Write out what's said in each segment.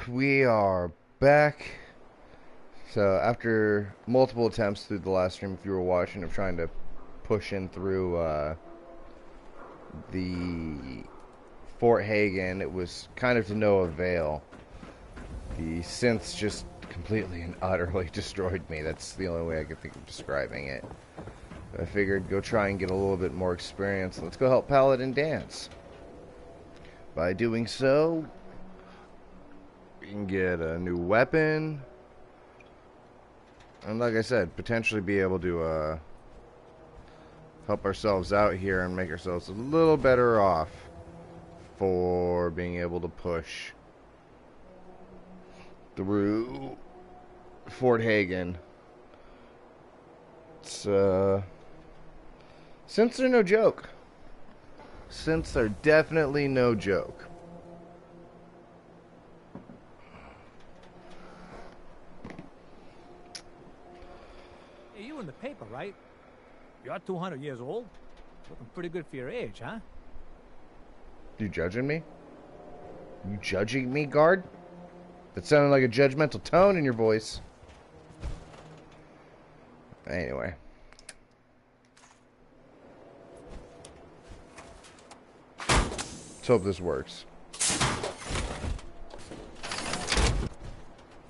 we are back. So after multiple attempts through the last stream, if you were watching, of trying to push in through the Fort Hagen, it was kind of to no avail. The synths just completely and utterly destroyed me. That's the only way I could think of describing it. I figured go try and get a little bit more experience. Let's go help Paladin dance. By doing so, we can get a new weapon. And like I said, potentially be able to help ourselves out here and make ourselves a little better off for being able to push through Fort Hagen. It's, synths are no joke. Synths are definitely no joke. Hey, you in the paper, right? You're 200 years old? Looking pretty good for your age, huh? You judging me? You judging me, guard? That sounded like a judgmental tone in your voice. Anyway. Let's hope this works.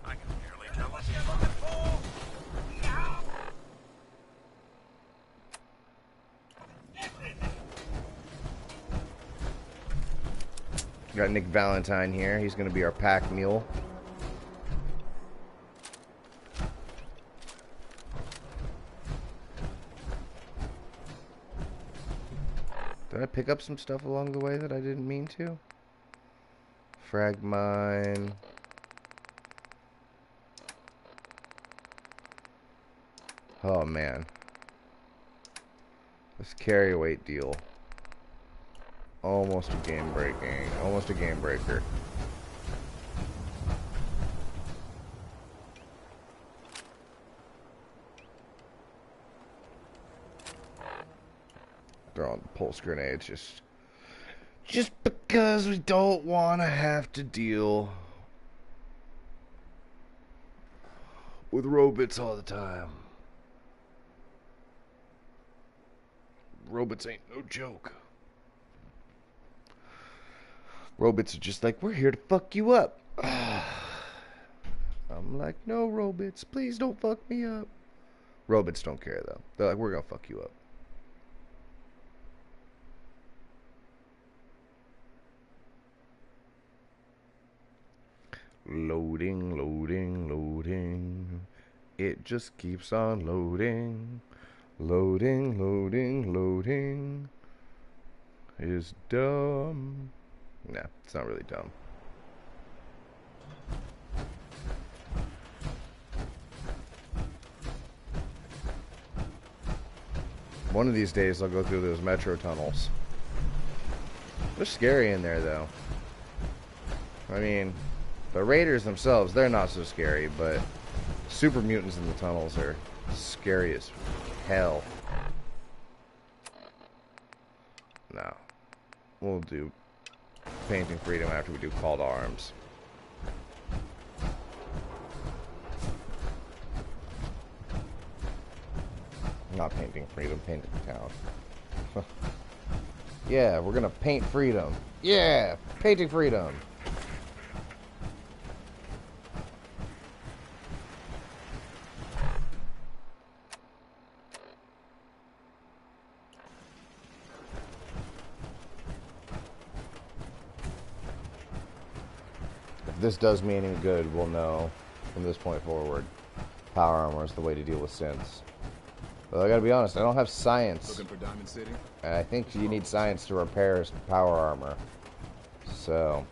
I can barely tell us. Got Nick Valentine here. He's going to be our pack mule. Did I pick up some stuff along the way that I didn't mean to? Frag mine. Oh man. This carry weight deal. Almost a game breaking. Almost a game breaker. Throwing pulse grenades just because we don't want to have to deal with robots all the time. Robots ain't no joke. Robots are just like, we're here to fuck you up. I'm like, no, robots, please don't fuck me up. Robots don't care though. They're like, we're gonna fuck you up. Loading, loading, loading. It just keeps on loading. Loading, loading, loading. Is dumb. Nah, it's not really dumb. One of these days I'll go through those metro tunnels. They're scary in there though. I mean, the raiders themselves, they're not so scary, but super mutants in the tunnels are scary as hell. No. We'll do Painting Freedom after we do Call to Arms. Not Painting Freedom, Painting Town. Yeah, we're gonna paint freedom. Yeah, Painting Freedom. If this does me any good, we'll know from this point forward. Power armor is the way to deal with synths. But I gotta be honest, I don't have science. Looking for Diamond City? And I think you need science to repair power armor. So.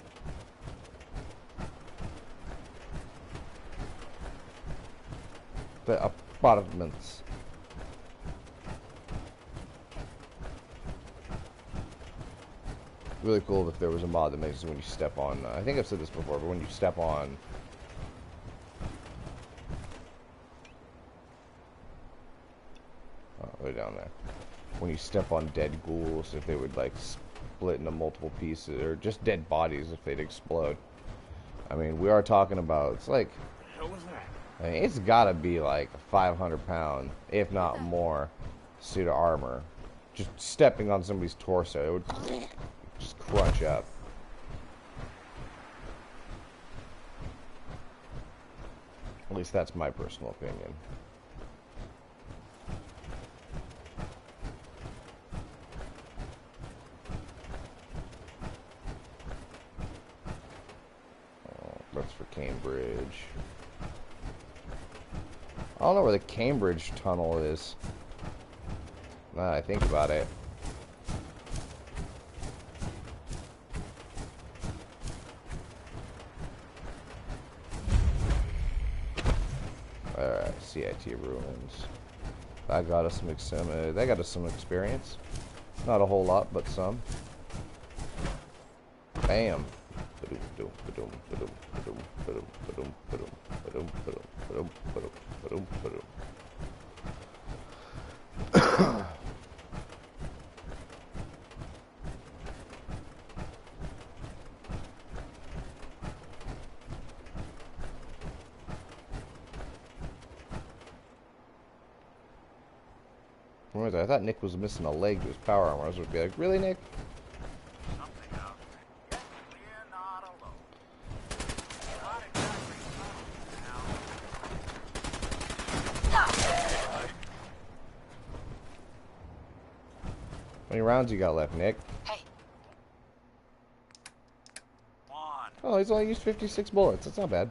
The apartments. Really cool if there was a mod that makes it when you step on. I think I've said this before, but when you step on. Oh, they're down there. When you step on dead ghouls, if they would like split into multiple pieces, or just dead bodies if they'd explode. I mean, we are talking about, it's like, What was that? I mean, it's gotta be like a 500-pound, if not more, suit of armor. Just stepping on somebody's torso, it would just crunch up. At least that's my personal opinion. Oh, that's for Cambridge. I don't know where the Cambridge tunnel is. Now that I think about it. Alright, CIT ruins. That got us some experience. Not a whole lot, but some. Bam. Ba-doom, ba-doom, ba-doom, ba-doom, ba-doom, ba-doom, ba-doom, ba-doom, ba-doom, ba-doom, ba-doom, ba-doom, ba-doom. I thought Nick was missing a leg to his power armor. I was going to be like, really, Nick? Something out there. We're not alone. Not exactly now. How many rounds you got left, Nick? Hey. Come on. Oh, he's only used 56 bullets. That's not bad.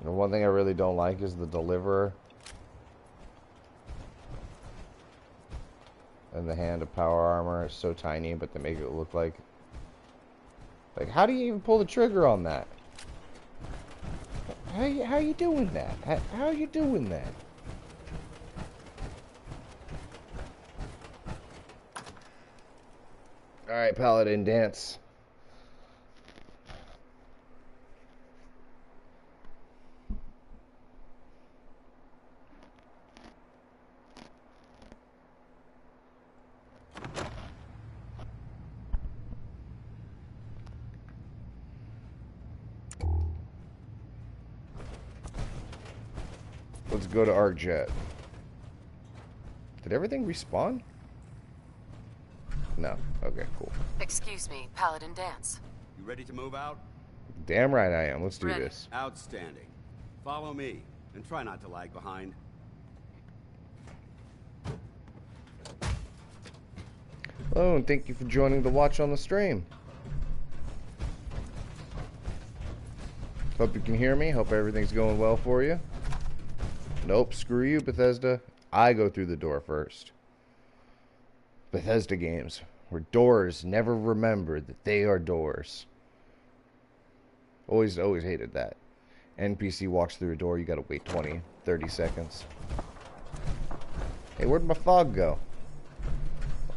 The one thing I really don't like is the deliverer and the hand of power armor. It's so tiny, but they make it look like how do you even pull the trigger on that? How you doing that? How are you doing that? All right, Paladin, dance. Let's go to Arkjet. Did everything respawn? No. Okay, cool. Excuse me, Paladin Dance. You ready to move out? Damn right I am. Let's do Ready. this. Outstanding. Follow me, and try not to lag behind. Hello, and thank you for joining the watch on the stream. Hope you can hear me. Hope everything's going well for you. Nope, screw you, Bethesda. I go through the door first. Bethesda games, where doors never remember that they are doors. Always hated that. NPC walks through a door, you gotta wait 20, 30 seconds. Hey, where'd my fog go?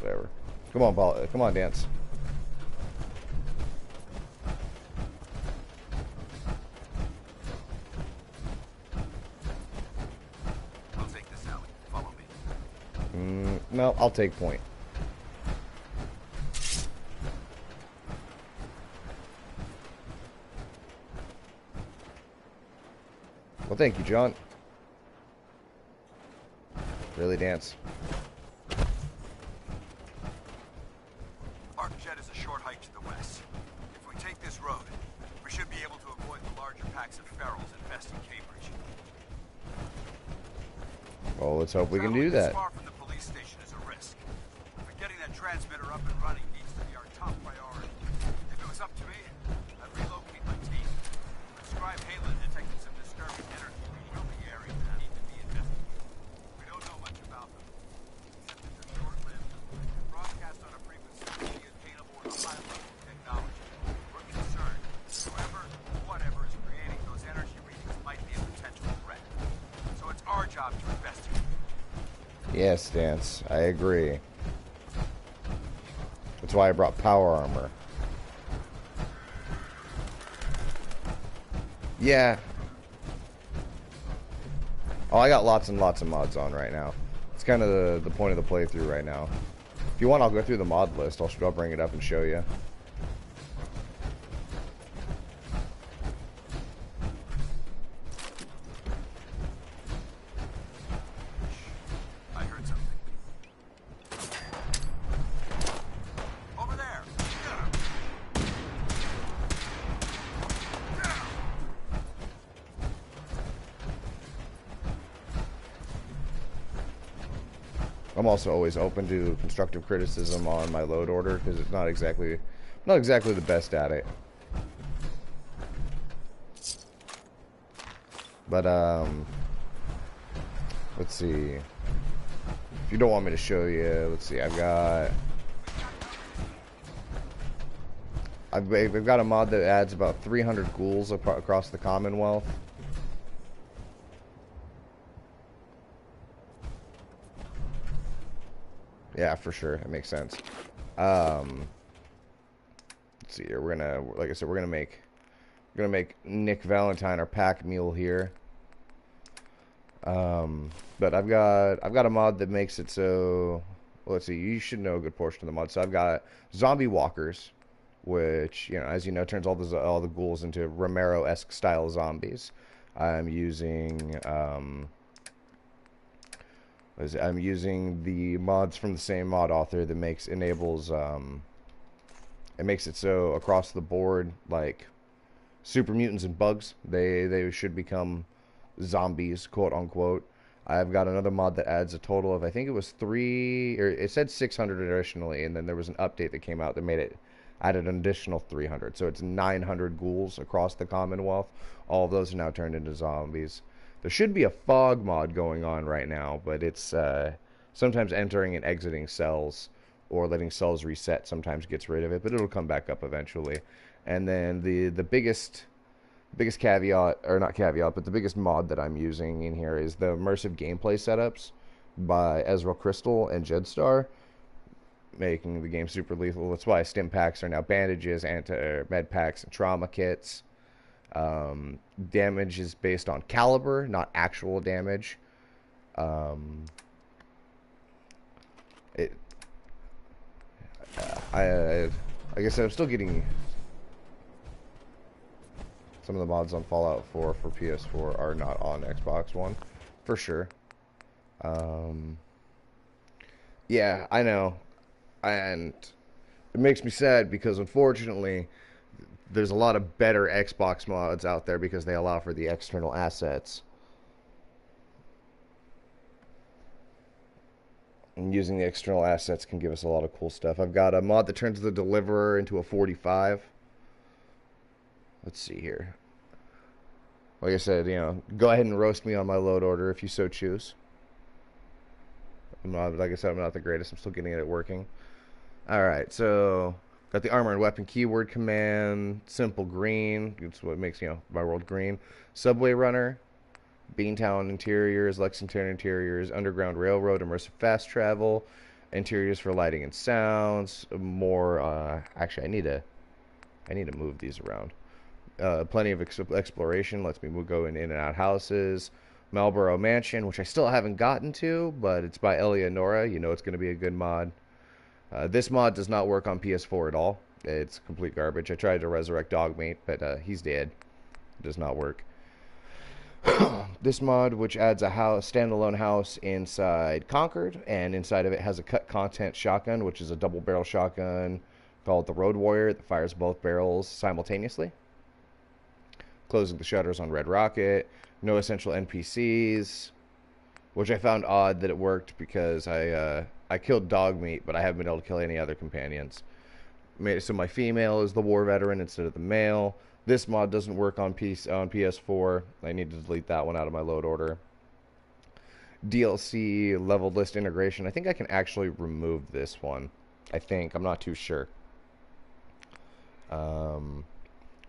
Whatever. Come on, Paul. Come on, Dance. I'll take this alley. Follow me. No, I'll take point. Well, thank you, John. Really, Dance? Arkjet is a short hike to the west. If we take this road, we should be able to avoid the larger packs of ferals infesting Cambridge. Well, let's hope we can do Traveling this that. far from the police station is a risk. But getting that transmitter up and running needs to be our top priority. If it was up to me, I'd relocate my team. But Scribe Halen detected some disturbing energy reading over the area that need to be investigated. We don't know much about them, except that they're short-lived and broadcast on a frequency only attainable with high-level technology. We're concerned whoever, whatever is creating those energy readings might be a potential threat. So it's our job to investigate. Yes, Dance. I agree. That's why I brought power armor. Yeah. Oh, I got lots and lots of mods on right now. It's kind of the point of the playthrough right now. If you want, I'll go through the mod list. I'll bring it up and show you. I heard something. Over there. I'm also always open to constructive criticism on my load order because it's not exactly the best at it. But let's see. If you don't want me to show you, let's see. I've got a mod that adds about 300 ghouls across the Commonwealth. Yeah, for sure. It makes sense. Let's see here. We're gonna, like I said, we're gonna make Nick Valentine our pack mule here. But I've got a mod that makes it so. Well, let's see. You should know a good portion of the mod. So I've got zombie walkers, which, you know, as you know, turns all the ghouls into Romero-esque style zombies. I'm using the mods from the same mod author that enables it makes it so across the board, like super mutants and bugs, they should become zombies, quote unquote. I've got another mod that adds a total of, I think it was it said 600 additionally, and then there was an update that came out that added an additional 300. So it's 900 ghouls across the Commonwealth. All of those are now turned into zombies. There should be a fog mod going on right now, but it's sometimes entering and exiting cells or letting cells reset sometimes gets rid of it, but it'll come back up eventually. And then the biggest caveat, or not caveat, but the biggest mod that I'm using in here is the immersive gameplay setups by Ezreal Crystal and Jedstar, making the game super lethal. That's why stim packs are now bandages, med packs, and trauma kits. Damage is based on caliber, not actual damage. I guess I'm still getting some of the mods on Fallout 4 for PS4 are not on Xbox One, for sure. Yeah, I know, and it makes me sad because unfortunately there's a lot of better Xbox mods out there because they allow for the external assets. And using the external assets can give us a lot of cool stuff. I've got a mod that turns the Deliverer into a 45. Let's see here. Like I said, you know, go ahead and roast me on my load order if you so choose. Like I said, I'm not the greatest. I'm still getting it working. Alright, so got the armor and weapon keyword command, simple green. It's what makes, you know, my world green. Subway runner, Beantown interiors, Lexington interiors, underground railroad, immersive fast travel, interiors for lighting and sounds. More. Actually, I need to move these around. Plenty of exploration. Lets me go in and out houses. Marlborough Mansion, which I still haven't gotten to, but it's by Eleonora. You know it's going to be a good mod. This mod does not work on PS4 at all. It's complete garbage. I tried to resurrect Dogmeat, but he's dead. It does not work. This mod, which adds a standalone house inside Concord, and inside of it has a cut content shotgun, which is a double barrel shotgun called the Road Warrior that fires both barrels simultaneously. Closing the shutters on Red Rocket. No essential NPCs, which I found odd that it worked because I killed Dogmeat, but I haven't been able to kill any other companions. So my female is the war veteran instead of the male. This mod doesn't work on PS4. I need to delete that one out of my load order. DLC leveled list integration. I think I can actually remove this one. I think. I'm not too sure.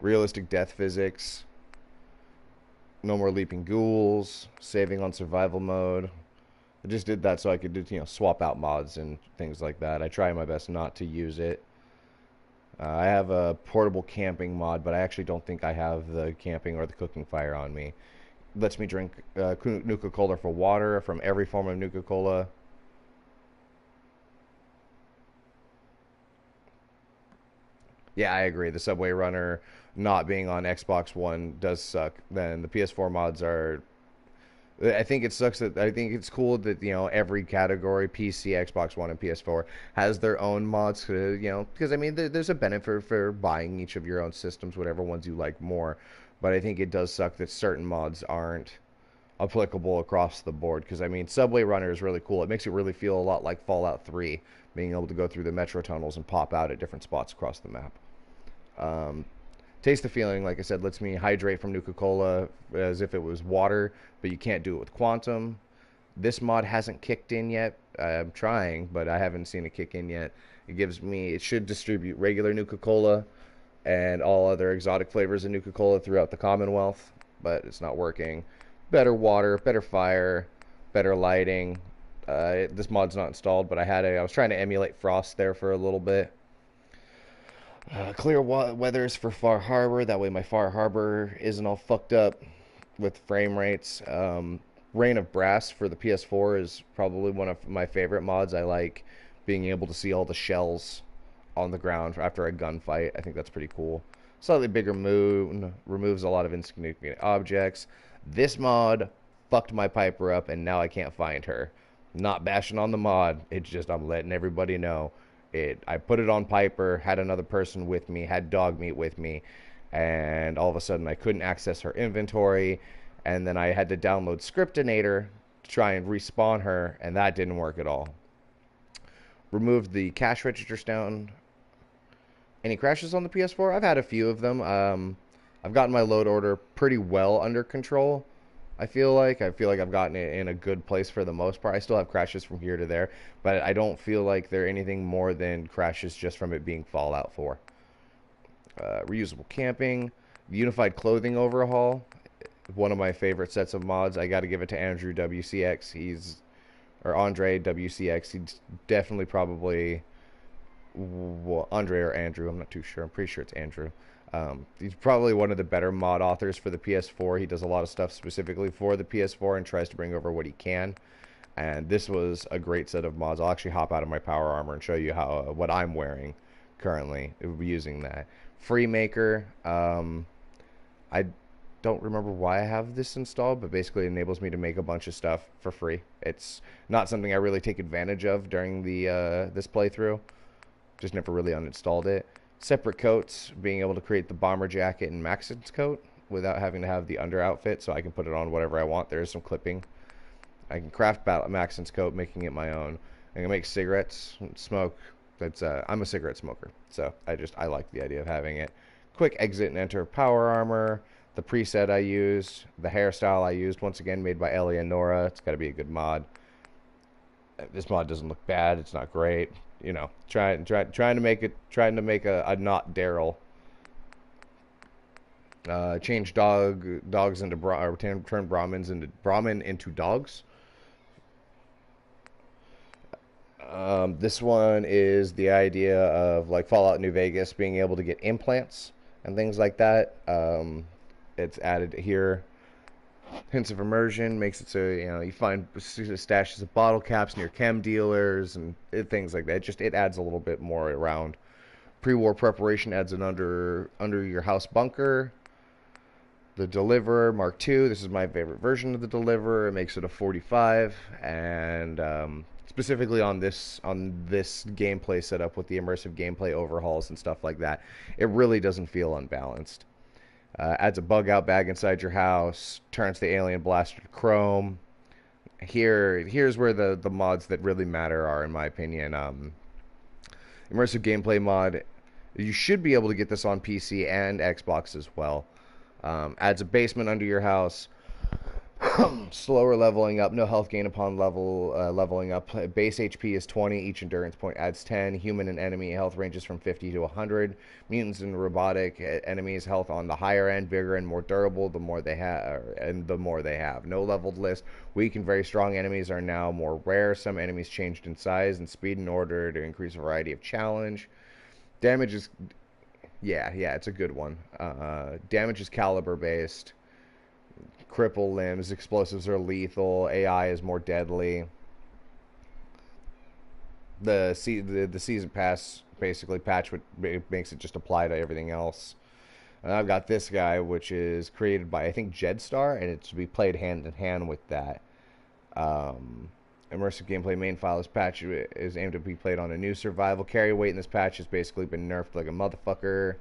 Realistic death physics. No more leaping ghouls. Saving on survival mode. I just did that so I could, you know, swap out mods and things like that. I try my best not to use it. I have a portable camping mod, but I actually don't think I have the camping or the cooking fire on me. Lets me drink Nuka-Cola for water from every form of Nuka-Cola. Yeah, I agree. The Subway Runner not being on Xbox One does suck. Then the PS4 mods are. I think it sucks that I think it's cool that every category, PC, Xbox One, and PS4 has their own mods. Because I mean there's a benefit for buying each of your own systems, whatever ones you like more. But I think it does suck that certain mods aren't applicable across the board. Because I mean Subway Runner is really cool. It makes it really feel a lot like Fallout 3, being able to go through the metro tunnels and pop out at different spots across the map. Um, Taste the Feeling, like I said, lets me hydrate from Nuka-Cola as if it was water, but you can't do it with Quantum. This mod hasn't kicked in yet. I'm trying, but I haven't seen it kick in yet. It should distribute regular Nuka-Cola and all other exotic flavors of Nuka-Cola throughout the Commonwealth, but it's not working. Better water, better fire, better lighting. This mod's not installed, but I was trying to emulate Frost there for a little bit. Clear weathers for Far Harbor. That way my Far Harbor isn't all fucked up with frame rates. Rain of Brass for the PS4 is probably one of my favorite mods. I like being able to see all the shells on the ground after a gunfight. I think that's pretty cool. Slightly bigger moon removes a lot of insignificant objects. This mod fucked my Piper up, and now I can't find her. Not bashing on the mod. It's just I'm letting everybody know. I put it on Piper, had another person with me, had dog meat with me, and all of a sudden I couldn't access her inventory, and then I had to download Scriptinator to try and respawn her, and that didn't work at all. Removed the cash register stone. Any crashes on the PS4? I've had a few of them. I've gotten my load order pretty well under control. I feel like I've gotten it in a good place for the most part. I still have crashes from here to there, but I don't feel like they're anything more than crashes just from it being Fallout 4. Reusable camping, unified clothing overhaul, one of my favorite sets of mods. I got to give it to Andrew WCX. Andre WCX. He's definitely probably Andre or Andrew. I'm not too sure. I'm pretty sure it's Andrew. He's probably one of the better mod authors for the PS4. He does a lot of stuff specifically for the PS4 and tries to bring over what he can. And this was a great set of mods. I'll actually hop out of my power armor and show you what I'm wearing currently. We'll be using that. Freemaker. I don't remember why I have this installed, but basically it enables me to make a bunch of stuff for free. It's not something I really take advantage of during this playthrough. Just never really uninstalled it. Separate coats, being able to create the bomber jacket and Maxon's coat without having to have the under outfit, so I can put it on whatever I want. There's some clipping. I can craft Maxon's coat, making it my own. I can make cigarettes, smoke. I'm a cigarette smoker, so I like the idea of having it. Quick exit and enter power armor. The preset I used, the hairstyle I used, once again made by Ellie and Nora. It's got to be a good mod. This mod doesn't look bad. It's not great. Trying to make a not Daryl. Change dogs into turn Brahmin into dogs. This one is the idea of like Fallout New Vegas being able to get implants and things like that. It's added here. Hints of Immersion makes it so you find stashes of bottle caps near chem dealers and things like that. It adds a little bit more around. Pre-war preparation adds an under your house bunker. The Deliverer Mark II. This is my favorite version of the Deliverer. It makes it a 45, and specifically on this gameplay setup with the immersive gameplay overhauls and stuff like that, it really doesn't feel unbalanced. Adds a bug out bag inside your house, turns the alien blaster to chrome. Here's where the mods that really matter are, in my opinion. Immersive gameplay mod. You should be able to get this on PC and Xbox as well. Adds a basement under your house. Slower leveling up, no health gain upon leveling up. Base HP is 20, each endurance point adds 10. Human and enemy health ranges from 50 to 100. Mutants and robotic enemies health on the higher end, bigger and more durable the more they have. No leveled list. Weak and very strong enemies are now more rare. Some enemies changed in size and speed in order to increase a variety of challenge. Damage is it's a good one. Damage is caliber based. cripple limbs. Explosives are lethal. AI is more deadly. The season pass basically patch makes it just apply to everything else. And I've got this guy, which is created by, I think, Jedstar, and it's to be played hand in hand with that. Immersive gameplay main file. This patch is aimed to be played on a new survival. Carry weight in this patch has basically been nerfed like a motherfucker.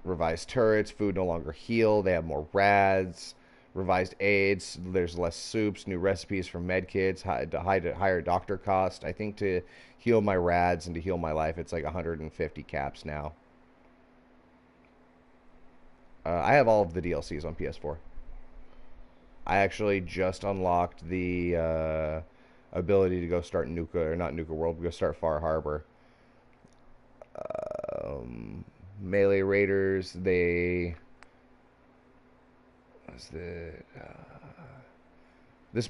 Revised turrets. Food no longer heal. They have more rads. Revised aids. There's less soups. New recipes for medkits. Higher doctor cost. I think to heal my rads and to heal my life, it's like 150 caps now. I have all of the DLCs on PS4. I actually just unlocked the ability to go start Nuka, or not Nuka World, go start Far Harbor. Melee Raiders, this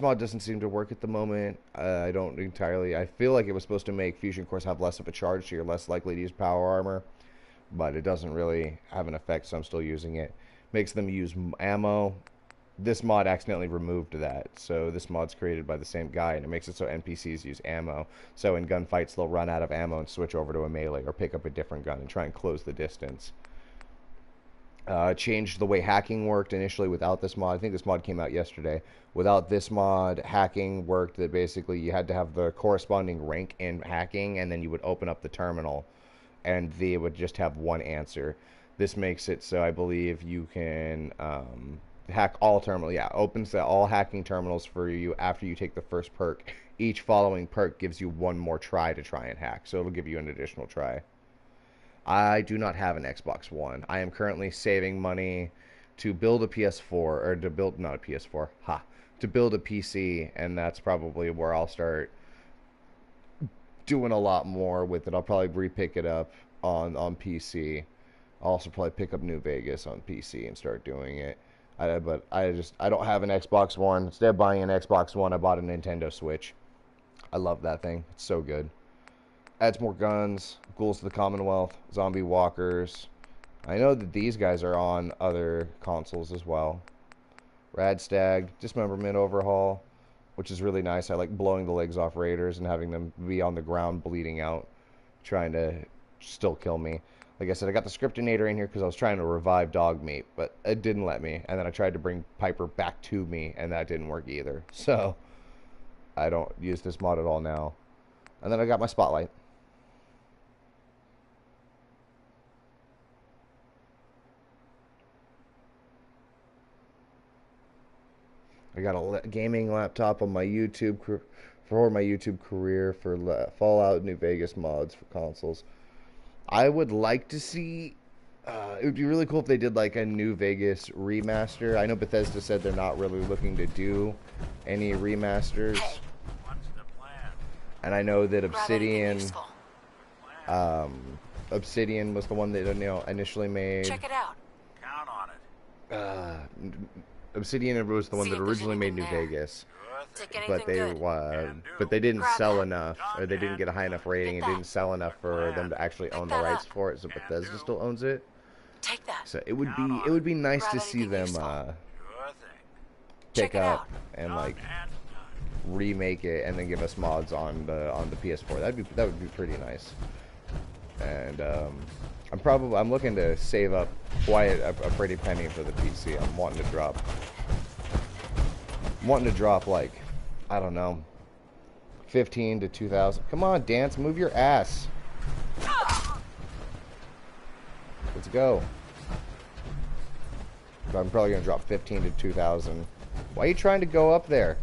mod doesn't seem to work at the moment. I don't entirely. I feel like it was supposed to make fusion cores have less of a charge, so you're less likely to use power armor, but it doesn't really have an effect, so I'm still using it. Makes them use ammo. This mod accidentally removed that, so this mod's created by the same guy, and it makes it so NPCs use ammo. So in gunfights, they'll run out of ammo and switch over to a melee or pick up a different gun and try and close the distance. Changed the way hacking worked initially without this mod. I think this mod came out yesterday. Without this mod, hacking worked that basically you had to have the corresponding rank in hacking, and then you would open up the terminal, and they would just have one answer. This makes it so I believe you can hack all terminals. Yeah, opens all hacking terminals for you after you take the first perk. Each following perk gives you one more try to try and hack, so it'll give you an additional try. I do not have an Xbox One. I am currently saving money to build a PS4, or to build, not a PS4, to build a PC, and that's probably where I'll start doing a lot more with it. I'll probably re-pick it up on PC. I'll also probably pick up New Vegas on PC and start doing it. But I don't have an Xbox One. Instead of buying an Xbox One, I bought a Nintendo Switch. I love that thing. It's so good. Adds more guns, Ghouls of the Commonwealth, Zombie Walkers. I know that these guys are on other consoles as well. Radstag, Dismemberment Overhaul, which is really nice. I like blowing the legs off raiders and having them be on the ground bleeding out, trying to still kill me. Like I said, I got the Scriptinator in here because I was trying to revive Dogmeat, but it didn't let me. And then I tried to bring Piper back to me, and that didn't work either. So, I don't use this mod at all now. And then I got my Spotlight. I got a gaming laptop on my YouTube for my YouTube career for Fallout New Vegas mods for consoles. I would like to see. It would be really cool if they did like a New Vegas remaster. I know Bethesda said they're not really looking to do any remasters. What's the plan? And I know that Obsidian was the one that initially made. Check it out. Count on it. Obsidian was the one See that if there's originally made anything New there. Vegas. Take But anything good. they didn't Grab sell that. enough, or they didn't get a high enough rating, and Get that. didn't sell enough for them to actually own the that rights up. for it. So Bethesda still owns it. Take that. So it would be nice Grab to see anything them useful. Sure thing. pick Check it up out. and like Done and done. remake it, and then give us mods on the PS4. That would be pretty nice. And I'm looking to save up quite a pretty penny for the PC. I'm wanting to drop like, I don't know, 15 to 2,000. Come on, Dance, move your ass. Let's go. But I'm probably gonna drop 15 to 2,000. Why are you trying to go up there?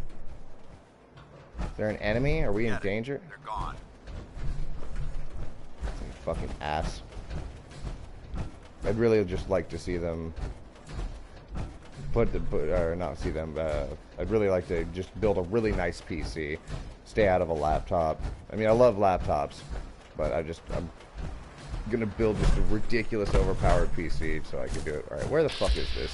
Is there an enemy? Are we in Get it. danger? They're gone. You fucking ass. I'd really just like to see them I'd really like to just build a really nice PC, stay out of a laptop. I mean, I love laptops, but I'm gonna build just a ridiculous overpowered PC so I can do it. All right, where the fuck is this?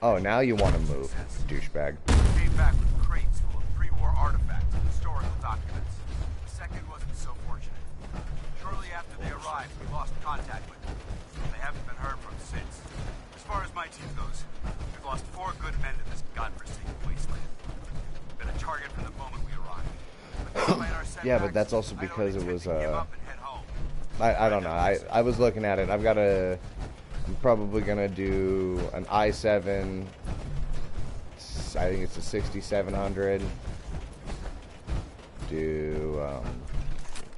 Oh, now you want to move, douchebag. Came back with crates full of pre-war artifacts and historical documents. The second wasn't so fortunate. Shortly after They arrived. We lost contact with them. They haven't been heard from since. As far as my team goes, we've lost 4 good men to this godforsaken wasteland. Been a target from the moment we arrived. But despite our setbacks, Yeah, but that's also I don't because it intend was to give up and head home. I don't know. I was looking at it. I'm probably gonna do an i7. I think it's a 6700. Do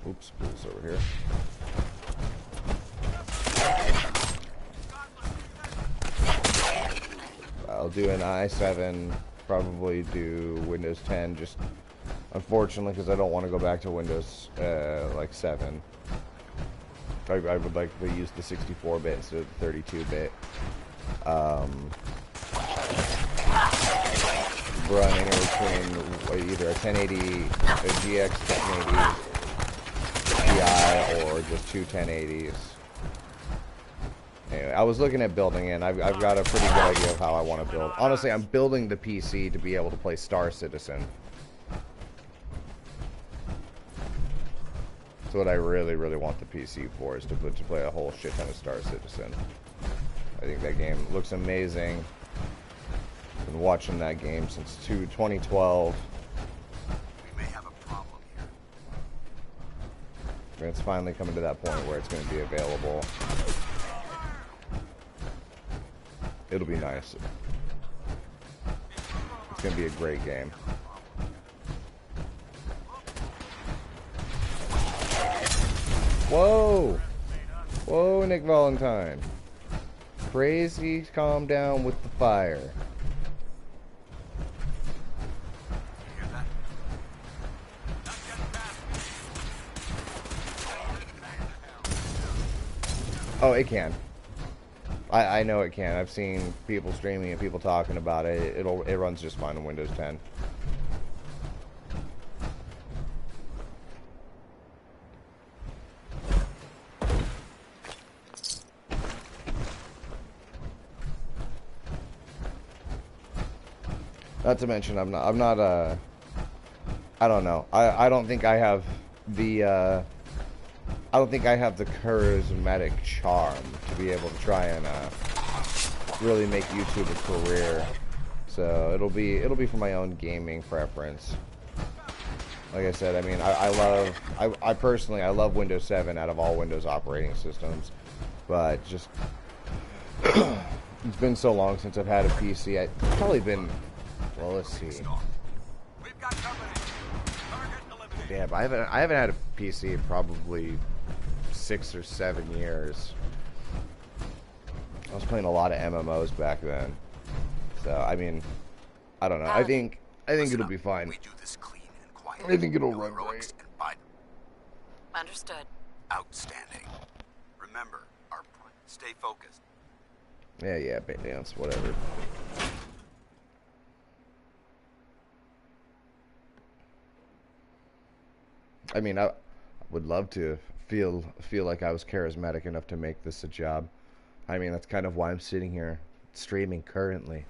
oops, pulls over here. I'll do an i7. Probably do Windows 10. Just unfortunately, because I don't want to go back to Windows like 7. I would like to use the 64-bit instead of the 32-bit. Running between either a 1080, a GX 1080 Ti, or just two 1080s. Anyway, I was looking at building it, and I've got a pretty good idea of how I want to build. Honestly, I'm building the PC to be able to play Star Citizen. That's what I really, really want the PC for, is to play a whole shit ton of Star Citizen. I think that game looks amazing. Been watching that game since 2012. We may have a problem here. And it's finally coming to that point where it's going to be available. It'll be nice. It's going to be a great game. Whoa! Whoa, Nick Valentine. Crazy, calm down with the fire. You hear that? Oh, it can. I know it can. I've seen people streaming and people talking about it. It runs just fine on Windows 10. Not to mention, I don't know. I don't think I have the, I don't think I have the charismatic charm to be able to try and, really make YouTube a career. So it'll be for my own gaming preference. Like I said, I mean, I personally love Windows 7 out of all Windows operating systems, but just, it's been so long since I've had a PC. It's probably been, well, let's see. We've got company. Target eliminated. Yeah, but I haven't had a PC in probably 6 or 7 years. I was playing a lot of MMOs back then. So, I mean, I don't know. I think it'll be fine. We do this clean and quiet. I think it'll No run heroics great. and by Understood. outstanding. Remember, stay focused. Yeah, dance, whatever. I mean, I would love to feel like I was charismatic enough to make this a job. I mean, that's kind of why I'm sitting here streaming currently.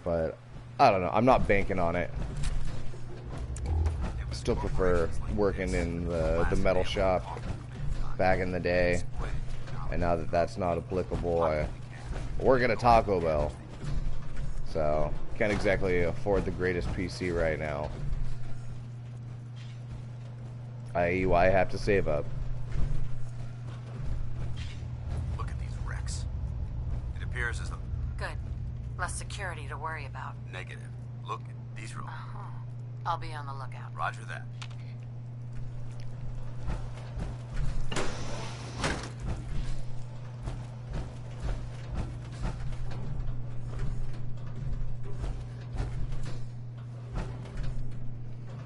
But I don't know. I'm not banking on it. Still prefer working in the metal shop back in the day. And now that that's not applicable, I work at a Taco Bell. So, can't exactly afford the greatest PC right now. I.e., why I have to save up. Look at these wrecks. It appears as though... Good. Less security to worry about. Negative. Look at these rooms. I'll be on the lookout. Roger that.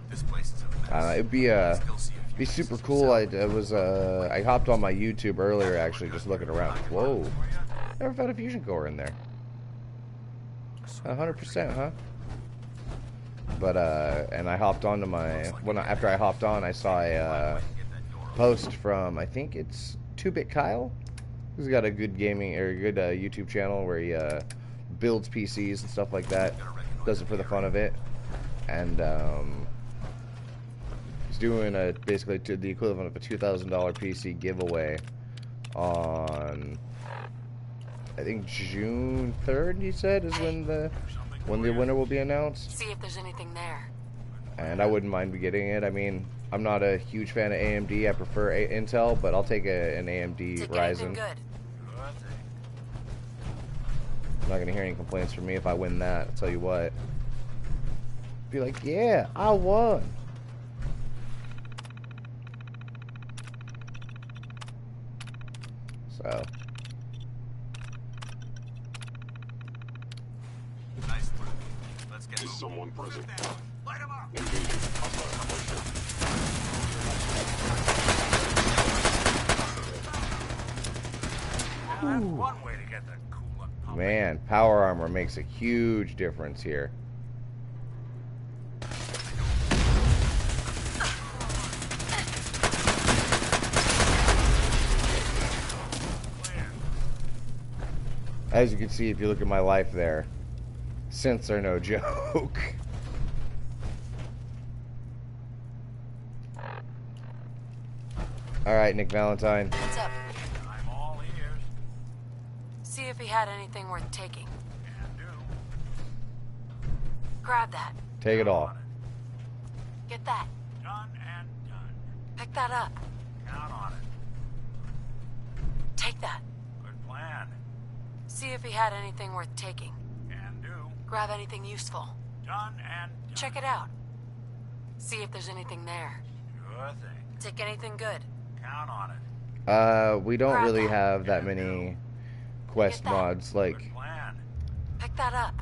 This place is a mess. It'd be super cool. I hopped on my YouTube earlier, actually, just looking around. Whoa, never found a fusion core in there. 100%, huh? But and I hopped onto my after I hopped on, I saw a post from, I think it's 2-Bit Kyle. He's got a good gaming or a good YouTube channel where he builds PCs and stuff like that. Does it for the fun of it, and He's doing basically the equivalent of a $2,000 PC giveaway on, I think, June 3rd. He said is when the winner will be announced. See if there's anything there. And I wouldn't mind getting it. I mean, I'm not a huge fan of AMD. I prefer Intel, but I'll take an AMD Take Ryzen. anything good. I'm not gonna hear any complaints from me if I win that. I'll tell you what. Be like, yeah, I won. So. Nice work. Let's get Is someone present? Light him up. Engaging hostile That's one way to get the coolant pumping. Man, power armor makes a huge difference here. As you can see, if you look at my life there, synths are no joke. Alright, Nick Valentine. What's up? I'm all ears. See if he had anything worth taking. Can do. Grab that. Take it all. Get that. Done and done. Pick that up. Count on it. Take that. Good plan. See if he had anything worth taking. Can do. Grab anything useful. Done and done. Check it out. See if there's anything there. Sure thing. Take anything good. Count on it. We don't Grab really that. have that many quest Get that. mods. Like, Good plan. Pick that up.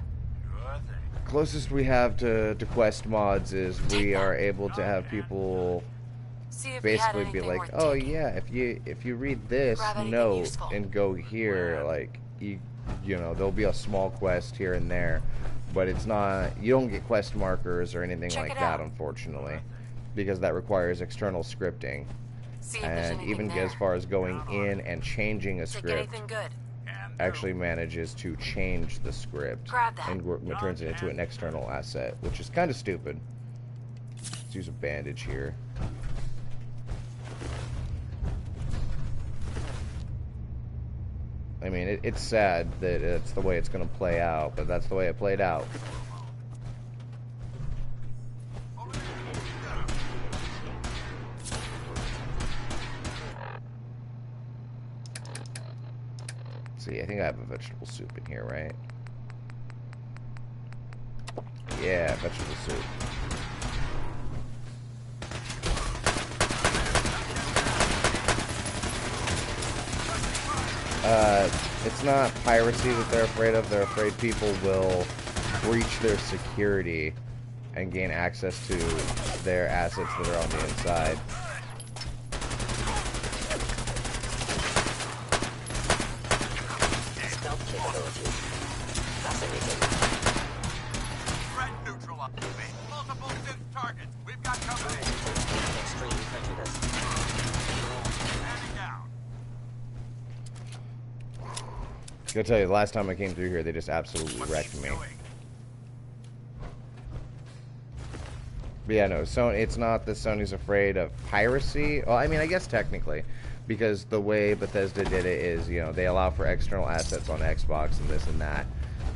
Sure thing. closest we have to quest mods is we that. are able to have people See if he had basically be anything like, worth oh taking. yeah, if you read this Grab anything note useful. and go here, like you know, there'll be a small quest here and there, but it's not, you don't get quest markers or anything Check like it that, out. unfortunately, because that requires external scripting. See if there's And anything even there. as far as going in and changing a Take script, anything good. Can do. actually manages to change the script Grab that. and turns it into an external asset, which is kind of stupid. Let's use a bandage here. I mean, it's sad that it's the way it's going to play out, but that's the way it played out. See, I think I have a vegetable soup in here, right? Yeah, vegetable soup. It's not piracy that they're afraid of. They're afraid people will breach their security and gain access to their assets that are on the inside. Stealth capabilities. Fascinating. Threat neutral up. Multiple synth targets. We've got company. Extreme prejudice. Standing down. Gotta tell you, the last time I came through here, they just absolutely wrecked me. But yeah, no, Sony, it's not that Sony's afraid of piracy. Well, I mean, I guess technically, because the way Bethesda did it is, you know, they allow for external assets on Xbox and this and that.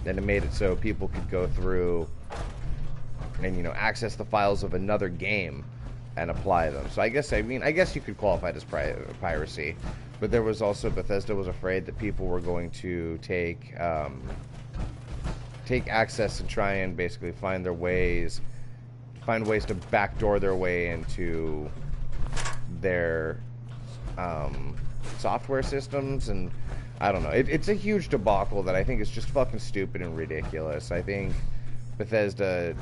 Then it made it so people could go through and, you know, access the files of another game and apply them. So I guess you could qualify it as piracy. But there was also, Bethesda was afraid that people were going to take access and try and basically find ways to backdoor their way into their software systems, and I don't know. It's a huge debacle that I think is just fucking stupid and ridiculous. I think Sony,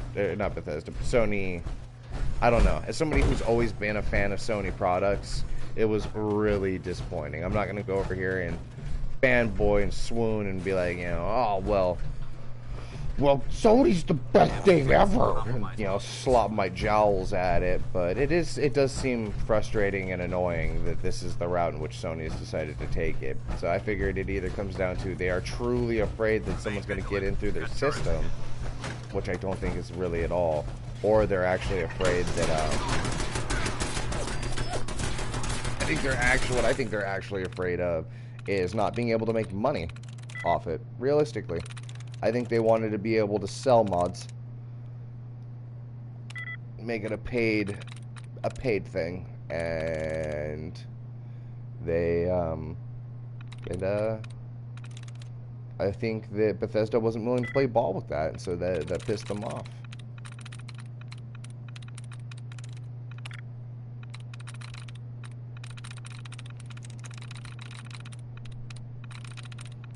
I don't know. As somebody who's always been a fan of Sony products, it was really disappointing. I'm not going to go over here and fanboy and swoon and be like, you know, oh, well, Sony's the best thing ever, and, you know, slop my jowls at it. But it does seem frustrating and annoying that this is the route in which Sony has decided to take it. So I figured it either comes down to they are truly afraid that someone's going to get in through their system, which I don't think is really at all, or they're actually afraid that what I think they're actually afraid of is not being able to make money off it. Realistically, I think they wanted to be able to sell mods, make it a paid thing, and I think that Bethesda wasn't willing to play ball with that, and so that pissed them off.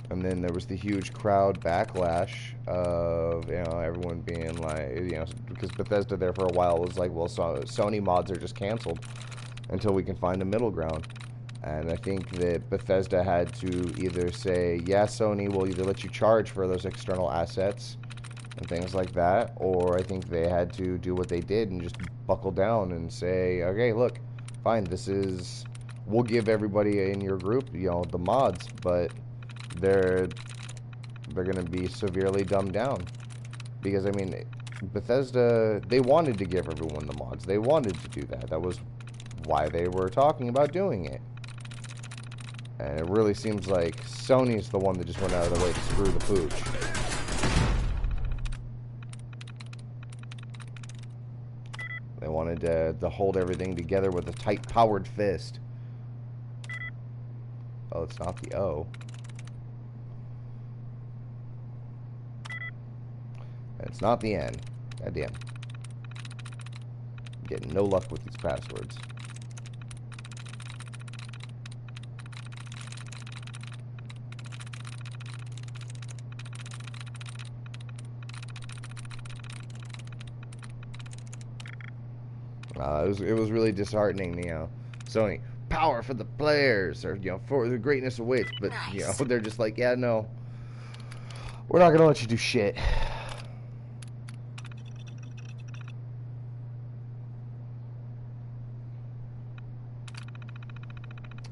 And then there was the huge crowd backlash of, you know, everyone being like, you know, because Bethesda there for a while was like, well, Sony mods are just canceled until we can find a middle ground. And I think that Bethesda had to either say, yeah, Sony will either let you charge for those external assets and things like that, or I think they had to do what they did and just buckle down and say, okay, look, fine, we'll give everybody in your group, you know, the mods, but they're going to be severely dumbed down. Because, I mean, Bethesda, they wanted to give everyone the mods. They wanted to do that. That was why they were talking about doing it. And it really seems like Sony's the one that just went out of the way to screw the pooch. They wanted to hold everything together with a tight, powered fist. Oh, it's not the O. And it's not the N. Goddamn. I'm getting no luck with these passwords. It was really disheartening, you know. Sony, power for the players, or, you know, for the greatness awaits. But, nice. You know, they're just like, yeah, no, we're not gonna let you do shit.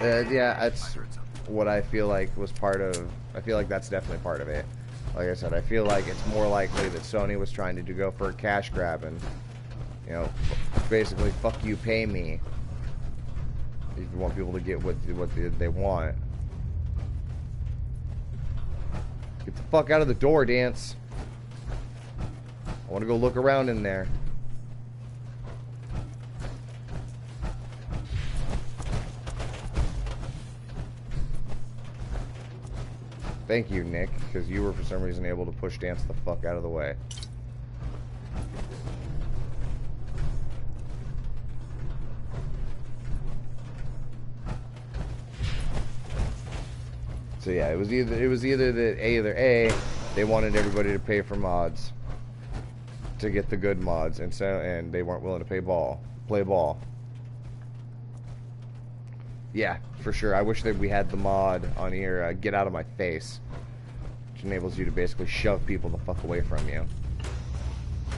Yeah, that's what I feel like was part of. I feel like that's definitely part of it. Like I said, I feel like it's more likely that Sony was trying to go for a cash grab and, you know, basically, fuck you, pay me. If you want people to get what they want. Get the fuck out of the door, Dance. I want to go look around in there. Thank you, Nick, because you were for some reason able to push Dance the fuck out of the way. So yeah, it was either that either A, they wanted everybody to pay for mods to get the good mods, and they weren't willing to play ball. Yeah, for sure. I wish that we had the mod on here, Get Out of My Face, which enables you to basically shove people the fuck away from you.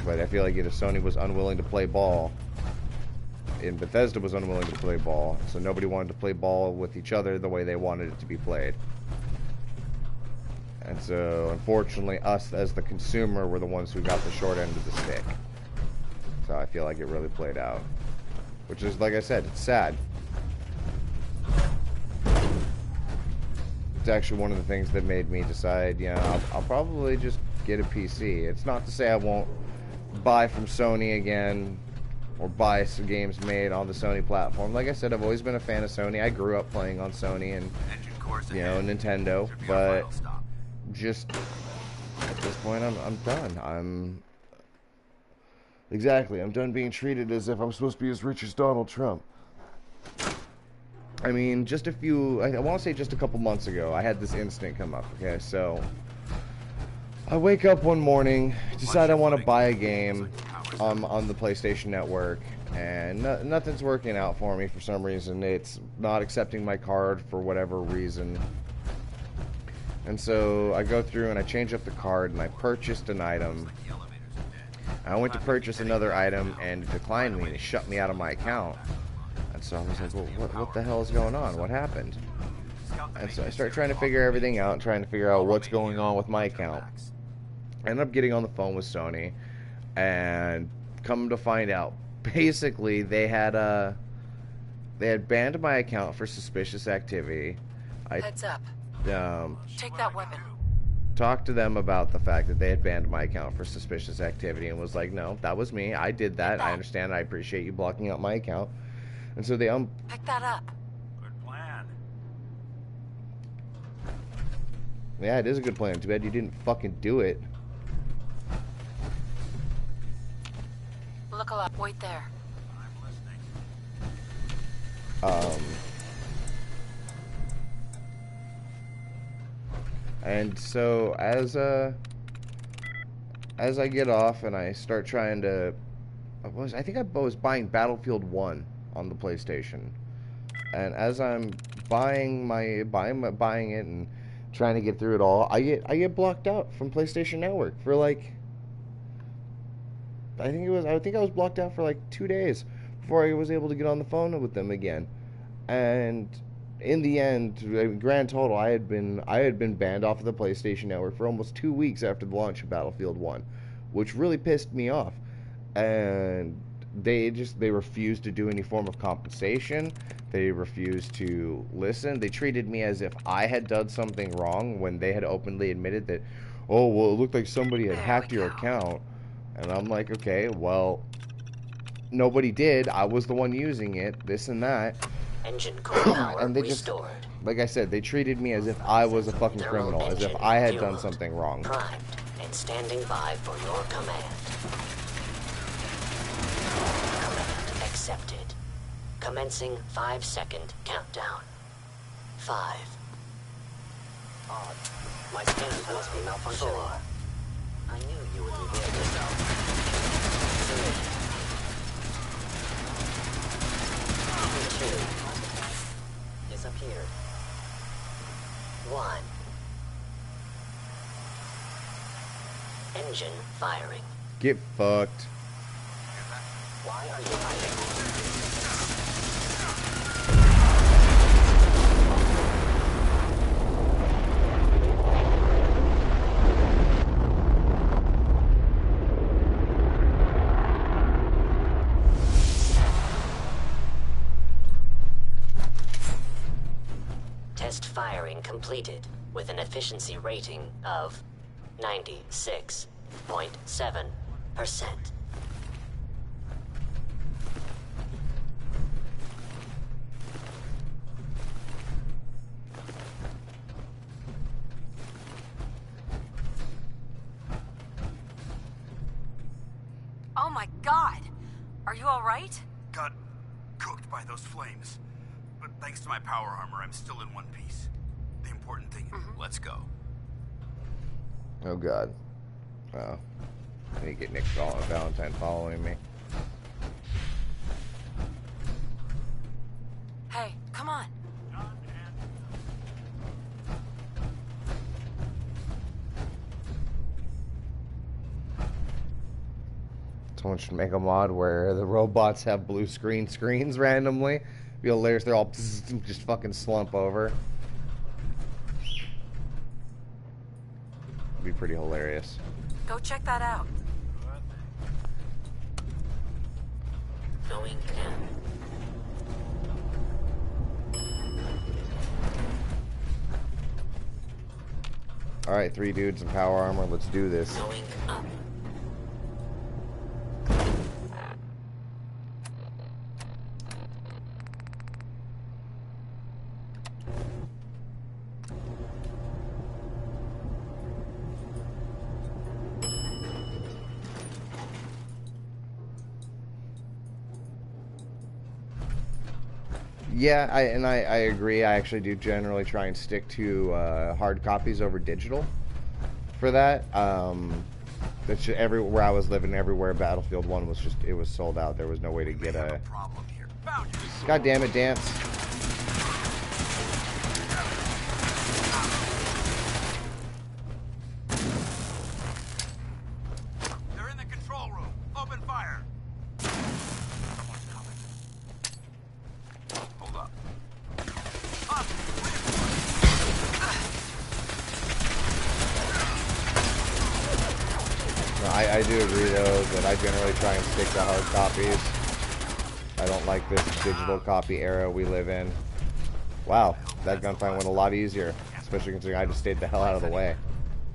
But I feel like either Sony was unwilling to play ball, and Bethesda was unwilling to play ball, so nobody wanted to play ball with each other the way they wanted it to be played. And so, unfortunately, us as the consumer were the ones who got the short end of the stick. So I feel like it really played out. Which is, like I said, it's sad. It's actually one of the things that made me decide, you know, I'll probably just get a PC. It's not to say I won't buy from Sony again, or buy some games made on the Sony platform. Like I said, I've always been a fan of Sony. I grew up playing on Sony and, you know, Nintendo, but just at this point, I'm done. I'm done being treated as if I'm supposed to be as rich as Donald Trump. I mean, I want to say just a couple months ago, I had this incident come up, okay? So, I wake up one morning, decide I want to buy a game on the PlayStation Network, and nothing's working out for me for some reason. It's not accepting my card for whatever reason. And so, I go through and I change up the card, and I purchased an item. I went to purchase another item, and it declined me, and it shut me out of my account. So I was like, well, what the hell is going on? What happened? And so I start trying to figure everything out, trying to figure out what's going on with my account. I end up getting on the phone with Sony, and come to find out, basically they had they had banned my account for suspicious activity. Heads up. Take that weapon. Talked to them about the fact that they had banned my account for suspicious activity and was like, no, that was me. I did that. I understand. I appreciate you blocking out my account. And so they Pick that up. Good plan. Yeah, it is a good plan. Too bad you didn't fucking do it. Look alive. Wait there. I'm listening. And so as I get off and I start trying to, I think I was buying Battlefield 1 on the PlayStation, and as I'm buying it and trying to get through it all, I get blocked out from PlayStation Network for like, I think I was blocked out for like 2 days before I was able to get on the phone with them again. And in the end, grand total, I had been banned off of the PlayStation Network for almost 2 weeks after the launch of Battlefield 1, which really pissed me off. And they refused to do any form of compensation. They refused to listen. They treated me as if I had done something wrong when they had openly admitted that, oh, well, it looked like somebody had hacked your account. And I'm like, okay, well, nobody did. I was the one using it, this and that. Engine core power And they restored. just, like I said, they treated me as if I was a fucking criminal, as if I had done something wrong. Primed and standing by for your command. Command accepted. Commencing 5-second countdown. 5. Odd. My scans must be malfunctioning. 4. I knew you would reveal yourself. 3. 2. Disappeared. 1. Engine firing. Get fucked. Why are you hiding? Test firing completed with an efficiency rating of 96.7%. Oh my god! Are you alright? Got cooked by those flames. But thanks to my power armor, I'm still in one piece. The important thing, let's go. Oh god. Oh. I need to get Nick Valentine following me. Hey, come on. Someone should make a mod where the robots have blue screens randomly. Be hilarious. They're all just fucking slump over. It'd be pretty hilarious. Go check that out. Going in. Alright, 3 dudes in power armor. Let's do this. Going up. Yeah, I agree. I actually do generally try and stick to hard copies over digital for that. That's just everywhere I was living, everywhere Battlefield 1 was just, it was sold out. There was no way to get a... Problem here. Found you. God damn it, Dance. They're in the control room. Open fire. Someone's coming. Hold up. Up. No, I do agree, though, that I generally try and stick to hard copies. I don't like this digital copy era we live in. Wow, that gunfight went a lot easier, especially considering I just stayed the hell out of the way.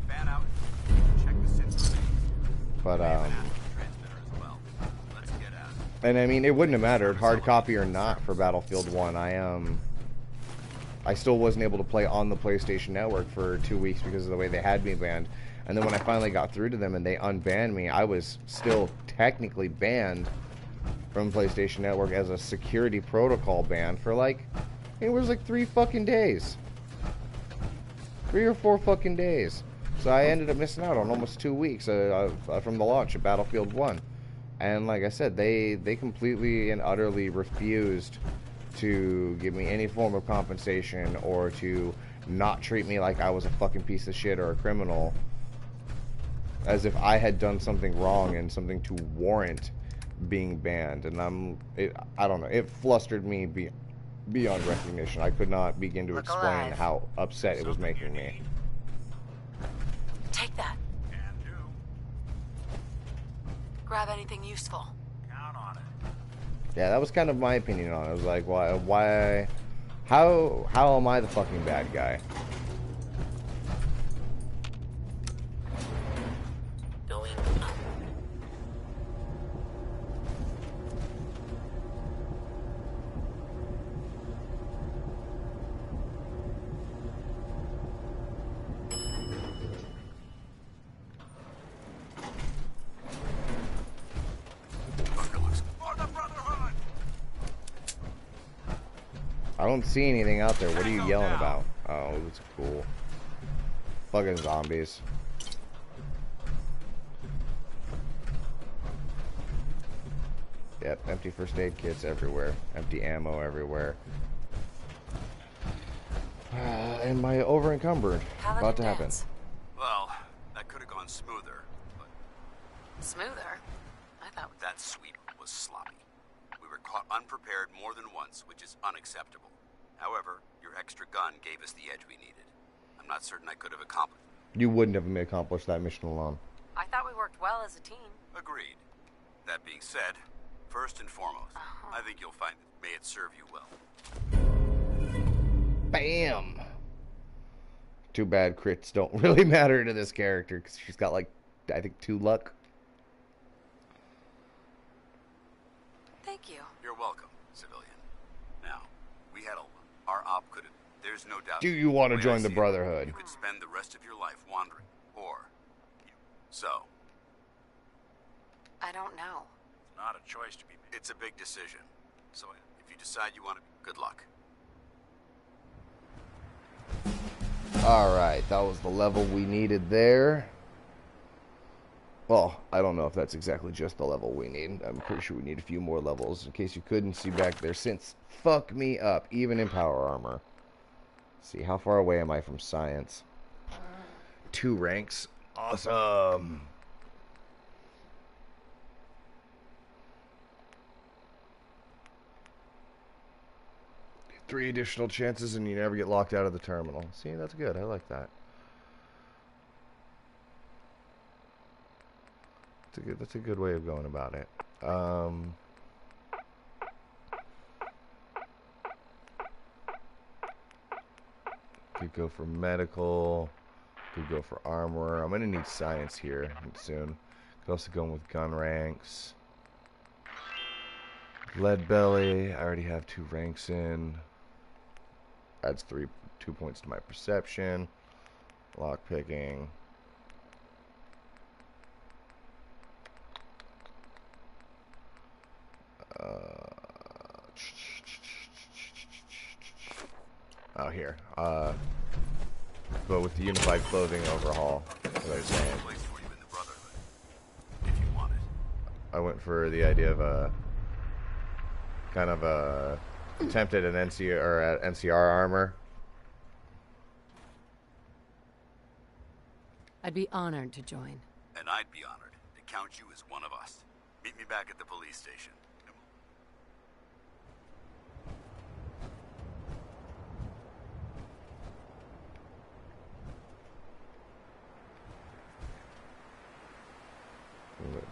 Fan out. Check the synth. But, Transmitter as well. Let's get at it. and I mean, it wouldn't have mattered, hard copy or not, for Battlefield 1. I still wasn't able to play on the PlayStation Network for 2 weeks because of the way they had me banned. And then when I finally got through to them and they unbanned me, I was still technically banned from PlayStation Network as a security protocol ban for like, it was like 3 fucking days. 3 or 4 fucking days. So I ended up missing out on almost 2 weeks from the launch of Battlefield 1. And like I said, they completely and utterly refused to give me any form of compensation or to not treat me like I was a fucking piece of shit or a criminal, as if I had done something wrong and something to warrant being banned. And I don't know, it flustered me beyond recognition. I could not begin to explain how upset it was making me. Take that. Can do. Grab anything useful. Count on it. Yeah, that was kind of my opinion on it. I was like, why, how am I the fucking bad guy? Going up. Bunker looks for the Brotherhood. I don't see anything out there. What are you yelling about? Oh, it's cool. Fucking zombies. Yep, empty first aid kits everywhere. Empty ammo everywhere. Am I over encumbered? Paladin About to happen. dance. Well, that could have gone smoother, but Smoother. I thought that sweep was sloppy. We were caught unprepared more than once, which is unacceptable. However, your extra gun gave us the edge we needed. I'm not certain I could have accomplished. You wouldn't have accomplished that mission alone. I thought we worked well as a team. Agreed. That being said, first and foremost, I think you'll find it. May it serve you well. Bam! Too bad crits don't really matter to this character because she's got like, I think 2 luck. Thank you. You're welcome, civilian. Now, we had our op could have. There's no doubt. Do you want to way I join the see it, Brotherhood? You could spend the rest of your life wandering, or so. I don't know. It's not a choice to be made. It's a big decision. So if you decide you want to, good luck. Alright, that was the level we needed there. Well, I don't know if that's exactly just the level we need. I'm pretty sure we need a few more levels. In case you couldn't see back there, since fuck me up, even in power armor. Let's see, how far away am I from science? 2 ranks. Awesome. Three additional chances and you never get locked out of the terminal. See, that's good. I like that. That's a good way of going about it. Could go for medical. Could go for armor. I'm gonna need science here soon. Could also go in with gun ranks. Lead belly. I already have 2 ranks in. Adds 2 points to my perception. Lock picking. Oh, here. But with the unified clothing overhaul, what I was saying. Place for you in the Brotherhood, if you want it. I went for the idea of a kind of a attempted an NCR or NCR armor. I'd be honored to join. And I'd be honored to count you as one of us. Meet me back at the police station.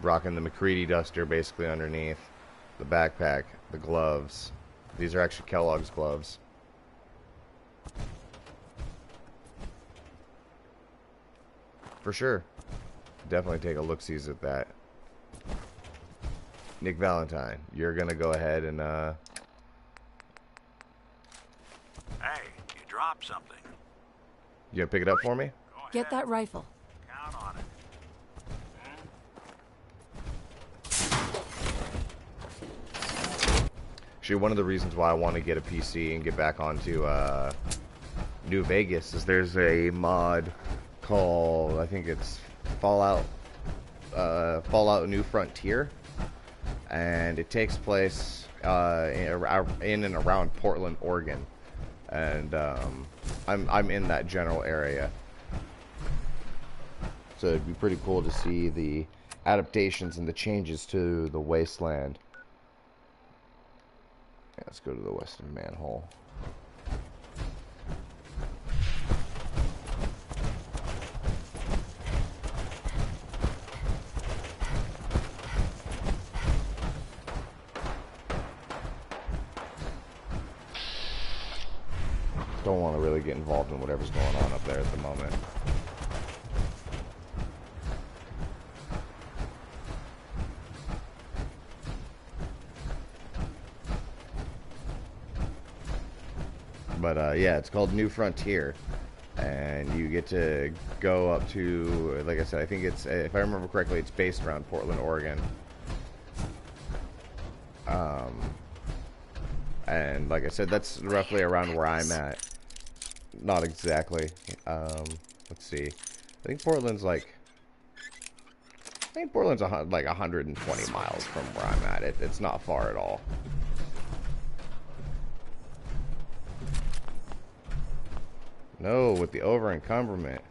Rocking the McCready duster basically underneath. the backpack, the gloves. These are actually Kellogg's gloves. For sure. Definitely take a look-sees at that. Nick Valentine, you're gonna go ahead and Hey, you dropped something. you gonna pick it up for me? Go Get ahead. that rifle. Count on it. Actually, one of the reasons why I want to get a PC and get back onto New Vegas is there's a mod called, I think it's Fallout New Frontier, and it takes place in and around Portland, Oregon, and I'm in that general area, so it'd be pretty cool to see the adaptations and the changes to the wasteland. Yeah, let's go to the western manhole. Don't want to really get involved in whatever's going on up there at the moment. But yeah, it's called New Frontier, and you get to go up to, like I said, I think it's, if I remember correctly, it's based around Portland, Oregon. And like I said, that's roughly around where I'm at. Not exactly. Let's see. I think Portland's like, like 120 miles from where I'm at. It's not far at all. No, with the over encumberment.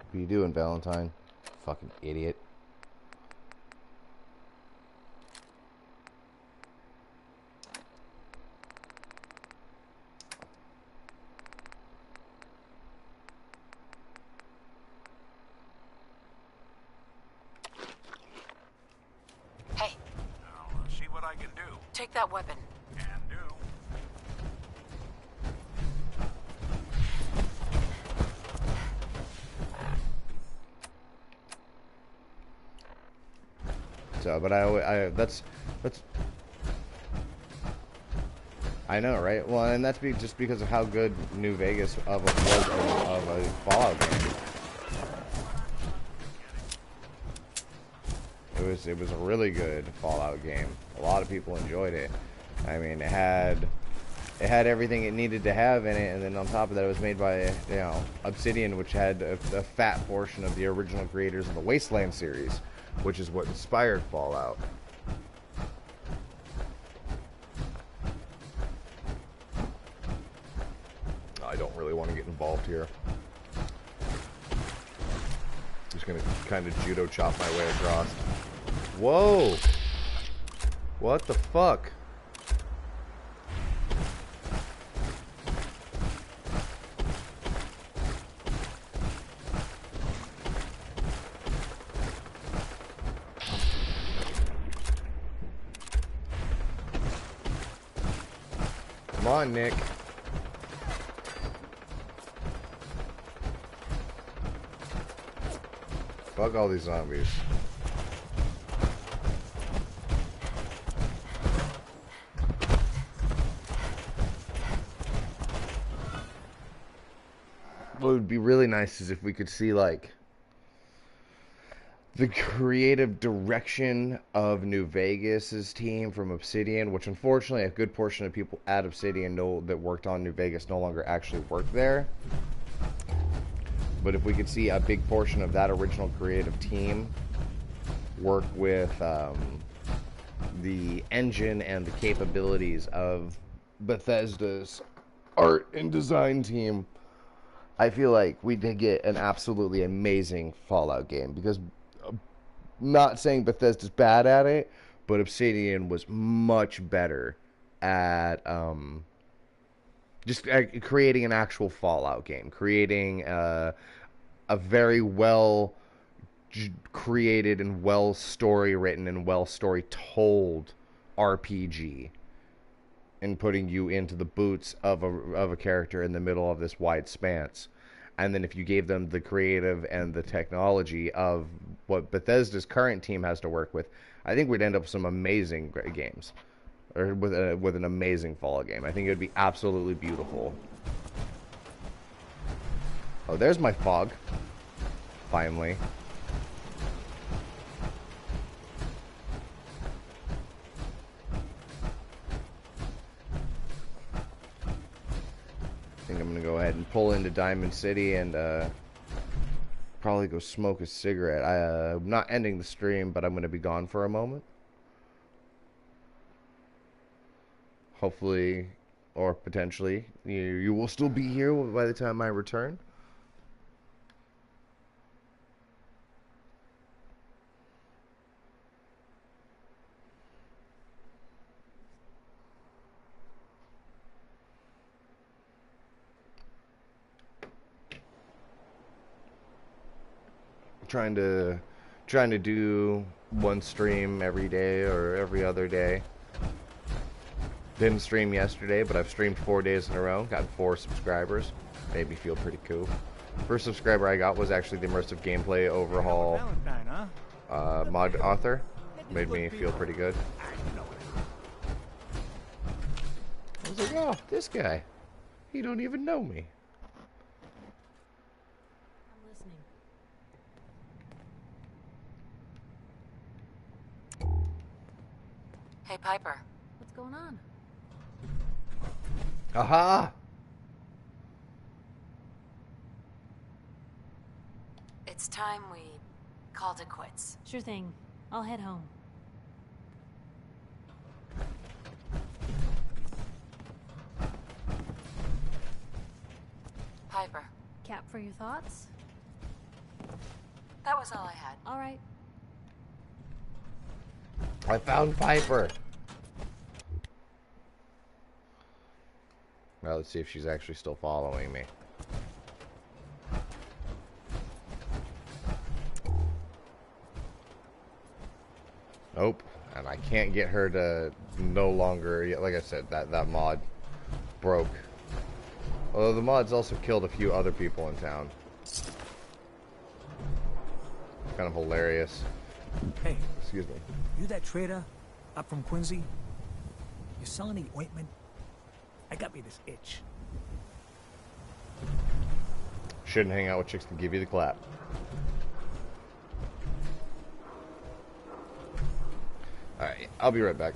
What are you doing, Valentine? Fucking idiot. Hey, I'll see what I can do. take that weapon. Can do. So, but that's I know, right? Well, and that's just because of how good New Vegas was of a Fallout game. It was a really good Fallout game. A lot of people enjoyed it. I mean, it had everything it needed to have in it, and then on top of that, it was made by, you know, Obsidian, which had a fat portion of the original creators of the Wasteland series, which is what inspired Fallout. I don't really want to get involved here. Just gonna kind of judo chop my way across. Whoa! What the fuck? Come on, Nick. Fuck all these zombies. What would be really nice is if we could see, like, the creative direction of New Vegas's team from Obsidian, which unfortunately a good portion of people at Obsidian that worked on New Vegas no longer actually work there. But if we could see a big portion of that original creative team work with the engine and the capabilities of Bethesda's art and design team, I feel like we did get an absolutely amazing Fallout game. Because, not saying Bethesda's bad at it, but Obsidian was much better at just creating an actual Fallout game, creating a very well created and well story written and well story told RPG, and putting you into the boots of a character in the middle of this wide expanse. And then if you gave them the creative and the technology of what Bethesda's current team has to work with, I think we'd end up with some amazing games, or with an amazing Fallout game. I think it would be absolutely beautiful. Oh, there's my fog. Finally. I think I'm gonna go ahead and pull into Diamond City and probably go smoke a cigarette. I'm not ending the stream, but I'm gonna be gone for a moment. Hopefully, or potentially, you will still be here by the time I return. Trying to do one stream every day or every other day. Didn't stream yesterday, but I've streamed 4 days in a row. Got 4 subscribers. Made me feel pretty cool. First subscriber I got was actually the immersive gameplay overhaul mod author. Made me feel pretty good. I was like, oh, this guy. He don't even know me. I'm listening. Hey, Piper. What's going on? Aha! It's time we called it quits. Sure thing. I'll head home. Piper. Cap for your thoughts? That was all I had. All right. I found Piper. Now let's see if she's actually still following me. Nope. And I can't get her to no longer, like I said, that mod broke. Although the mod's also killed a few other people in town. Kind of hilarious. Hey, Excuse me. you that trader up from Quincy? You selling the ointment? I got me this itch. Shouldn't hang out with chicks to give you the clap. Alright, I'll be right back.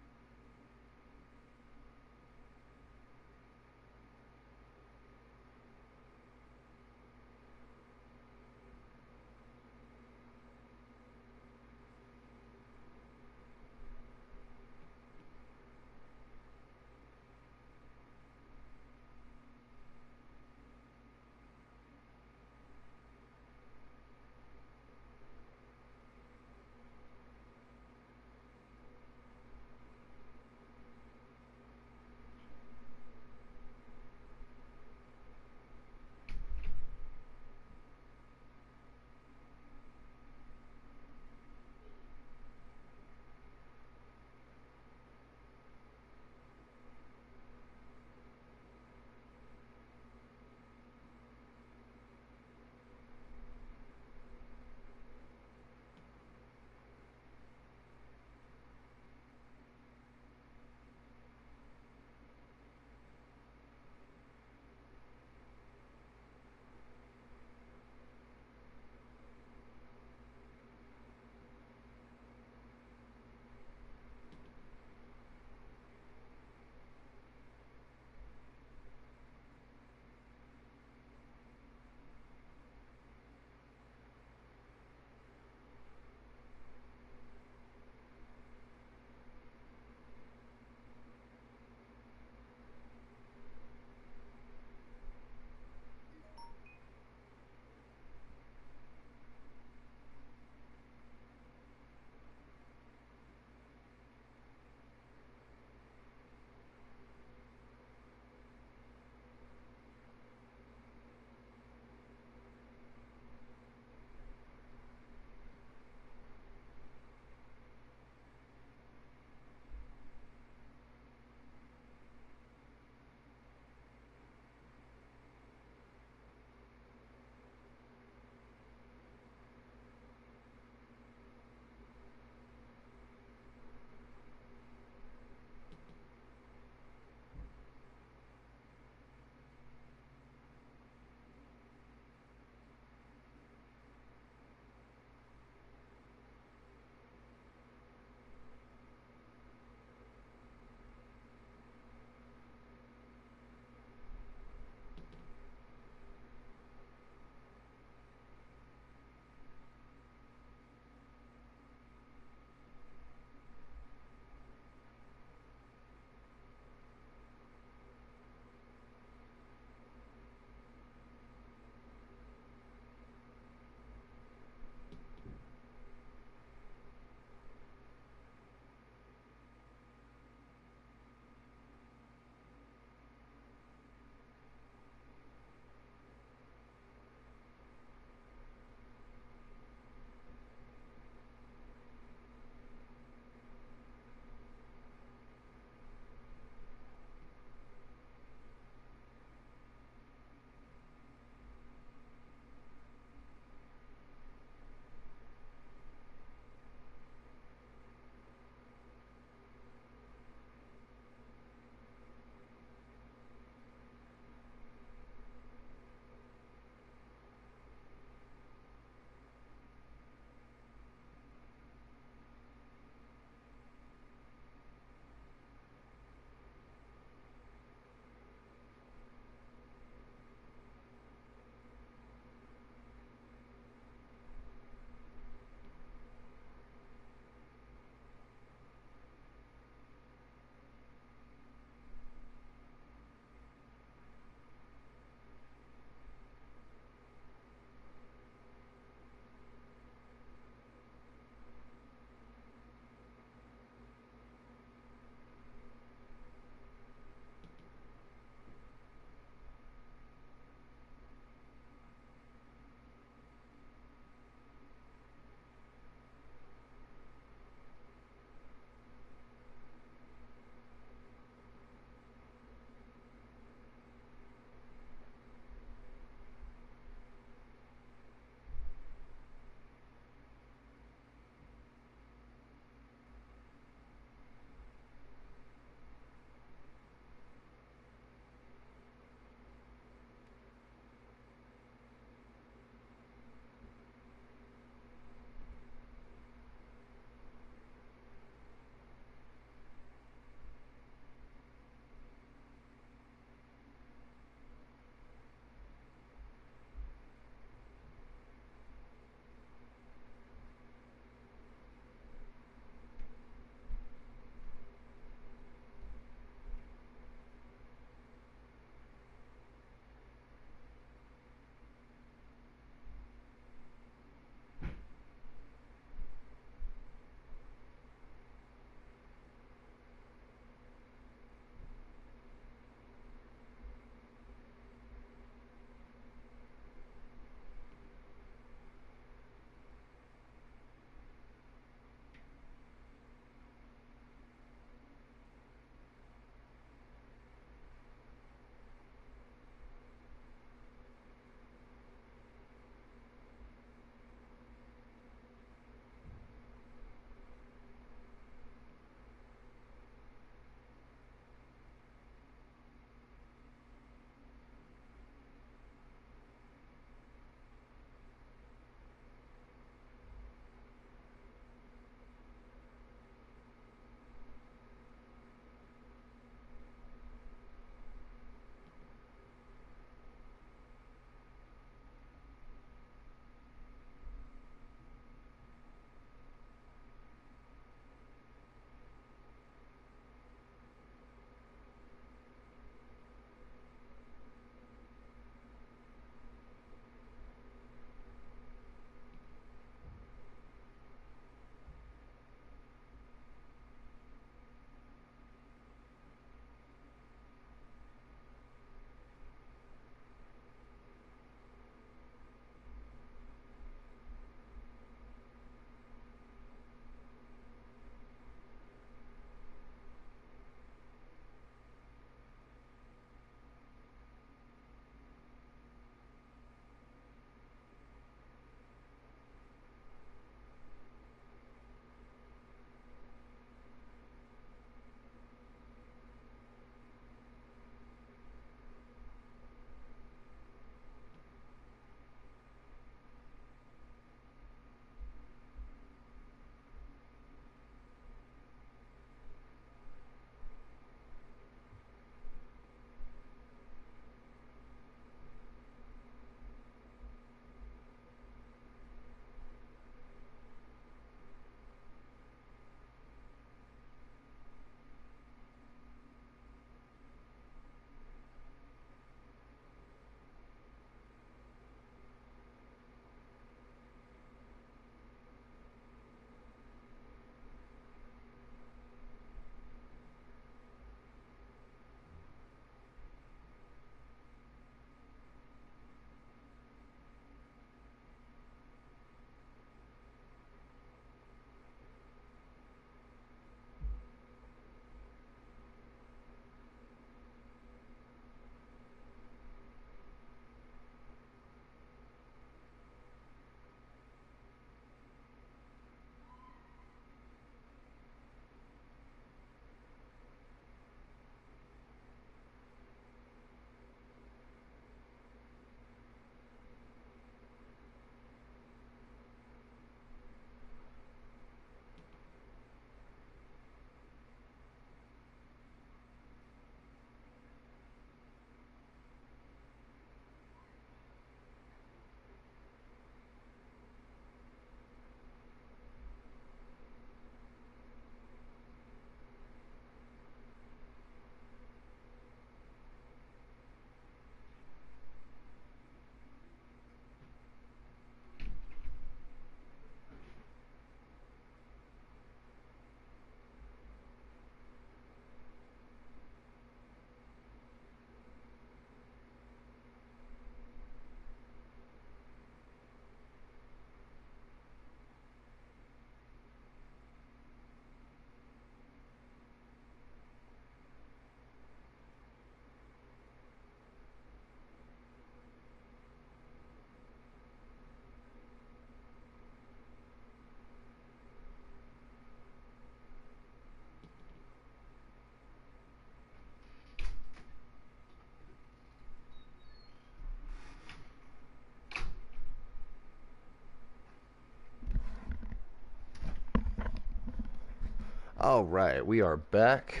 All right, we are back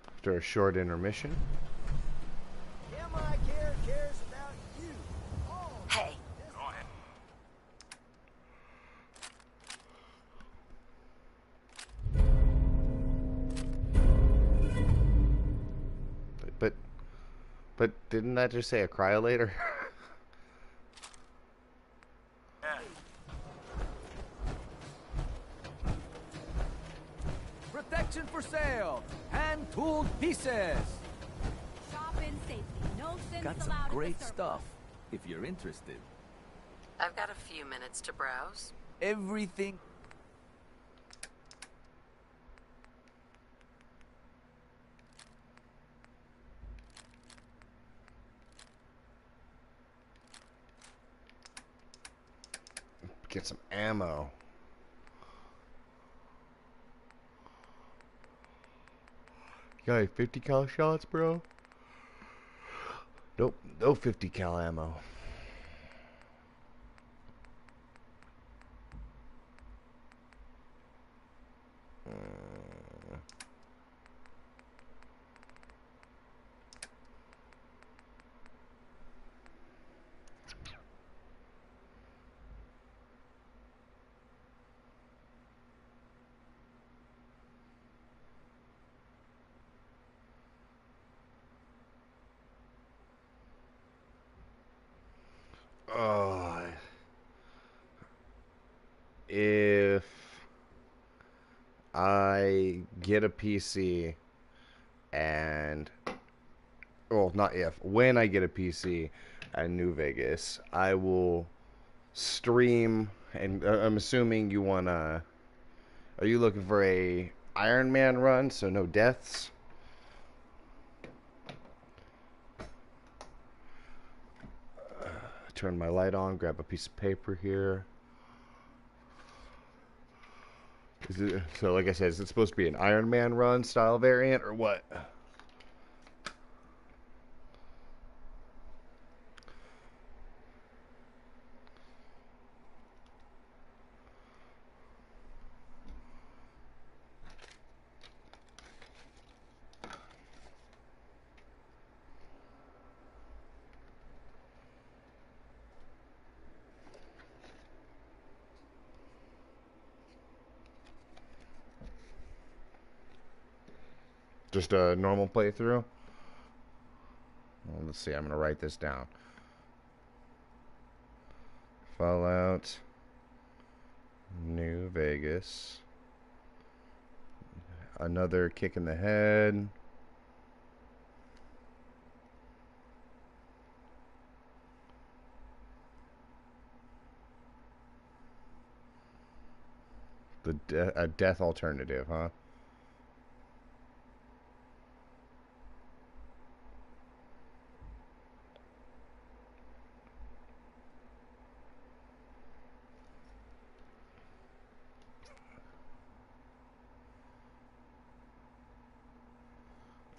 after a short intermission. Yeah, my care cares about you. Oh, Hey, Go ahead. But didn't that just say a cryolator? Yeah. Protection for sale. Hand-tooled pieces. Shop in safety. No sins Got some allowed at the great surplus. stuff, if you're interested. I've got a few minutes to browse. Everything. Get some ammo. You got any 50 cal shots, bro? Nope, no 50 cal ammo. Oh, if I get a PC and, well, not if, when I get a PC at New Vegas, I will stream, and I'm assuming you want to, are you looking for a Iron Man run, so no deaths? Turn my light on, grab a piece of paper here. So like I said, is it supposed to be an Iron Man run style variant or what? Just a normal playthrough? Well, let's see, I'm going to write this down. Fallout New Vegas. Another kick in the head. A death alternative, huh?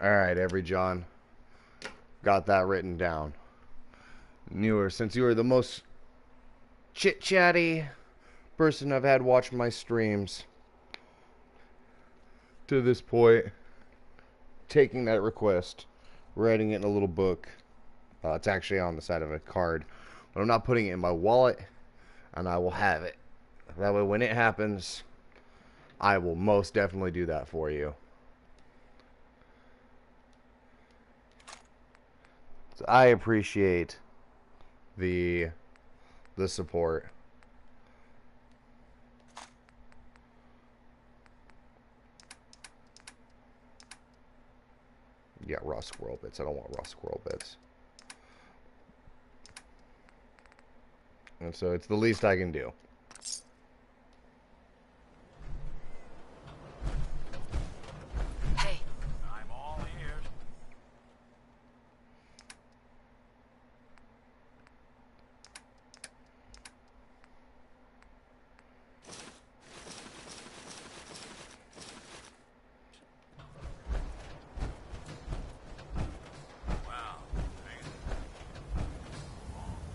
Alright, Every John. Got that written down. Since you were the most chit-chatty person I've had watch my streams to this point, taking that request, writing it in a little book. It's actually on the side of a card, but I'm not putting it in my wallet, and I will have it. That way, when it happens, I will most definitely do that for you. So I appreciate the support. Yeah, raw squirrel bits. I don't want raw squirrel bits. And so it's the least I can do. Hey, I'm all ears.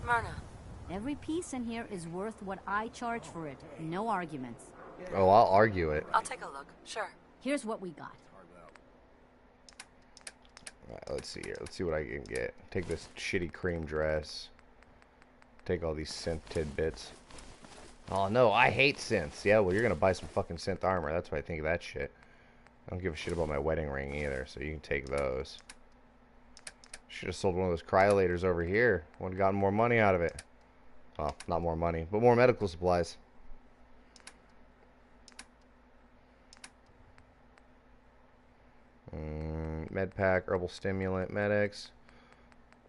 Myrna, Every piece in here is worth what I charge for it. No arguments. Oh, I'll argue it. I'll take a look. Sure. Here's what we got. Alright, let's see here. Let's see what I can get. Take this shitty cream dress. Take all these synth tidbits. Oh no, I hate synths. Yeah, well, you're gonna buy some fucking synth armor. That's why I think of that shit. I don't give a shit about my wedding ring either, so you can take those. Should have sold one of those cryolators over here. Would have gotten more money out of it. Well, not more money, but more medical supplies. Med pack, herbal stimulant, medics.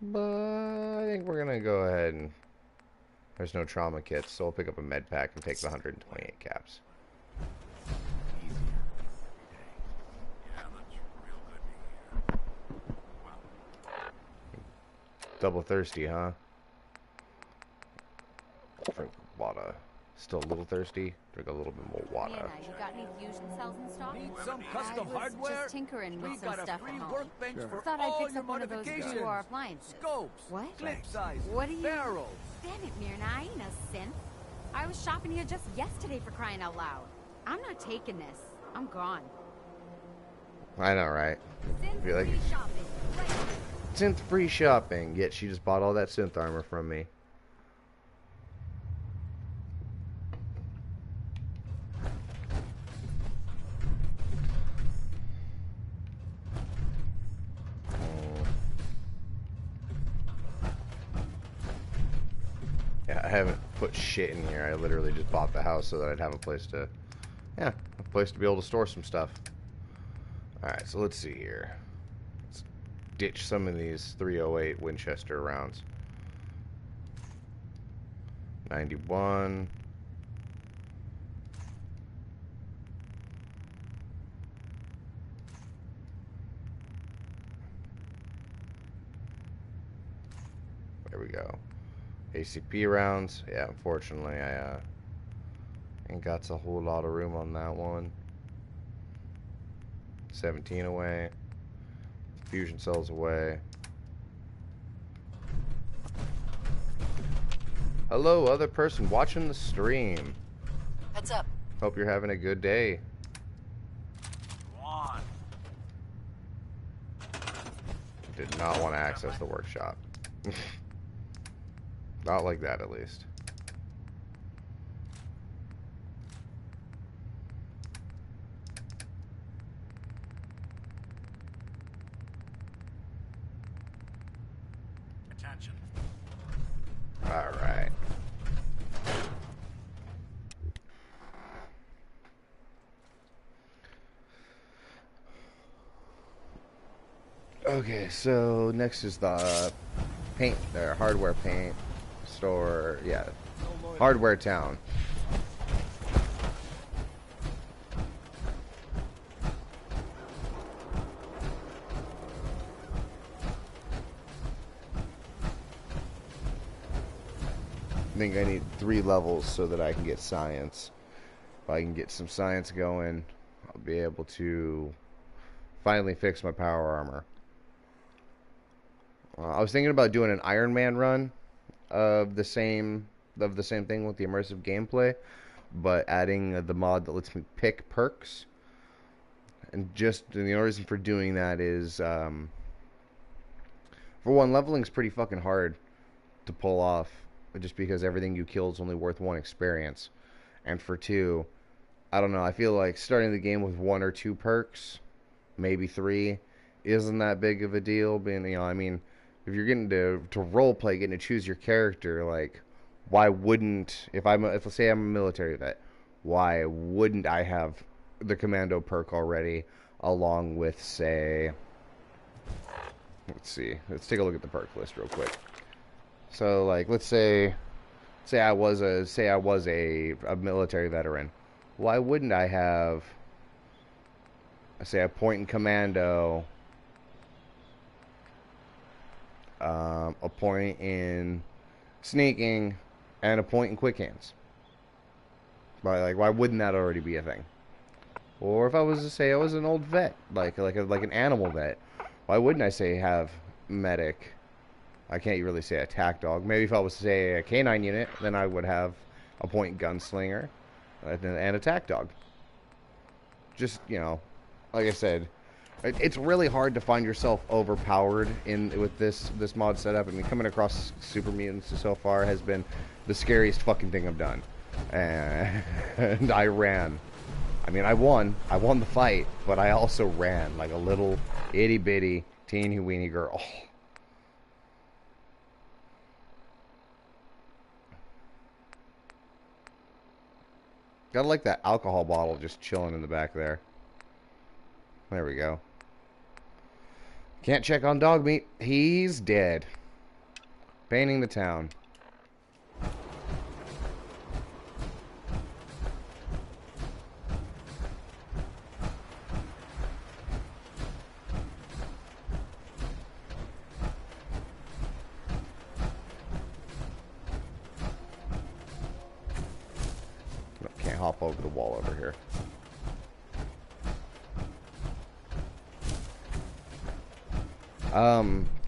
But I think we're gonna go ahead and there's no trauma kits, so I'll pick up a med pack and take the 128 caps. Double thirsty, huh? Drink water. Still a little thirsty. Drink a little bit more water. Vienna, you got any fusion cells in stock? Need some I custom was hardware? just tinkering We with some got a stuff free at home. workbench for Thought I'd all fix your up one of those modifications. before appliances. Scopes, What? clip sizes, What are you... barrels. Damn it, Myrna, I ain't a synth. I was shopping here just yesterday for crying out loud. I'm not taking this. I'm gone. I know, right? Synth Be like- free shopping. Right. Synth free shopping. Yet she just bought all that synth armor from me. Yeah, I haven't put shit in here. I literally just bought the house so that I'd have a place to, yeah, a place to be able to store some stuff. Alright, so let's see here. Let's ditch some of these 308 Winchester rounds. 91. There we go. ACP rounds. Yeah, unfortunately, I ain't got a whole lot of room on that one. 17 away. Fusion cells away. Hello, other person watching the stream. Heads up. Hope you're having a good day. Go on. Did not want to access the workshop. Not like that, at least. Attention. All right. Okay, so next is the paint, or hardware paint store, yeah, hardware town. I think I need 3 levels so that I can get science. If I can get some science going, I'll be able to finally fix my power armor. I was thinking about doing an Iron Man run of the same thing with the immersive gameplay, but adding the mod that lets me pick perks. And the only reason for doing that is, for one, leveling's pretty fucking hard to pull off, just because everything you kill is only worth 1 experience. And for 2, I don't know, I feel like starting the game with 1 or 2 perks, maybe 3, isn't that big of a deal. Being, I mean, if you're getting to roleplay, getting to choose your character, like, why wouldn't, if let's say I'm a military vet, why wouldn't I have the commando perk already, along with, say, let's see, let's take a look at the perk list real quick. So, like, let's say I was a military veteran. Why wouldn't I have, say, a point in commando, a point in sneaking, and a point in quick hands? Why wouldn't that already be a thing? Or if I was to say I was an old vet, like an animal vet, why wouldn't I say have medic I can't really say attack dog. Maybe if I was to say a canine unit, then I would have a point gunslinger and attack dog. Just, you know, like I said, it's really hard to find yourself overpowered with this mod setup. I mean, coming across super mutants so far has been the scariest fucking thing I've done. And I ran. I mean, I won the fight, but I also ran like a little itty bitty teeny weeny girl. Gotta like that alcohol bottle just chilling in the back there. There we go. Can't check on dog meat. He's dead. Painting the town. Can't hop over the wall over here.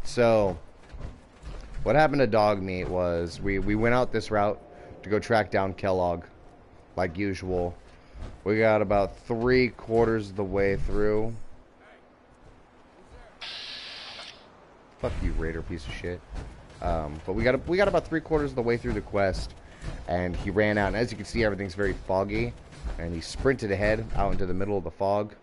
So what happened to dog meat was we went out this route to go track down Kellogg, like usual. We got about 3/4 of the way through. Fuck you, Raider piece of shit. But we got about 3/4 of the way through the quest, and he ran out. And as you can see, everything's very foggy, and he sprinted ahead out into the middle of the fog.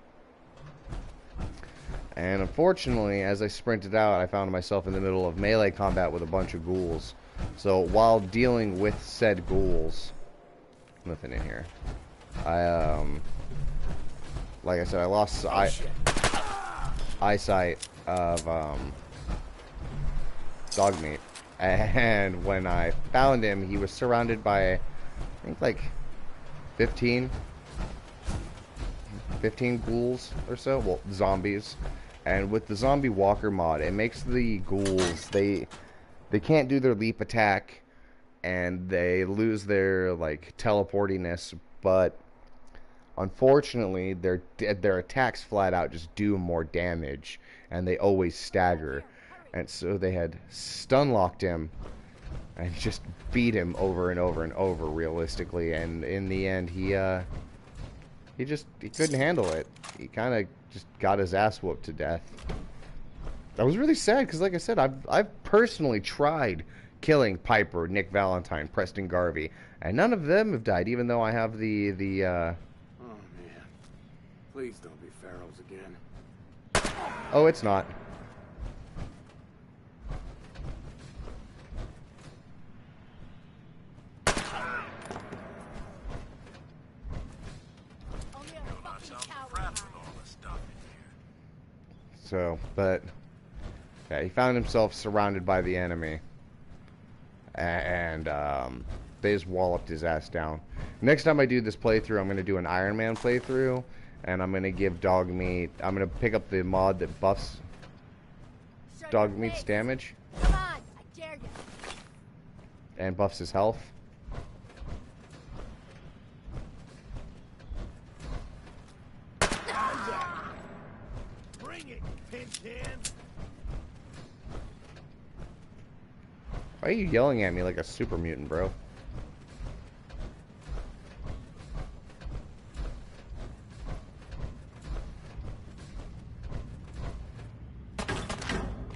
And unfortunately, as I sprinted out, I found myself in the middle of melee combat with a bunch of ghouls. So while dealing with said ghouls, nothing in here. Like I said, I lost eyesight of dog meat. And when I found him, he was surrounded by, I think, like 15 ghouls or so. Well, zombies. And with the zombie walker mod, it makes the ghouls, they can't do their leap attack, and they lose their like teleportiness, but unfortunately their attacks flat out just do more damage, and they always stagger. And so they had stun locked him and just beat him over and over and over realistically, and in the end he couldn't handle it. He kind of just got his ass whooped to death. I was really sad because, like I said, I've personally tried killing Piper, Nick Valentine, Preston Garvey, and none of them have died, even though I have the Oh man, please don't be pharaohs again. Oh, it's not. So, but yeah, he found himself surrounded by the enemy, and they just walloped his ass down. Next time I do this playthrough, I'm going to do an Iron Man playthrough, and I'm going to give dog meat. I'm going to pick up the mod that buffs dog meat's damage. Come on, I dare you. And buffs his health. Why are you yelling at me like a super mutant, bro?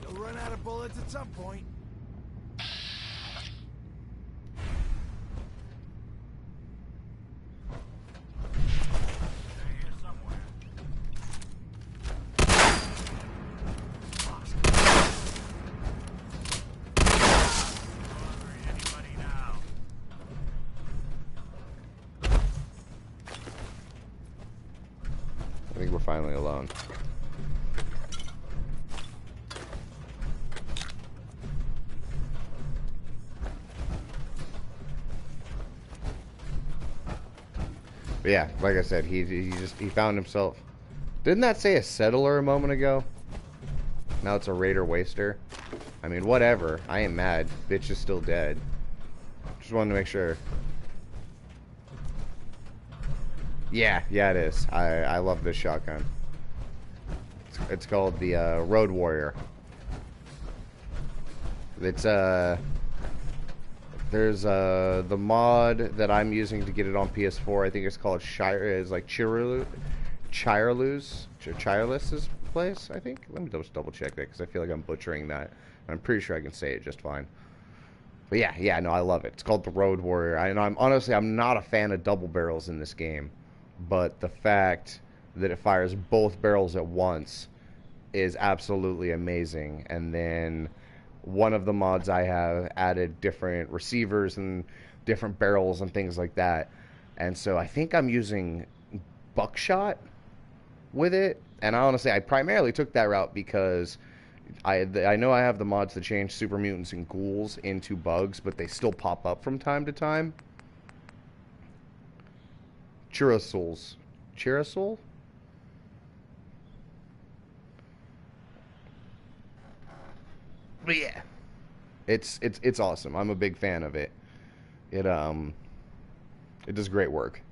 You'll run out of bullets at some point. I think we're finally alone. But yeah, like I said, he found himself. Didn't that say a settler a moment ago? Now it's a raider waster. I mean, whatever. I ain't mad. Bitch is still dead. Just wanted to make sure. Yeah, it is. I love this shotgun. It's called the Road Warrior. It's there's the mod that I'm using to get it on PS4. I think it's called Shire. It's like Chireless's place. I think. Let me double check that because I feel like I'm butchering that. I'm pretty sure I can say it just fine. But yeah, no, I love it. It's called the Road Warrior. I'm honestly, I'm not a fan of double barrels in this game, but the fact that it fires both barrels at once is absolutely amazing. And then one of the mods I have added different receivers and different barrels and things like that. And so I think I'm using buckshot with it. And honestly, I primarily took that route because I know I have the mods to change super mutants and ghouls into bugs, but they still pop up from time to time. Chirasol? But yeah, it's awesome. I'm a big fan of it. It does great work.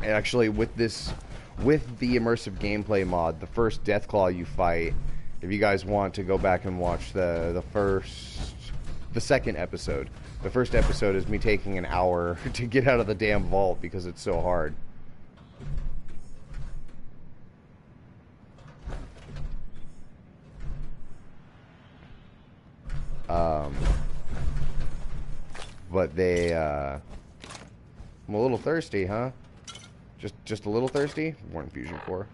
And actually, with the immersive gameplay mod, the first Deathclaw you fight, if you guys want to go back and watch the second episode. The first episode is me taking an hour to get out of the damn vault because it's so hard. But I'm a little thirsty, huh? Just a little thirsty? More infusion core.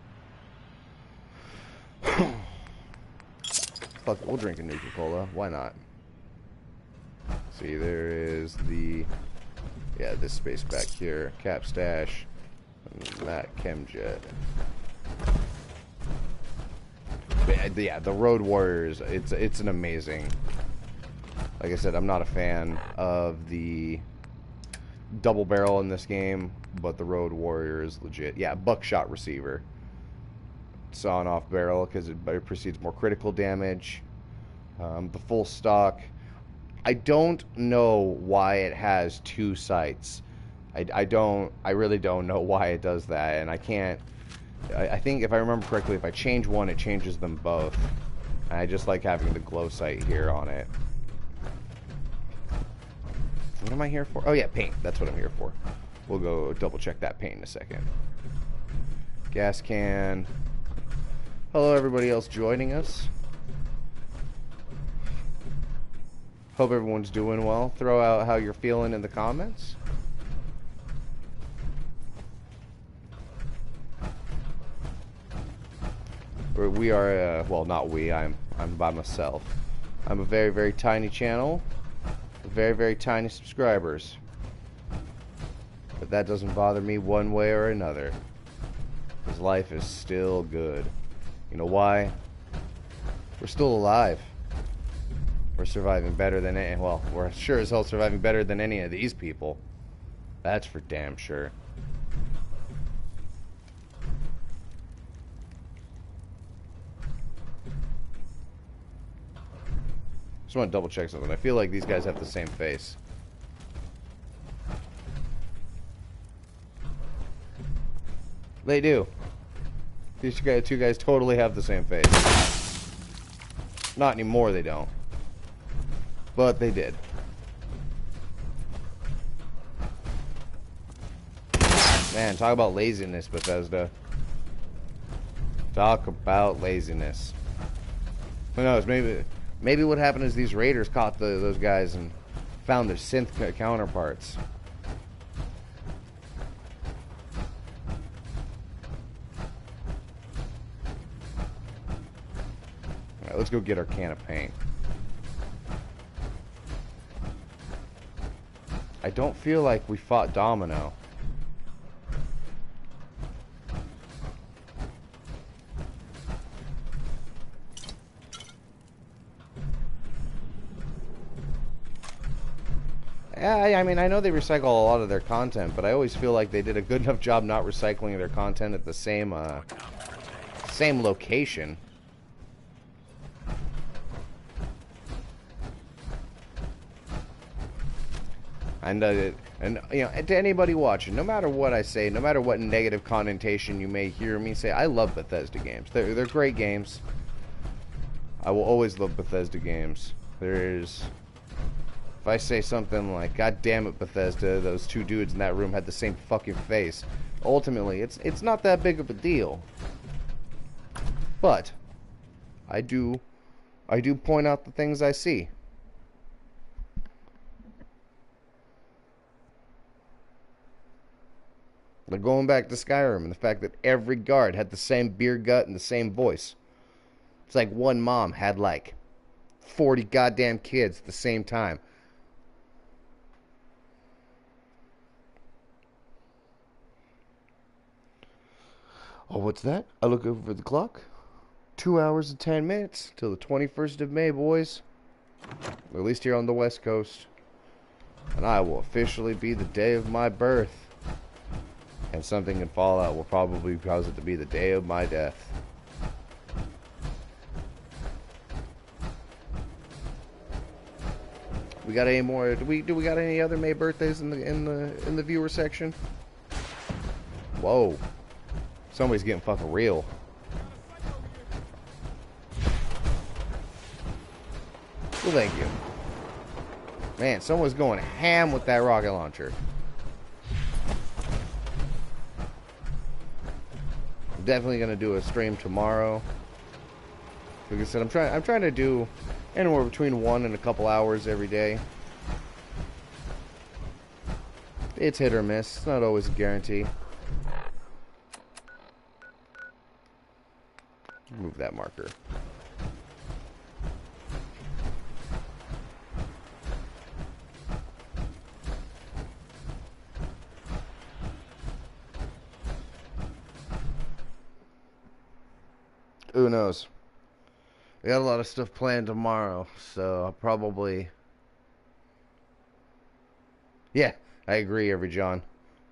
Fuck, we'll drink a Nuka-Cola. Why not? See, there is this space back here. Cap stash. And that Chemjet. But yeah, the Road Warriors, it's an amazing... Like I said, I'm not a fan of the double barrel in this game, but the Road Warrior is legit. Yeah, buckshot receiver. Sawing off barrel because it precedes more critical damage. The full stock. I don't know why it has two sights. I really don't know why it does that, and I can't. I think if I remember correctly, if I change one, it changes them both. And I just like having the glow sight here on it. What am I here for? Oh yeah, paint. That's what I'm here for. We'll go double check that paint in a second. Gas can. Hello everybody else joining us. Hope everyone's doing well. Throw out how you're feeling in the comments. We are, well, not we. I'm by myself. I'm a very, very tiny channel. Very, very tiny subscribers. But that doesn't bother me one way or another. Because life is still good. You know why? We're still alive. We're surviving better than any... Well, we're sure as hell surviving better than any of these people. That's for damn sure. Just want to double check something. I feel like these guys have the same face. They do. These two guys totally have the same face. Not anymore, they don't. But they did. Man, talk about laziness, Bethesda. Talk about laziness. Who knows, maybe what happened is these raiders caught those guys and found their synth counterparts. Alright, let's go get our can of paint. I don't feel like we fought Domino. I mean, I know they recycle a lot of their content, but I always feel like they did a good enough job not recycling their content at the same location. And you know, to anybody watching, no matter what I say, no matter what negative connotation you may hear me say, I love Bethesda games. They're great games. I will always love Bethesda games. If I say something like, God damn it, Bethesda, those two dudes in that room had the same fucking face. Ultimately, it's not that big of a deal. But I do point out the things I see. Like going back to Skyrim and the fact that every guard had the same beer gut and the same voice. It's like one mom had like 40 goddamn kids at the same time. Oh, what's that? I look over the clock. 2 hours and 10 minutes till the 21st of May, boys. At least here on the West Coast. And I will officially be the day of my birth. And something in Fallout will probably cause it to be the day of my death. We got any more? Do we got any other May birthdays in the viewer section? Whoa. Somebody's getting fucking real. Well, thank you. Man, someone's going ham with that rocket launcher. I'm definitely gonna do a stream tomorrow. Like I said, I'm trying to do anywhere between 1 and a couple hours every day. It's hit or miss. It's not always a guarantee. Move that marker. Who knows? We got a lot of stuff planned tomorrow, so I'll probably... Yeah, I agree, every John.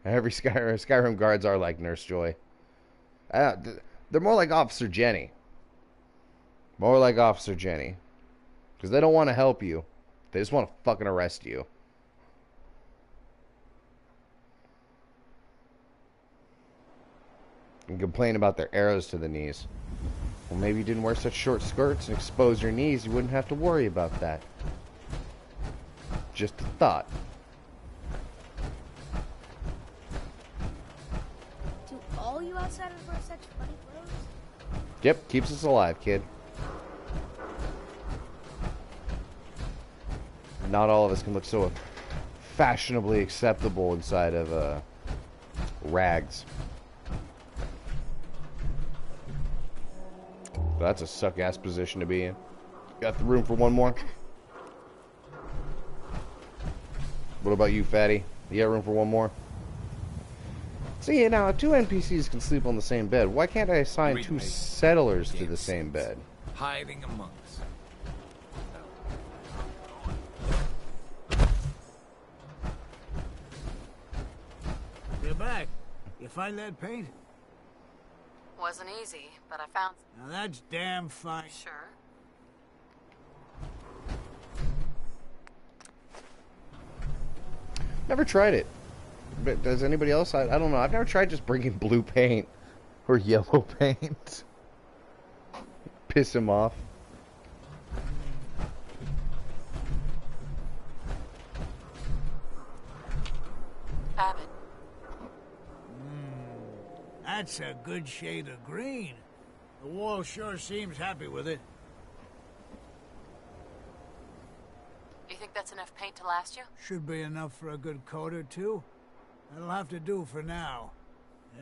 Every Skyrim guards are like Nurse Joy. They're more like Officer Jenny. More like Officer Jenny. Because they don't want to help you. They just want to fucking arrest you. And complain about their arrows to the knees. Well, maybe you didn't wear such short skirts and expose your knees. You wouldn't have to worry about that. Just a thought. Do all you outsiders wear such funny clothes? Yep, keeps us alive, kid. Not all of us can look so fashionably acceptable inside of rags. That's a suck-ass position to be in. Got the room for one more? What about you, fatty? You got room for one more? See, now, 2 NPCs can sleep on the same bed. Why can't I assign 2 settlers to the same bed? Hiding among us. You're back. You find that paint? Wasn't easy, but I found... Now that's damn fine. Sure. Never tried it. But does anybody else? I don't know. I've never tried just bringing blue paint or yellow paint. Piss him off. Abbott. That's a good shade of green. The wall sure seems happy with it. You think that's enough paint to last you? Should be enough for a good coat or two. That'll have to do for now.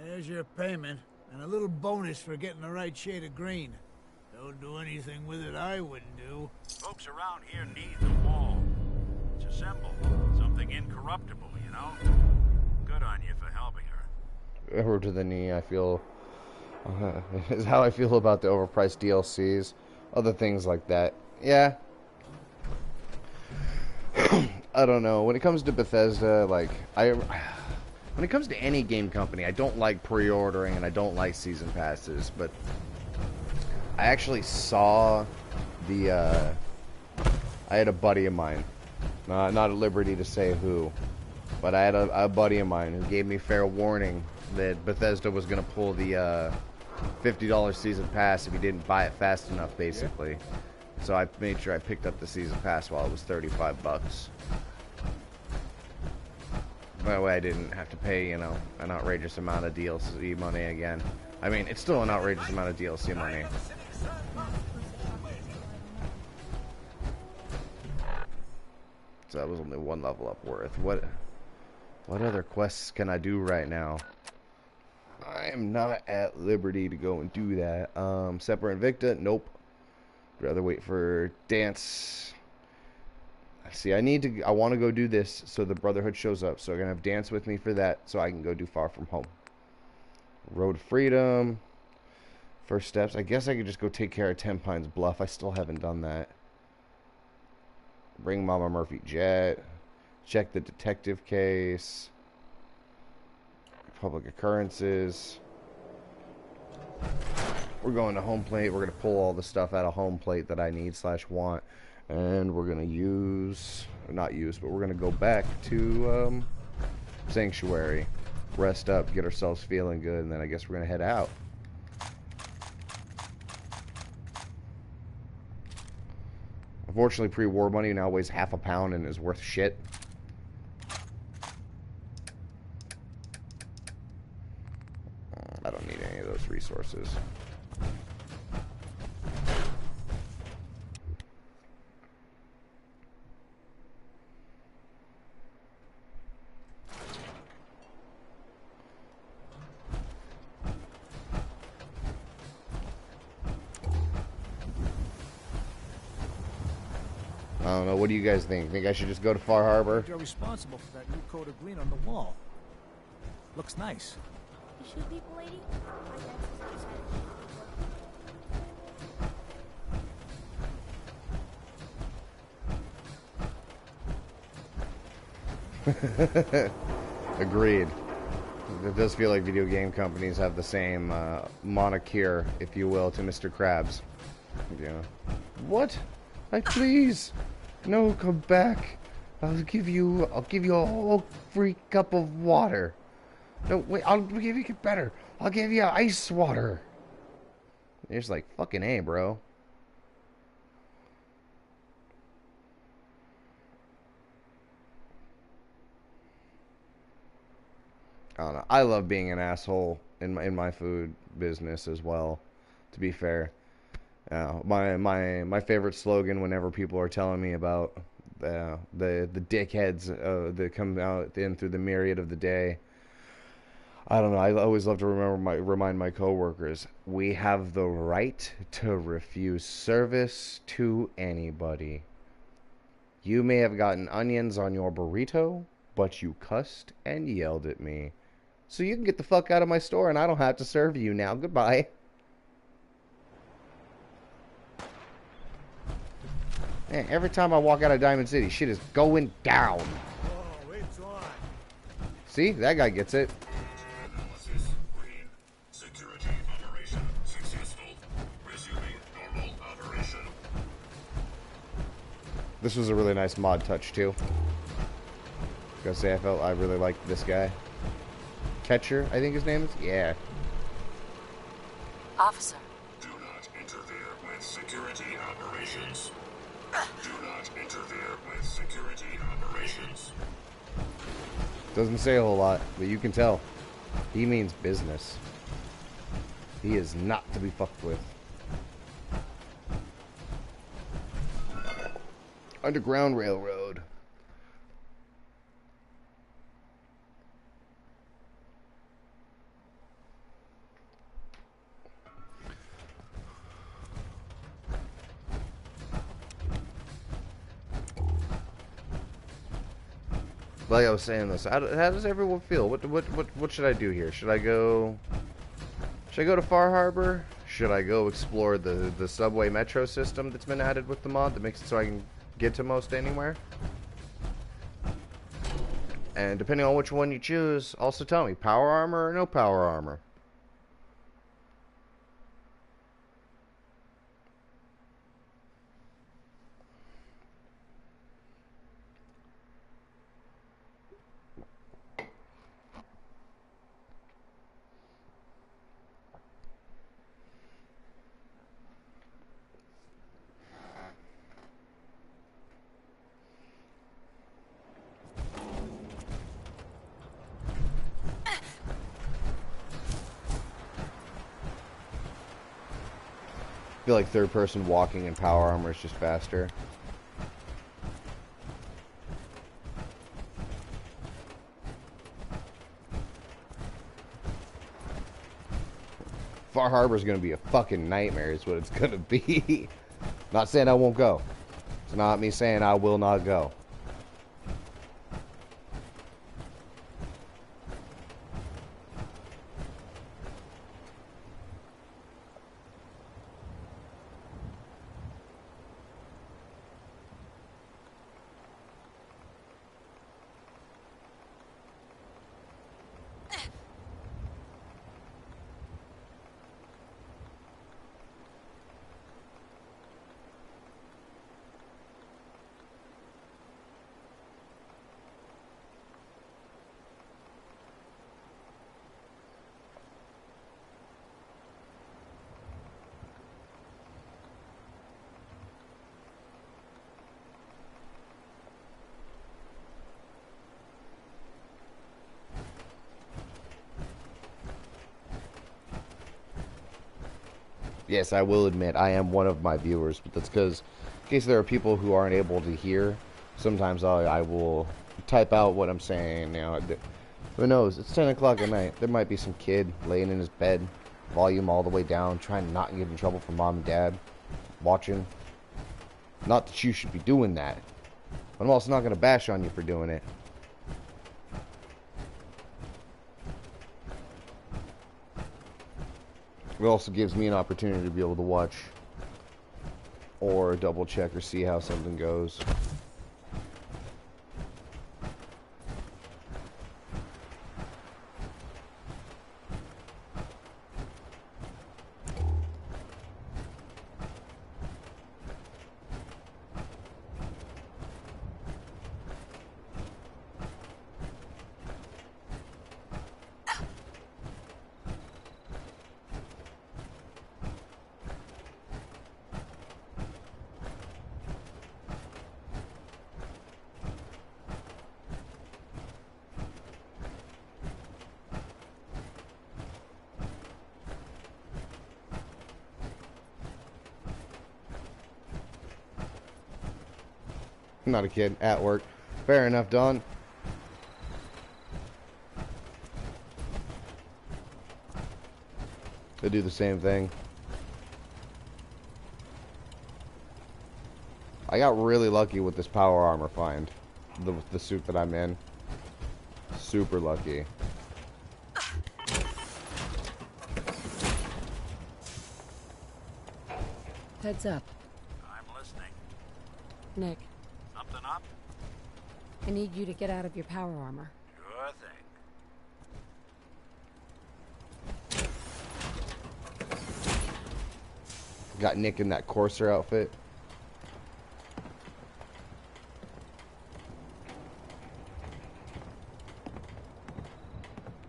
There's your payment, and a little bonus for getting the right shade of green. Don't do anything with it I wouldn't do. Folks around here need the wall. It's a symbol. Something incorruptible, you know? Good on you for helping her. Over to the knee, I feel... is how I feel about the overpriced DLCs. Other things like that. Yeah. I don't know. When it comes to Bethesda, like... when it comes to any game company, I don't like pre-ordering and I don't like season passes, but... I actually saw the... I had a buddy of mine. Not at liberty to say who. But I had a buddy of mine who gave me fair warning that Bethesda was going to pull the $50 season pass if he didn't buy it fast enough, basically. So I made sure I picked up the season pass while it was 35 bucks. That way I didn't have to pay, you know, an outrageous amount of DLC money again. I mean, it's still an outrageous amount of DLC money. So that was only one level up worth. What other quests can I do right now? I am not at liberty to go and do that. Separate Invicta? Nope. Rather wait for Dance. See, I want to go do this so the Brotherhood shows up. So I'm going to have Dance with me for that so I can go do Far From Home. Road to Freedom. First steps. I guess I could just go take care of 10 Pines Bluff. I still haven't done that. Bring Mama Murphy Jet. Check the detective case. Public occurrences. We're going to home plate. We're going to pull all the stuff out of home plate that I need / want. And we're going to use, or not use, but we're going to go back to Sanctuary. Rest up, get ourselves feeling good, and then I guess we're going to head out. Unfortunately, pre-war money now weighs half a pound and is worth shit. I don't need any of those resources. I don't know. What do you guys think? Think I should just go to Far Harbor? You're responsible for that new coat of green on the wall. Looks nice. You shoot people, lady? My dad says I decided Agreed. It does feel like video game companies have the same moniker, if you will, to Mr. Krabs. Yeah. What? Please. No, come back. I'll give you a whole free cup of water. No, wait, I'll give you better. I'll give you ice water. You're just like, fucking A, bro. I don't know. I love being an asshole in my food business as well, to be fair. My favorite slogan whenever people are telling me about the dickheads that come out in through the myriad of the day. I don't know. I always love to remind my coworkers, we have the right to refuse service to anybody. You may have gotten onions on your burrito, but you cussed and yelled at me. So you can get the fuck out of my store and I don't have to serve you now. Goodbye. Man, every time I walk out of Diamond City, shit is going down. Oh, it's on. See? That guy gets it. Analysis green. Security operation successful. Resuming normal operation. This was a really nice mod touch too. Gotta say, I really liked this guy. Catcher, I think his name is? Yeah. Officer. Do not interfere with security operations. Do not interfere with security operations. Doesn't say a whole lot, but you can tell. He means business. He is not to be fucked with. Underground Railroad. Like I was saying this, how does everyone feel? What should I do here? Should I go to Far Harbor? Should I go explore the subway metro system that's been added with the mod that makes it so I can get to most anywhere? And depending on which one you choose, also tell me, power armor or no power armor? I feel like third person walking in power armor is just faster. Far Harbor is going to be a fucking nightmare is what it's going to be. Not saying I won't go. It's not me saying I will not go. Yes, I will admit I am one of my viewers, but that's because in case there are people who aren't able to hear, sometimes I will type out what I'm saying. You know, who knows? It's 10 o'clock at night. There might be some kid laying in his bed, volume all the way down, trying to not get in trouble from mom and dad, watching. Not that you should be doing that, but I'm also not going to bash on you for doing it. It also gives me an opportunity to be able to watch or double check or see how something goes. I'm not a kid. At work. Fair enough, Don. They do the same thing. I got really lucky with this power armor find. The suit that I'm in. Super lucky. Heads up. I'm listening. Nick, Something up? I need you to get out of your power armor. Sure thing. Got Nick in that Corsair outfit.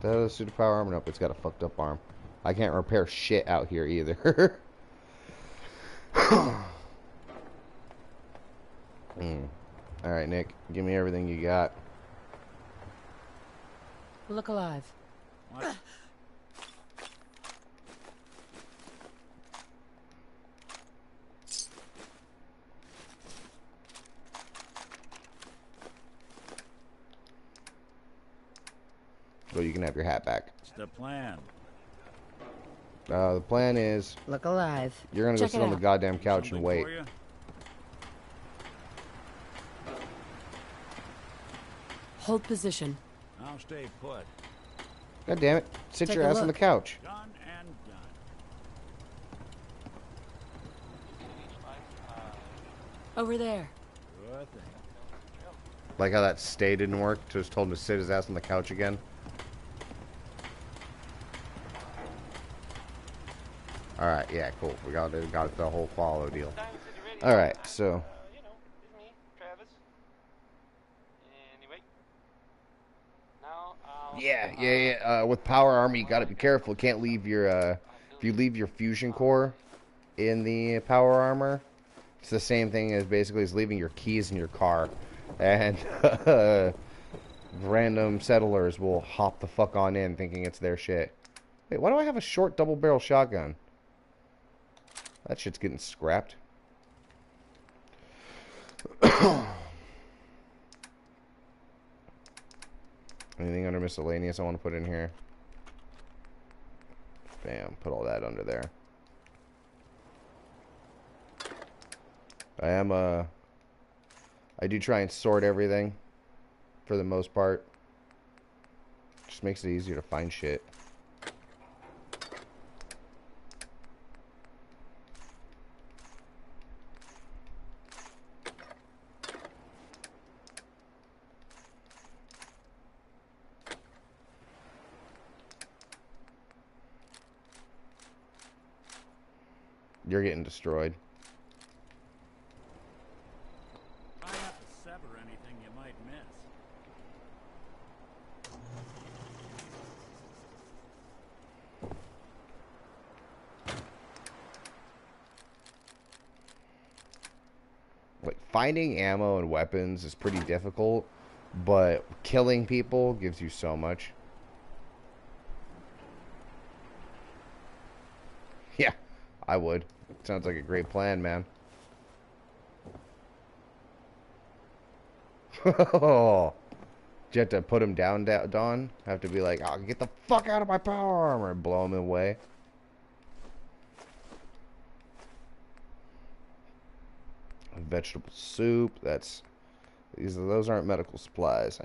The suit of power armor? Nope, it's got a fucked up arm. I can't repair shit out here either. Alright, Nick. Give me everything you got. Look alive. What? So you can have your hat back. What's the plan? The plan is... Look alive. You're gonna go sit on the goddamn couch and wait. Hold position. I'll stay put. God damn it. Sit your ass on the couch. Done and done. Over there. Sure thing. Like how that stay didn't work. Just told him to sit his ass on the couch again. Alright, yeah, cool. We got the whole follow deal. Alright, so... Yeah. With power armor, you gotta be careful. You can't leave your, if you leave your fusion core in the power armor, it's the same thing as basically as leaving your keys in your car. And, random settlers will hop the fuck on in thinking it's their shit. Wait, why do I have a short double-barrel shotgun? That shit's getting scrapped. Anything under miscellaneous I want to put in here? Bam, put all that under there. I do try and sort everything for the most part. Just makes it easier to find shit. You're getting destroyed. Try not to sever anything you might miss. Like, finding ammo and weapons is pretty difficult, but killing people gives you so much. Yeah, I would. Sounds like a great plan, man. Oh, do you have to put him down, Dawn? Have to be like, oh, get the fuck out of my power armor and blow him away. Vegetable soup. Those aren't medical supplies.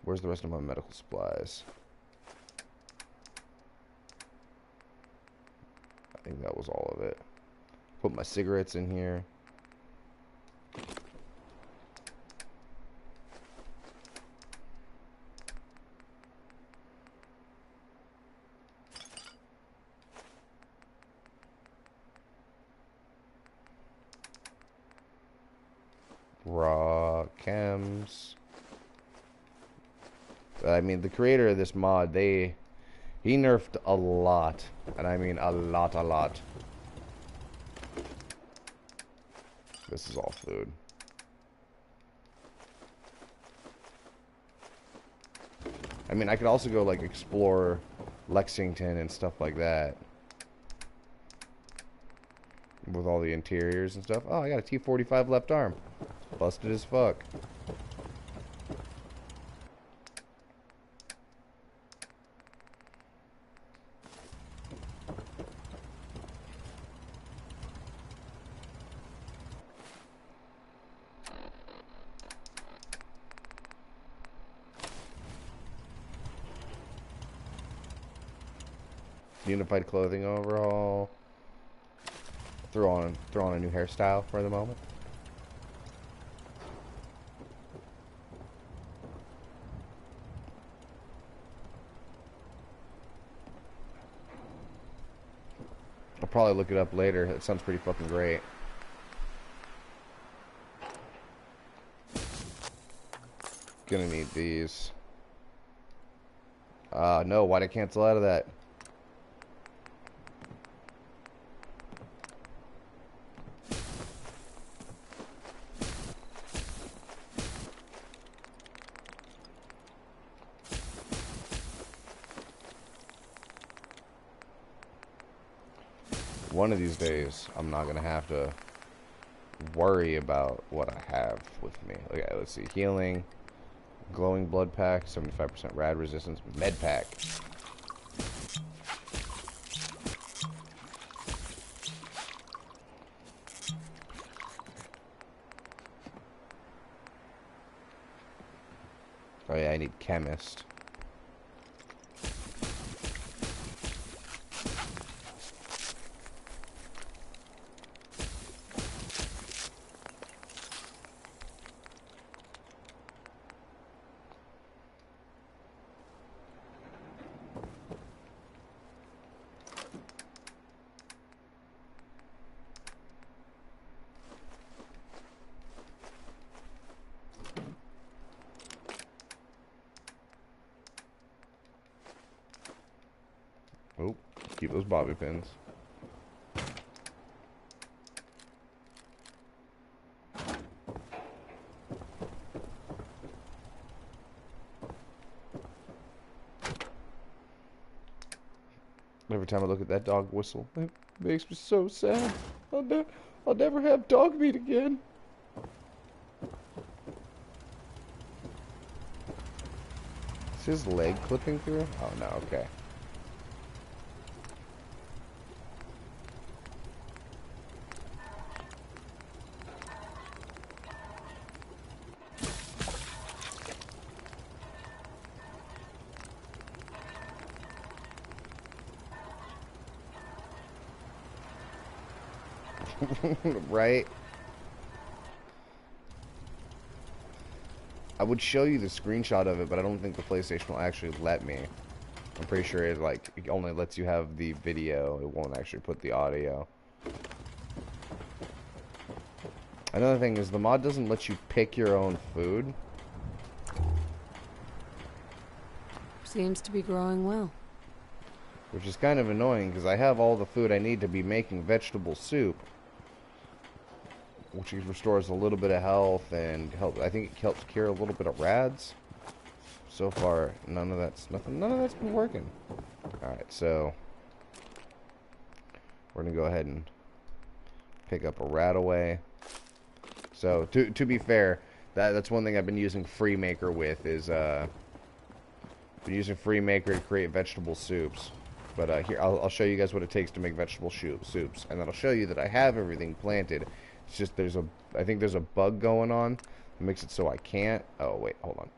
Where's the rest of my medical supplies? I think that was all of it. Put my cigarettes in here. Raw chems. I mean, the creator of this mod, he nerfed a lot, and I mean a lot. This is all food. I mean, I could also go, like, explore Lexington and stuff like that. With all the interiors and stuff. Oh, I got a T-45 left arm. Busted as fuck. Unified clothing overhaul. Throw on a new hairstyle for the moment. I'll probably look it up later. It sounds pretty fucking great. Gonna need these. No, why'd I cancel out of that? One of these days, I'm not gonna have to worry about what I have with me. Okay, let's see. Healing, glowing blood pack, 75% rad resistance, med pack. Oh yeah, I need chemist. Oh, keep those bobby pins. Every time I look at that dog whistle. Makes me so sad. I'll never have dog meat again. Is his leg clipping through? Oh no, okay. Right? I would show you the screenshot of it, but I don't think the PlayStation will actually let me. I'm pretty sure it only lets you have the video. It won't actually put the audio. Another thing is the mod doesn't let you pick your own food. Seems to be growing well. Which is kind of annoying because I have all the food I need to be making vegetable soup. Which restores a little bit of health and I think it helps cure a little bit of rads. So far, none of that's been working. Alright, so we're gonna go ahead and pick up a rat away. So to be fair, that's one thing I've been using FreeMaker with is been using FreeMaker to create vegetable soups. But here I'll show you guys what it takes to make vegetable soups, and then I'll show you that I have everything planted. It's just I think there's a bug going on that makes it so I can't. Oh wait, hold on.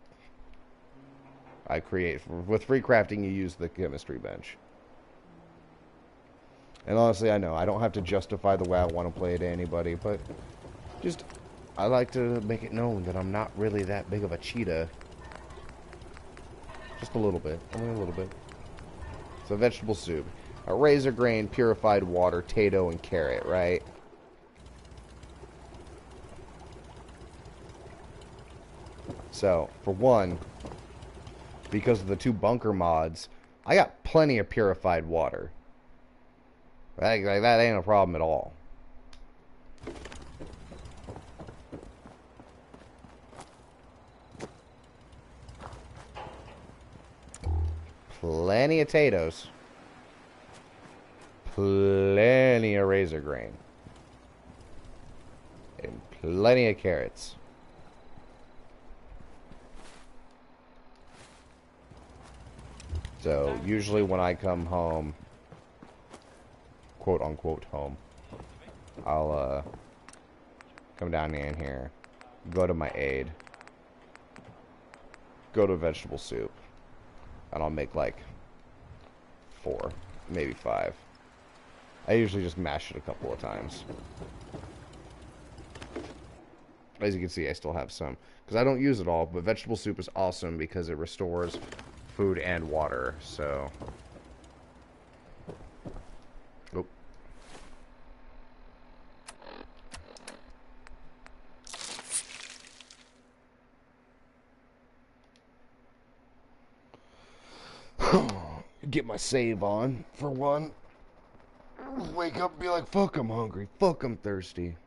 With free crafting you use the chemistry bench. And honestly, I know I don't have to justify the way I want to play it to anybody, but just I like to make it known that I'm not really that big of a cheetah. Just a little bit, only a little bit. So vegetable soup, a razor grain, purified water, potato, and carrot, right? So, for one, because of the 2 bunker mods, I got plenty of purified water. That ain't a problem at all. Plenty of potatoes. Plenty of razor grain. And plenty of carrots. So, usually when I come home, quote unquote home, I'll come down in here, go to my aid, go to vegetable soup, and I'll make like 4, maybe 5. I usually just mash it a couple of times. As you can see, I still have some, because I don't use it all, but vegetable soup is awesome because it restores food and water, so. Oop. Get my save on, for one. Wake up and be like, fuck, I'm hungry. Fuck, I'm thirsty.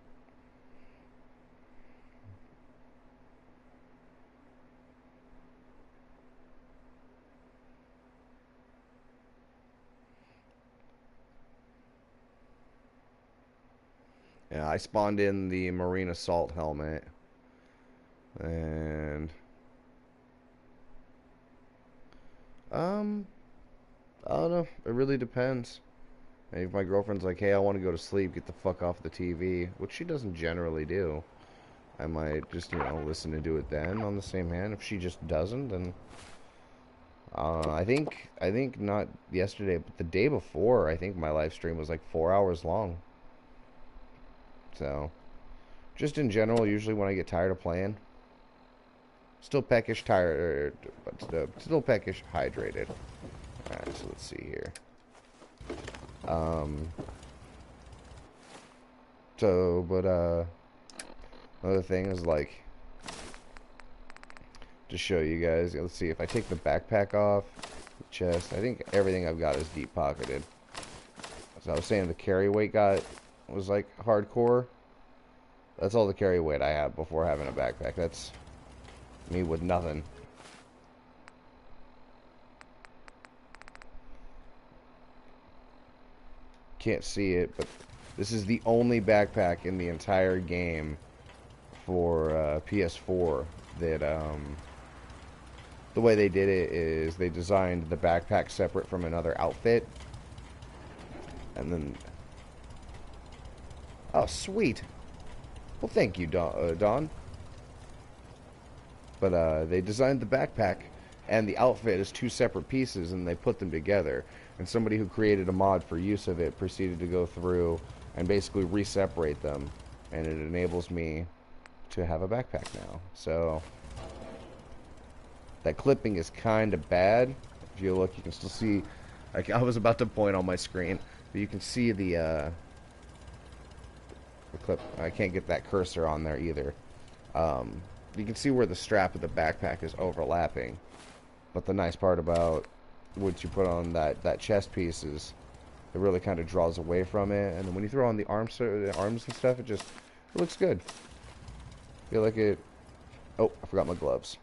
Yeah, I spawned in the marine assault helmet. And I don't know. It really depends. Maybe if my girlfriend's like, hey, I want to go to sleep, get the fuck off the TV, which she doesn't generally do, I might just, listen to do it then. On the same hand, if she just doesn't, then I think not yesterday, but the day before, I think my live stream was like 4 hours long. So, just in general, usually when I get tired of playing, still peckish, tired, but still peckish, hydrated. Alright, so let's see here. Another thing is like, to show you guys, let's see, if I take the backpack off, the chest, I think everything I've got is deep pocketed. So I was saying the carry weight was like hardcore. That's all the carry weight I have before having a backpack. That's me with nothing. can't see it, but this is the only backpack in the entire game for PS4 that the way they did it is they designed the backpack separate from another outfit, and then oh sweet, well thank you Don. But they designed the backpack and the outfit as two separate pieces, and they put them together, and somebody who created a mod for use of it proceeded to go through and basically re-separate them, and it enables me to have a backpack now. So that clipping is kind of bad. If you look, you can still see, like, I was about to point on my screen, but you can see the clip. I can't get that cursor on there either. You can see where the strap of the backpack is overlapping, but the nice part about what you put on that chest piece is it really kind of draws away from it, and then when you throw on the arms and stuff, it looks good. I feel like it. Oh, I forgot my gloves.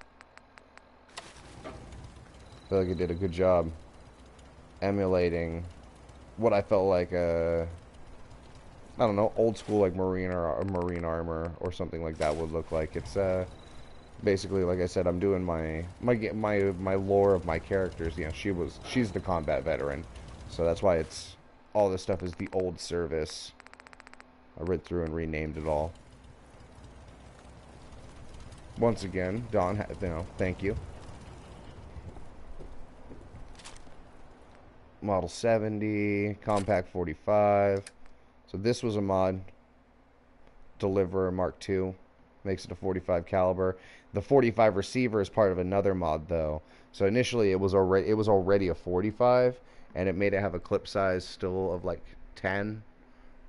I feel like it did a good job emulating what I felt like I don't know, old school like marine armor or something like that would look like. It's basically, like I said, I'm doing my lore of my characters. You know, she's the combat veteran, so that's why it's all this stuff is the old service. I read through and renamed it all. Once again, Don, you know, thank you. Model 70, Compact 45. So this was a mod. Deliverer Mark II makes it a 45 caliber. The 45 receiver is part of another mod though. So initially it was already a 45, and it made it have a clip size still of like 10,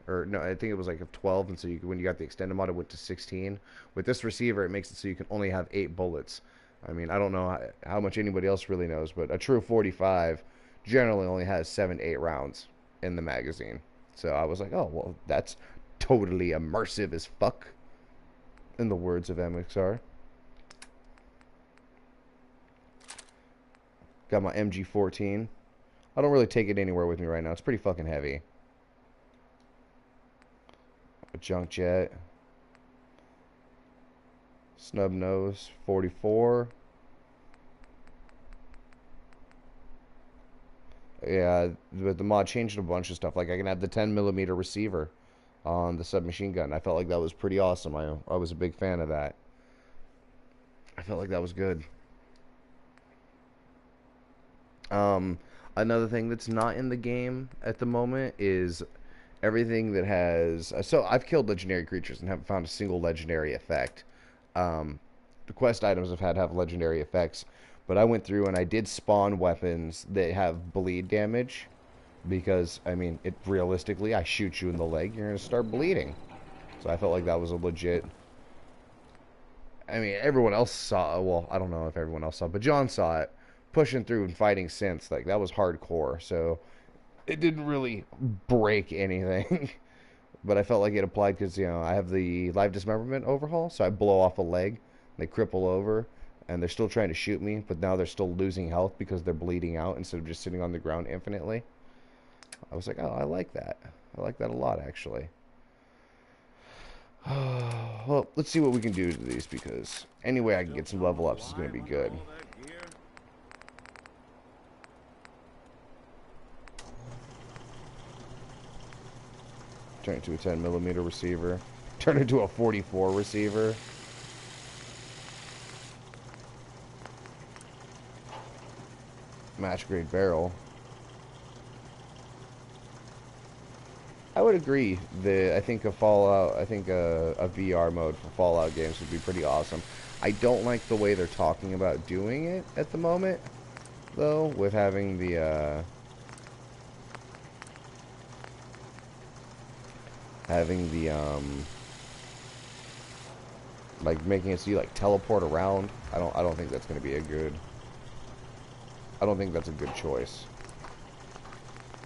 or no, I think it was like a 12, and so when you got the extended mod it went to 16. With this receiver it makes it so you can only have 8 bullets. I mean, I don't know how much anybody else really knows, but a true 45 generally only has 7 to 8 rounds in the magazine. So I was like, oh, well, that's totally immersive as fuck, in the words of MXR. Got my MG14. I don't really take it anywhere with me right now. It's pretty fucking heavy. A junk jet. Snub nose 44. Yeah, but the mod changed a bunch of stuff. Like, I can have the 10mm receiver on the submachine gun. I felt like that was pretty awesome. I was a big fan of that. I felt like that was good. Another thing that's not in the game at the moment is everything that has... So, I've killed legendary creatures and haven't found a single legendary effect. The quest items I've had have legendary effects. But I went through and I did spawn weapons that have bleed damage. Because, I mean, realistically, I shoot you in the leg, you're going to start bleeding. So I felt like that was a legit... I mean, everyone else saw... Well, I don't know if everyone else saw, but John saw it. Pushing through and fighting synths, like, that was hardcore. So it didn't really break anything. But I felt like it applied because, you know, I have the live dismemberment overhaul. So I blow off a leg, they cripple over, and they're still trying to shoot me. But now they're still losing health because they're bleeding out instead of just sitting on the ground infinitely. I was like, oh, I like that. I like that a lot, actually. Well, let's see what we can do to these, because any way I can get some level ups is going to be good. Turn it to a 10mm receiver. Turn it to a 44 receiver. Match grade barrel. I would agree that I think a VR mode for Fallout games would be pretty awesome. I don't like the way they're talking about doing it at the moment, though, with having the like making it so you like teleport around. I don't think that's gonna be a good. I don't think that's a good choice.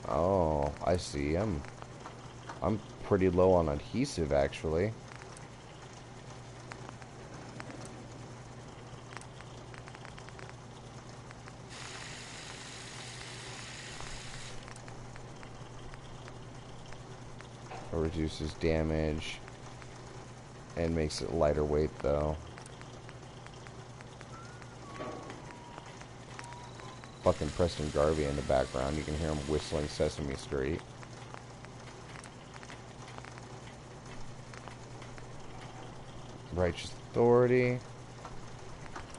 Oh, I see. I'm pretty low on adhesive, actually. reduces damage and makes it lighter weight though. Fucking Preston Garvey in the background. You can hear him whistling Sesame Street. Righteous Authority.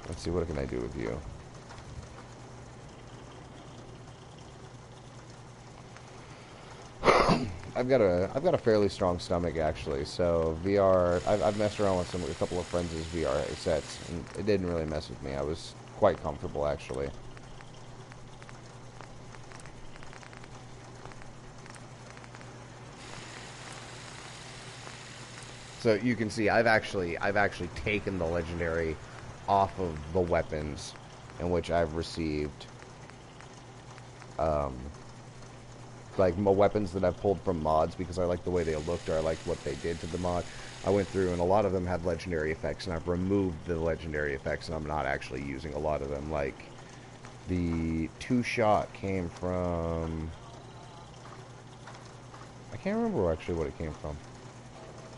Let's see, what can I do with you? I've got a fairly strong stomach actually, so VR. I've messed around with a couple of friends' VR sets, and it didn't really mess with me. I was quite comfortable actually. So you can see I've actually taken the legendary off of the weapons in which I've received like weapons that I've pulled from mods because I like the way they looked or I liked what they did to the mod. I went through and a lot of them had legendary effects and I've removed the legendary effects and I'm not actually using a lot of them. Like the 2-shot came from, I can't remember actually what it came from.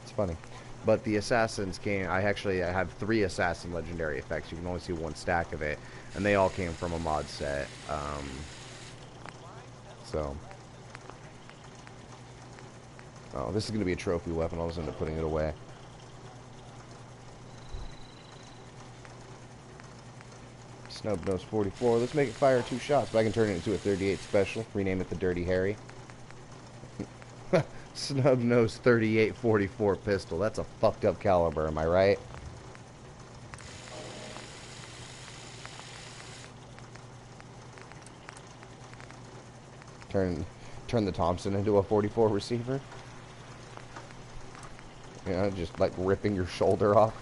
It's funny. But the assassins came, I have 3 assassin legendary effects. You can only see 1 stack of it. And they all came from a mod set. So. Oh, this is going to be a trophy weapon. I'll just end up putting it away. Snub-nosed 44. Let's make it fire 2 shots. But I can turn it into a 38 special. Rename it the Dirty Harry. Snub-nosed 38-44 pistol. That's a fucked up caliber, am I right? Turn the Thompson into a 44 receiver. You know, just like ripping your shoulder off.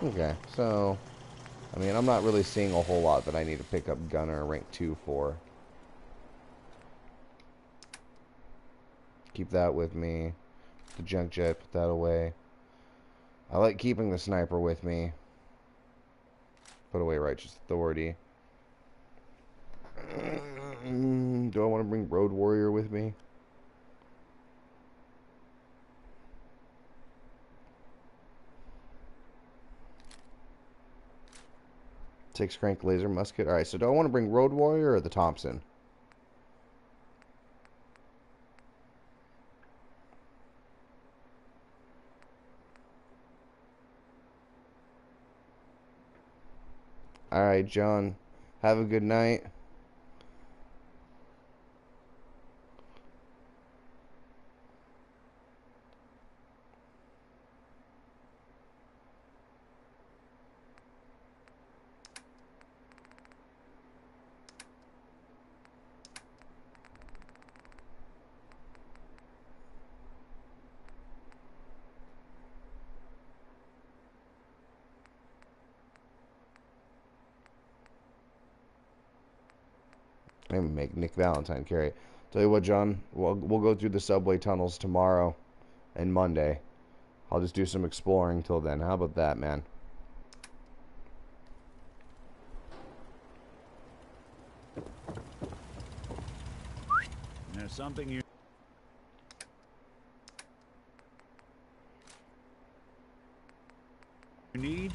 Okay, so I mean, I'm not really seeing a whole lot that I need to pick up Gunner rank 2 for. Keep that with me. The junk jet, put that away. I like keeping the sniper with me. Put away Righteous Authority. Do I want to bring Road Warrior with me? Six crank laser musket. Alright, so do I want to bring Road Warrior or the Thompson? Alright, John. Have a good night. Maybe make Nick Valentine carry it. Tell you what, John, we'll go through the subway tunnels tomorrow and Monday. I'll just do some exploring till then. How about that, man? There's something you need?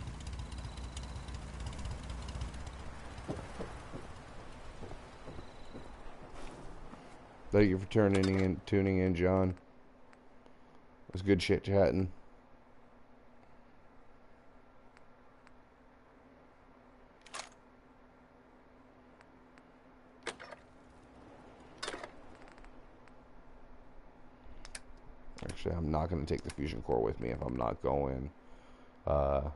Thank you for tuning in, John. It was good shit chatting. Actually, I'm not going to take the fusion core with me if I'm not going. I'm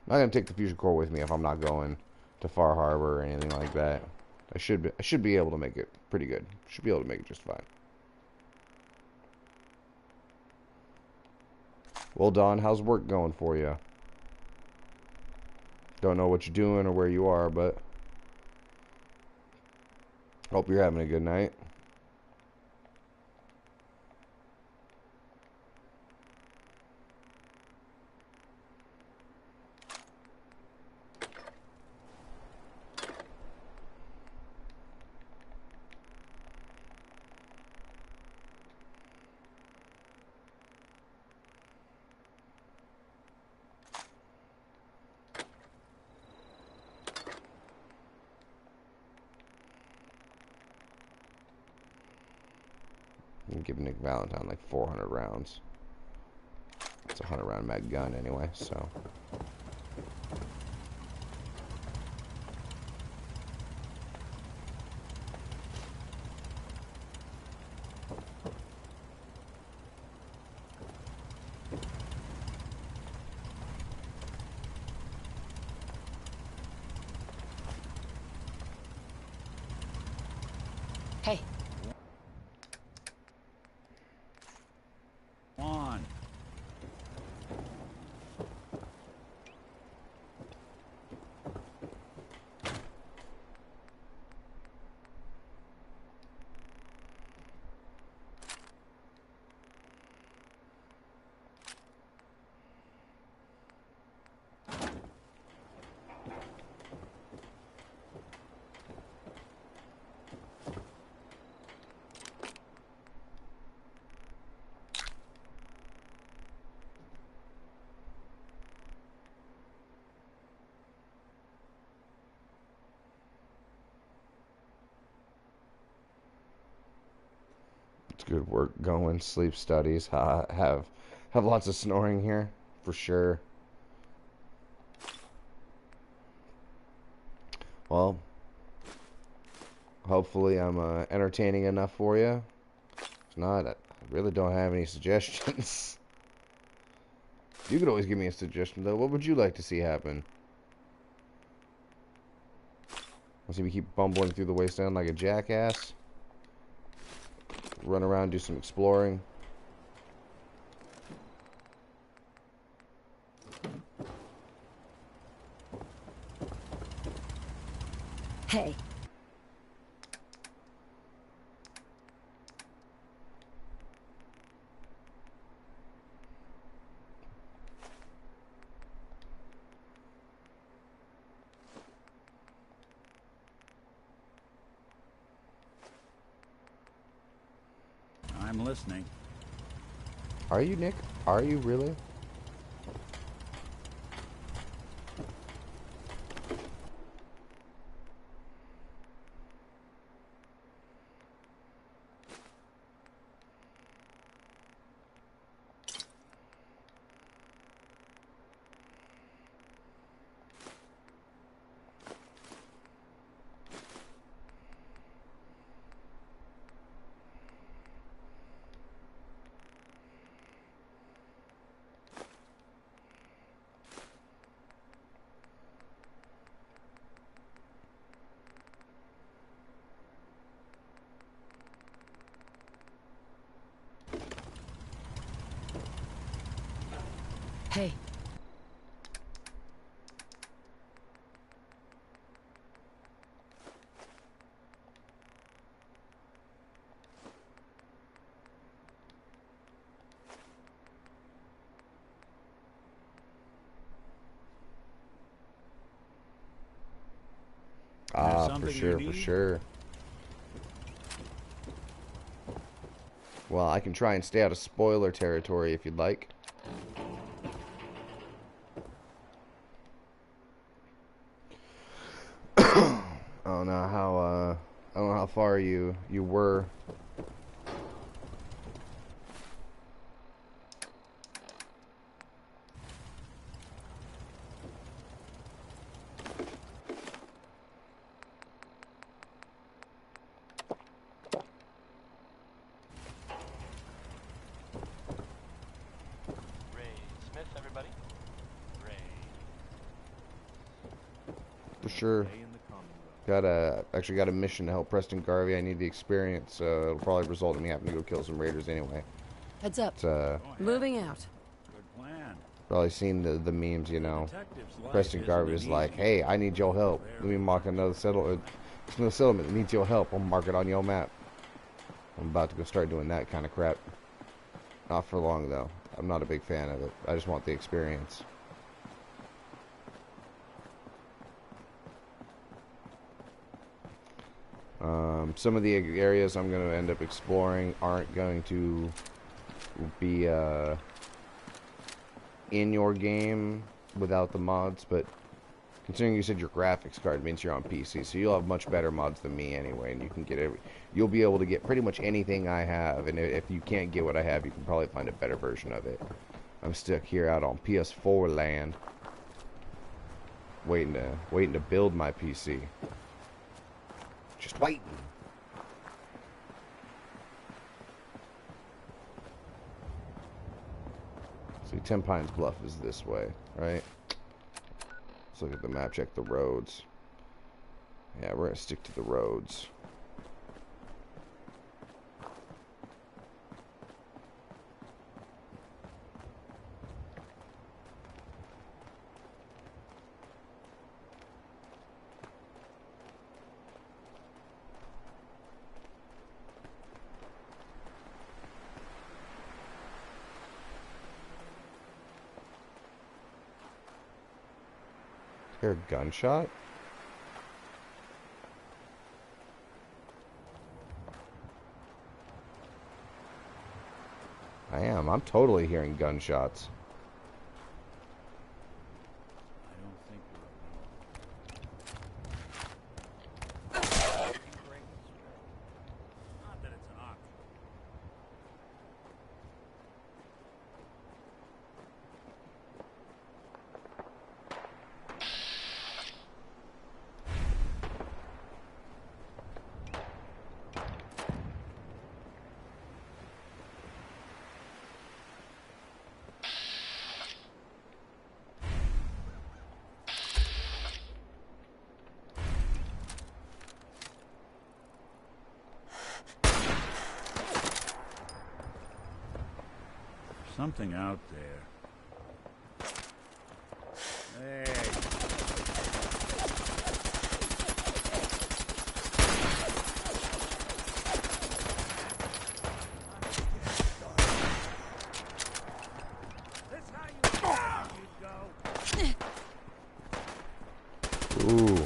not going to take the fusion core with me if I'm not going to Far Harbor or anything like that. I should be able to make it pretty good. Should be able to make it just fine. Well, Don, how's work going for you? Don't know what you're doing or where you are, but hope you're having a good night. give Nick Valentine like 400 rounds. It's a 100-round mag gun anyway, so. Hey. On. It's good work going, sleep studies, have lots of snoring here, for sure. Well, hopefully I'm entertaining enough for you. If not, I really don't have any suggestions. You could always give me a suggestion, though. What would you like to see happen? Let's see me keep bumbling through the wasteland like a jackass. Run around, do some exploring. Hey. I'm listening. Are you, Nick? Are you really? Hey. For sure, for sure. Well, I can try and stay out of spoiler territory if you'd like. I don't know how far you were. For sure. Actually got a mission to help Preston Garvey. I need the experience, so it'll probably result in me having to go kill some raiders anyway. Heads up. Moving out. Good plan. Probably seen the memes, you know. Preston Garvey is like, hey, I need your help. Let me mark another settlement that needs your help. I'll mark it on your map. I'm about to go start doing that kind of crap. Not for long, though. I'm not a big fan of it. I just want the experience. Some of the areas I'm going to end up exploring aren't going to be in your game without the mods, but Considering you said your graphics card means you're on PC, so you'll have much better mods than me anyway, and you can get you'll be able to get pretty much anything I have, and if you can't get what I have, you can probably find a better version of it. I'm stuck here out on PS4 land, waiting to build my PC. Just waiting. See, 10 Pines Bluff is this way, right? Let's look at the map, check the roads. Yeah, we're gonna stick to the roads. Hear a gunshot? I'm totally hearing gunshots. Something out there. Hey. Ooh.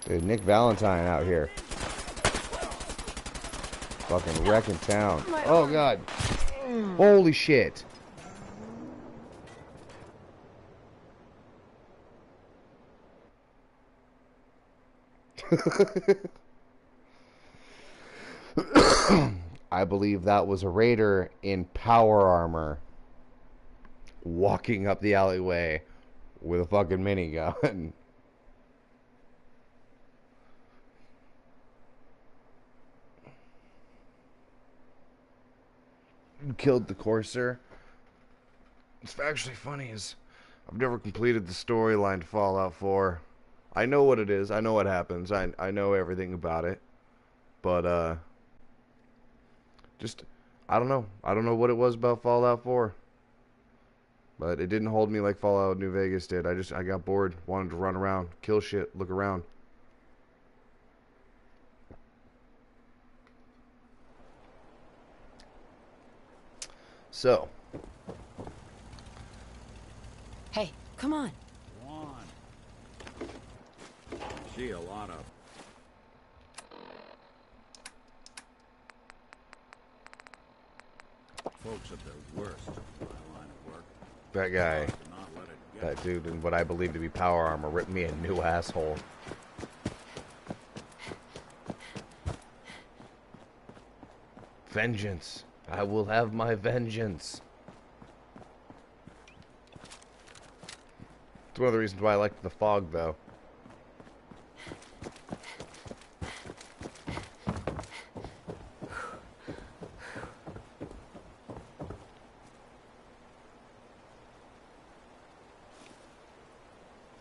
Dude, Nick Valentine out here. Fucking wrecking town. Oh, God. Holy shit. I believe that was a raider in power armor walking up the alleyway with a fucking minigun. Killed the Courser. What's actually funny is I've never completed the storyline to Fallout 4. I know what it is. I know what happens. I know everything about it. But, just, I don't know. I don't know what it was about Fallout 4. But it didn't hold me like Fallout New Vegas did. I got bored. Wanted to run around, kill shit, look around. So. Hey, come on. Come on. See a lot of. Folks at their worst in my line of work. That guy, that dude in what I believe to be power armor ripped me a new asshole. Vengeance. I will have my vengeance. It's one of the reasons why I like the fog, though.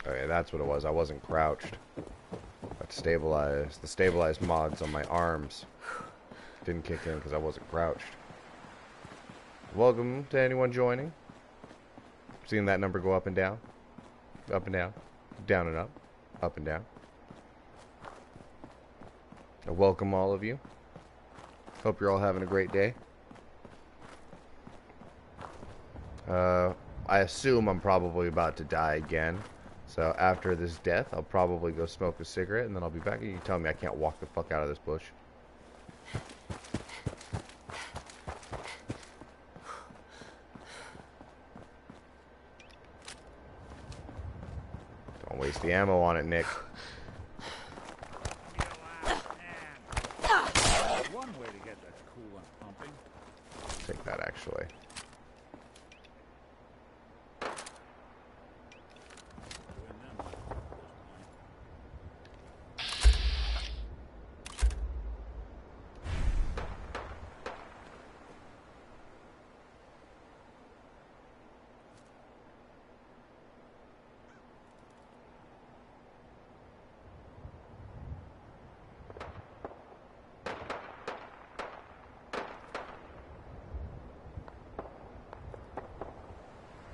Okay, that's what it was. I wasn't crouched. That stabilized. The stabilized mods on my arms didn't kick in because I wasn't crouched. Welcome to anyone joining. Seeing that number go up and down, down and up and down. I welcome all of you. Hope you're all having a great day. I assume I'm probably about to die again. So after this death, I'll probably go smoke a cigarette, and then I'll be back, and you can tell me I can't walk the fuck out of this bush. Don't waste the ammo on it, Nick. One way to get that coolant pumping. Take that, actually.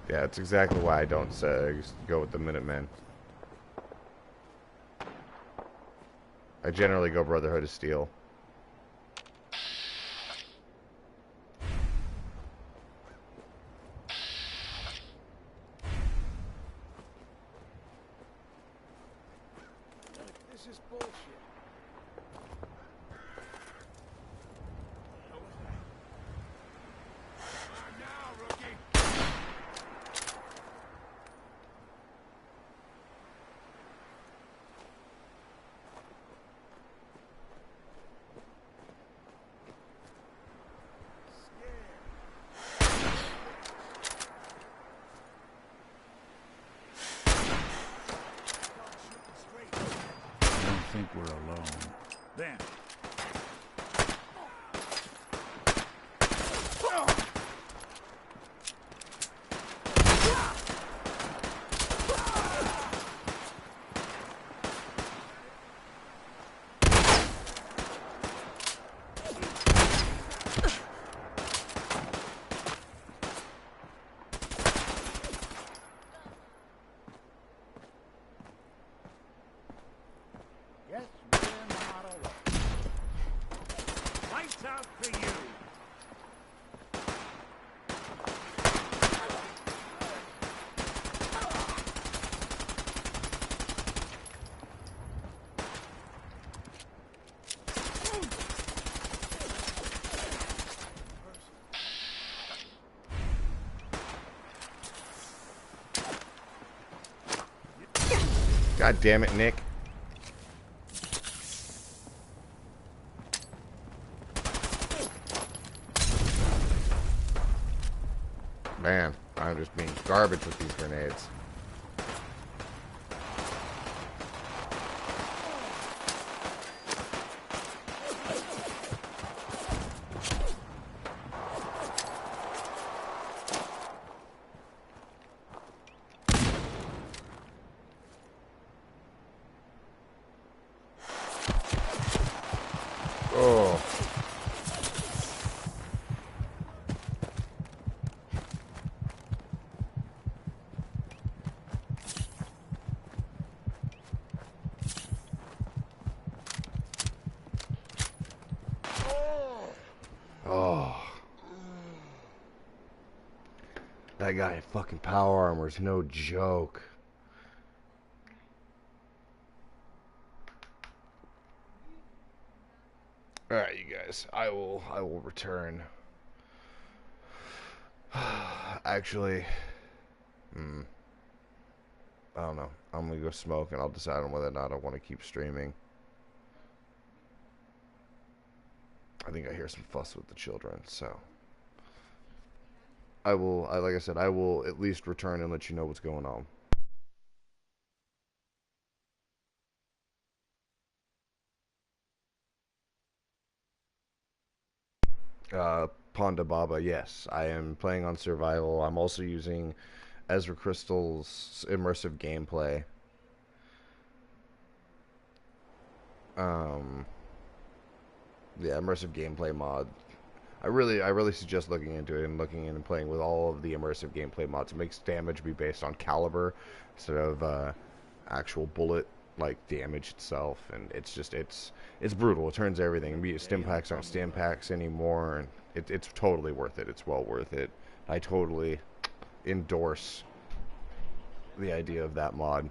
Yeah, that's exactly why I don't go with the Minutemen. I generally go Brotherhood of Steel. This is bullshit. I think we're alone. Then. Out for you. God damn it, Nick. Man, I'm just being garbage with these grenades. Oh. That guy in fucking power armor is no joke. Alright, you guys. I will return. Actually, I don't know. I'm gonna go smoke and I'll decide on whether or not I want to keep streaming. I think I hear some fuss with the children, so like I said, I will at least return and let you know what's going on. Ponda Baba, yes. I am playing on survival. I'm also using Ezra Crystal's immersive gameplay. Yeah, immersive gameplay mod. I really suggest looking into it and looking in and playing with all of the immersive gameplay mods. It makes damage be based on caliber instead of actual bullet like damage itself, and it's brutal. It turns everything. Stim packs aren't stim packs anymore, and it's totally worth it. It's well worth it. I totally endorse the idea of that mod.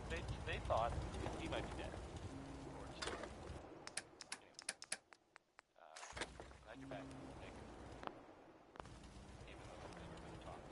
They thought he might be dead. Of course. Glad you're back. Thank you. Even though we've never been talking.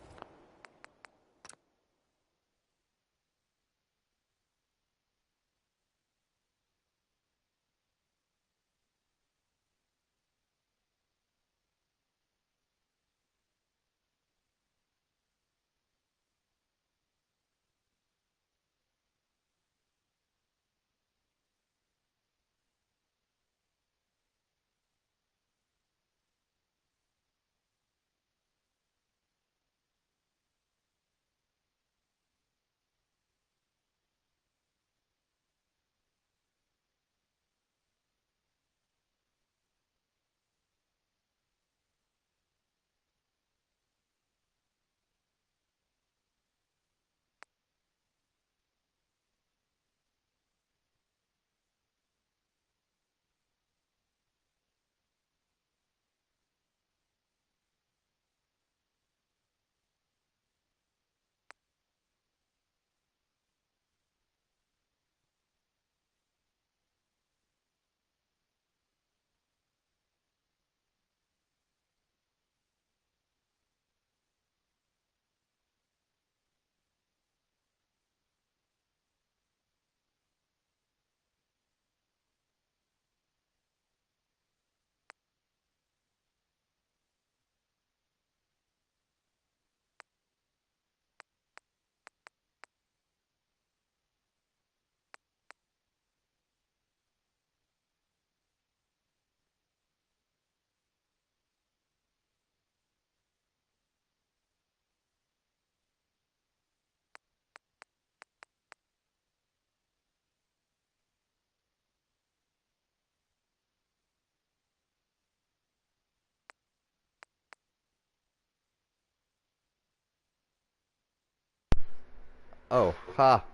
Oh, ha.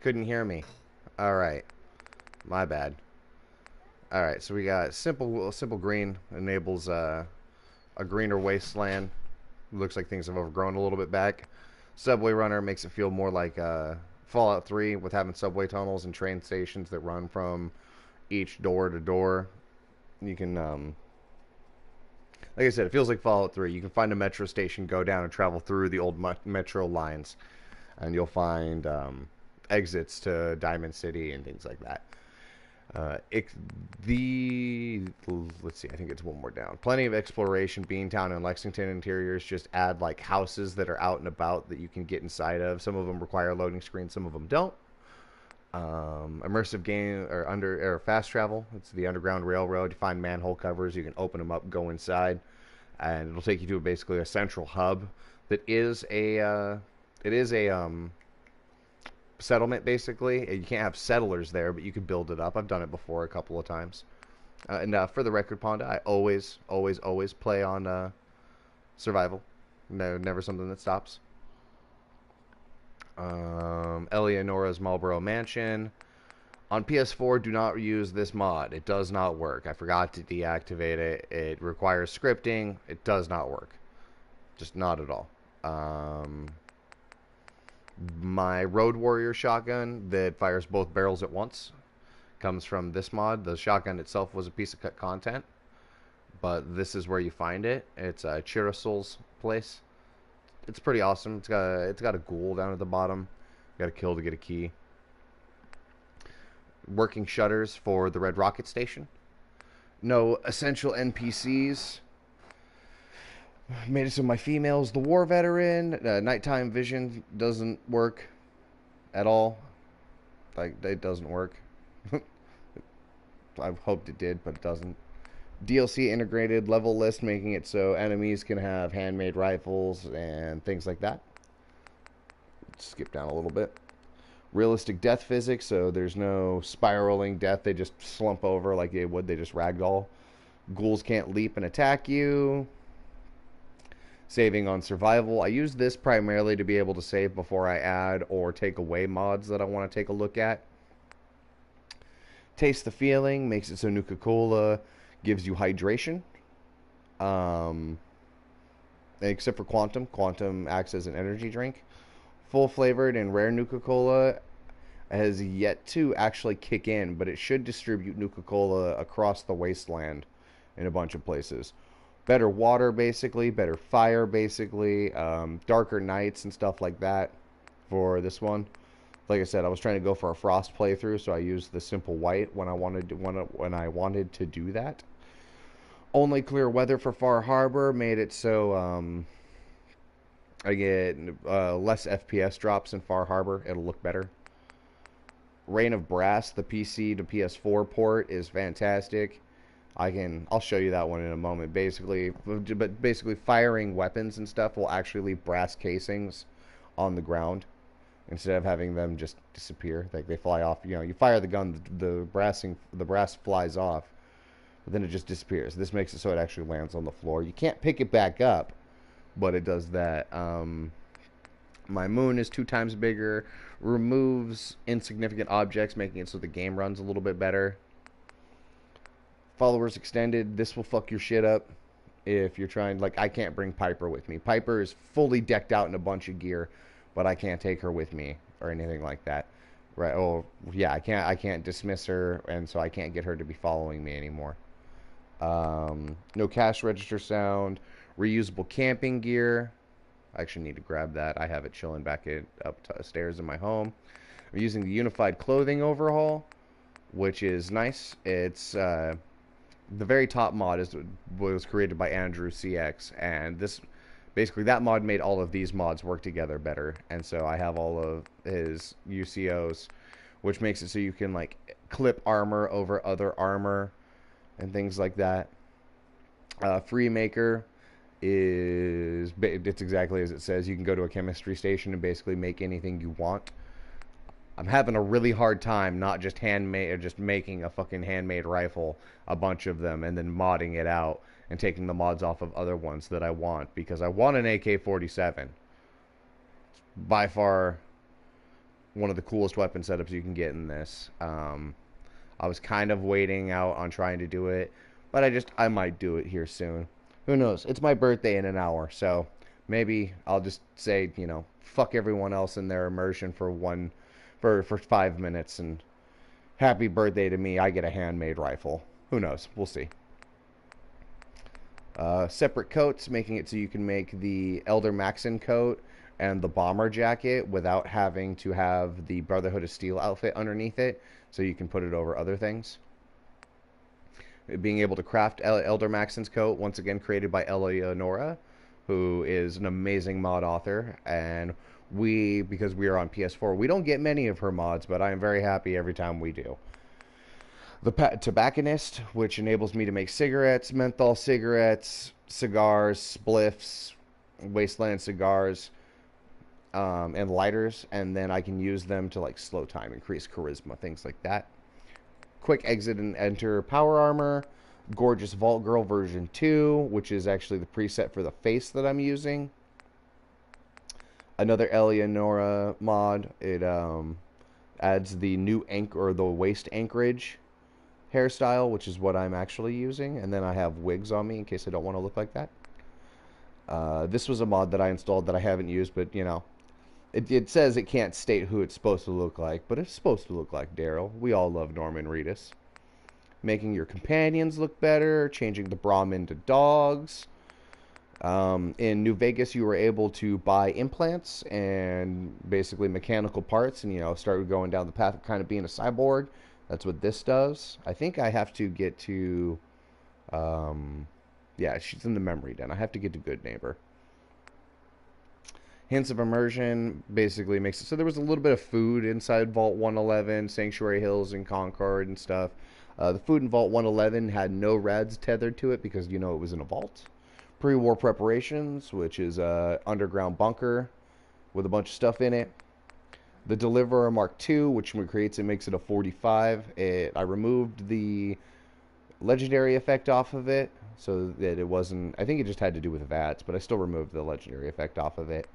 Couldn't hear me. Alright. My bad. Alright, so we got simple green. Enables a greener wasteland. Looks like things have overgrown a little bit back. Subway Runner makes it feel more like Fallout 3 with having subway tunnels and train stations that run from each door to door. You can, like I said, it feels like Fallout 3. You can find a metro station, go down and travel through the old metro lines. And you'll find exits to Diamond City and things like that. Let's see, I think it's one more down. Plenty of exploration. Beantown and Lexington interiors just add like houses that are out and about that you can get inside of. Some of them require loading screens, some of them don't. Immersive game or fast travel. It's the Underground Railroad. You find manhole covers, you can open them up, go inside, and it'll take you to basically a central hub that is a settlement, basically. You can't have settlers there, but you can build it up. I've done it before a couple of times. And for the record, Ponda, I always play on survival. No, never something that stops. Eleonora's Marlboro Mansion. On PS4, do not use this mod. It does not work. I forgot to deactivate it. It requires scripting. It does not work. Just not at all. My Road Warrior shotgun that fires both barrels at once comes from this mod. The shotgun itself was a piece of cut content, but this is where you find it. It's Chirasol's place. It's pretty awesome. It's got a ghoul down at the bottom. You got to kill to get a key. Working shutters for the Red Rocket Station. No essential NPCs. Made it so my female's the war veteran. Nighttime vision doesn't work at all. Like, it doesn't work. I hoped it did, but it doesn't. DLC integrated level list, making it so enemies can have handmade rifles and things like that. Skip down a little bit. Realistic death physics, so there's no spiraling death. They just slump over like they would. They just ragdoll. Ghouls can't leap and attack you. Saving on survival. I use this primarily to be able to save before I add or take away mods that I want to take a look at. Taste the feeling. Makes it so Nuka-Cola gives you hydration. Except for Quantum. Quantum acts as an energy drink. Full flavored and rare Nuka-Cola has yet to actually kick in, but it should distribute Nuka-Cola across the wasteland in a bunch of places. Better water, basically. Better fire, basically. Darker nights and stuff like that for this one. Like I said, I was trying to go for a frost playthrough, so I used the simple white when I wanted to do that. Only clear weather for Far Harbor made it so I get less FPS drops in Far Harbor. It'll look better. Reign of Brass, the PC to PS4 port, is fantastic. I'll show you that one in a moment. Basically firing weapons and stuff will actually leave brass casings on the ground instead of having them just disappear. Like they fly off. You know, you fire the gun, the brass flies off, but then it just disappears. This makes it so it actually lands on the floor. You can't pick it back up, but it does that. My moon is 2 times bigger, removes insignificant objects, making it so the game runs a little bit better. Followers extended, this will fuck your shit up if you're trying, like, I can't bring Piper with me. Piper is fully decked out in a bunch of gear, but I can't take her with me or anything like that. Right? Oh, yeah, I can't dismiss her, and so I can't get her to be following me anymore. No cash register sound, reusable camping gear. I actually need to grab that. I have it chilling back upstairs in my home. I'm using the unified clothing overhaul, which is nice. It's the very top mod was created by Andrew CX, and this basically that mod made all of these mods work together better. And so I have all of his UCOs, which makes it so you can like clip armor over other armor and things like that. Freemaker it's exactly as it says. You can go to a chemistry station and basically make anything you want. I'm having a really hard time not just making a fucking handmade rifle, a bunch of them, and then modding it out and taking the mods off of other ones that I want, because I want an AK-47. It's by far one of the coolest weapon setups you can get in this. I was kind of waiting out on trying to do it, but I might do it here soon. Who knows? It's my birthday in an hour, so maybe I'll just say, you know, fuck everyone else in their immersion for 5 minutes, and happy birthday to me. I get a handmade rifle. Who knows? We'll see. Separate coats, making it so you can make the Elder Maxon coat and the bomber jacket without having to have the Brotherhood of Steel outfit underneath it, so you can put it over other things. Being able to craft Elder Maxon's coat, once again created by Eleonora, who is an amazing mod author, and because we are on PS4, we don't get many of her mods, but I am very happy every time we do. The Tobacconist, which enables me to make cigarettes, menthol cigarettes, cigars, spliffs, wasteland cigars, and lighters, and then I can use them to like slow time, increase charisma, things like that. Quick exit and enter power armor, gorgeous Vault Girl version 2, which is actually the preset for the face that I'm using. Another Eleonora mod. It adds the new the waist anchorage hairstyle, which is what I'm actually using, and then I have wigs on me in case I don't want to look like that. This was a mod that I installed that I haven't used, but you know, it says it can't state who it's supposed to look like, but it's supposed to look like Daryl. We all love Norman Reedus. Making your companions look better, changing the Brahmin to dogs. In New Vegas, you were able to buy implants and basically mechanical parts, and you know, start going down the path of kind of being a cyborg. That's what this does. I think I have to get to, yeah, she's in the memory den. I have to get to Good Neighbor. Hints of Immersion basically makes it so there was a little bit of food inside Vault 111, Sanctuary Hills, and Concord and stuff. The food in Vault 111 had no rads tethered to it because, you know, it was in a vault. Pre-war preparations, which is a underground bunker with a bunch of stuff in it. The Deliverer Mark II, which creates it, makes it a 45. I removed the legendary effect off of it so that it wasn't, I think it just had to do with VATS, but I still removed the legendary effect off of it.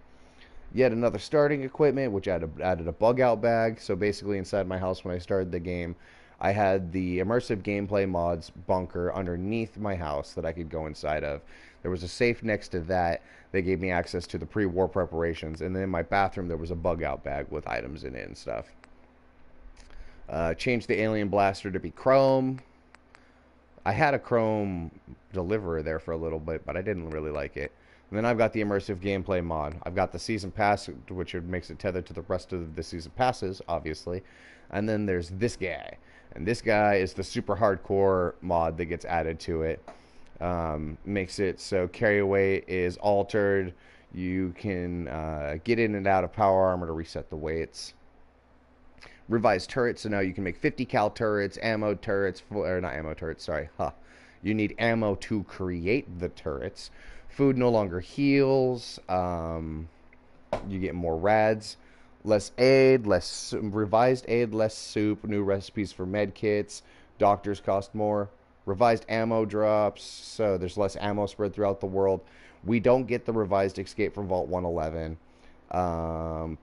Yet another starting equipment, which added a bug out bag. So basically inside my house when I started the game, I had the immersive gameplay mods bunker underneath my house that I could go inside of. There was a safe next to that. They gave me access to the pre-war preparations. And then in my bathroom, there was a bug out bag with items in it and stuff. Changed the alien blaster to be chrome. I had a chrome deliverer there for a little bit, but I didn't really like it. And then I've got the immersive gameplay mod. I've got the season pass, which makes it tethered to the rest of the season passes, obviously. And then there's this guy. And this guy is the super hardcore mod that gets added to it. Makes it so carry weight is altered. You can get in and out of power armor to reset the weights. Revised turrets, so now you can make 50 cal turrets, ammo turrets, or not ammo turrets, sorry. You need ammo to create the turrets. Food no longer heals. You get more rads. Less aid, less revised aid, less soup, new recipes for med kits. Doctors cost more. Revised ammo drops, so there's less ammo spread throughout the world. We don't get the revised escape from Vault 111.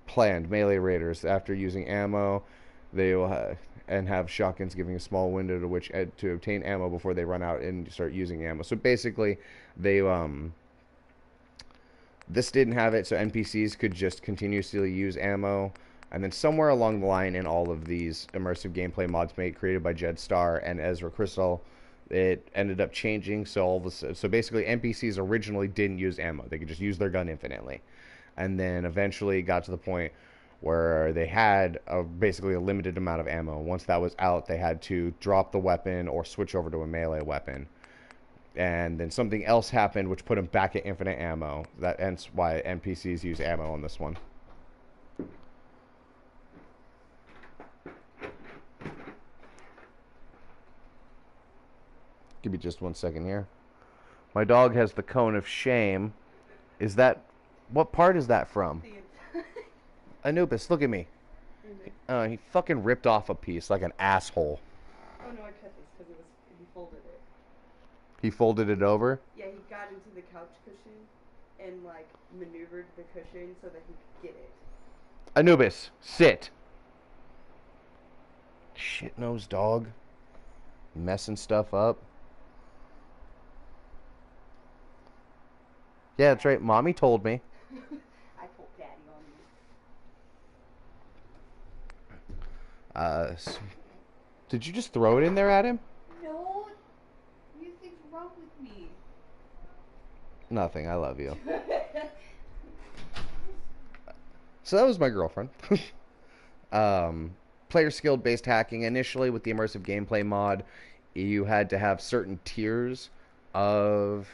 Planned melee raiders. After using ammo, they will and have shotguns, giving a small window to which to obtain ammo before they run out and start using ammo. So basically, they this didn't have it, so NPCs could just continuously use ammo. And then somewhere along the line in all of these immersive gameplay mods created by Jedstar and Ezra Crystal, it ended up changing. So basically, NPCs originally didn't use ammo; they could just use their gun infinitely. And then eventually got to the point where they had basically a limited amount of ammo. Once that was out, they had to drop the weapon or switch over to a melee weapon. And then something else happened which put them back at infinite ammo. That's why NPCs use ammo on this one. Give me just 1 second here. My dog has the cone of shame. Is that... What part is that from? Anubis, look at me. He fucking ripped off a piece like an asshole. Oh no, I cut this because he folded it. He folded it over? Yeah, he got into the couch cushion and like maneuvered the cushion so that he could get it. Anubis, sit. Shit-nosed dog. Messing stuff up. Yeah, that's right. Mommy told me. I told Daddy on you. Did you just throw it in there at him? No. What do you think's wrong with me? Nothing. I love you. So that was my girlfriend. Player skill based hacking. Initially with the immersive gameplay mod, you had to have certain tiers of...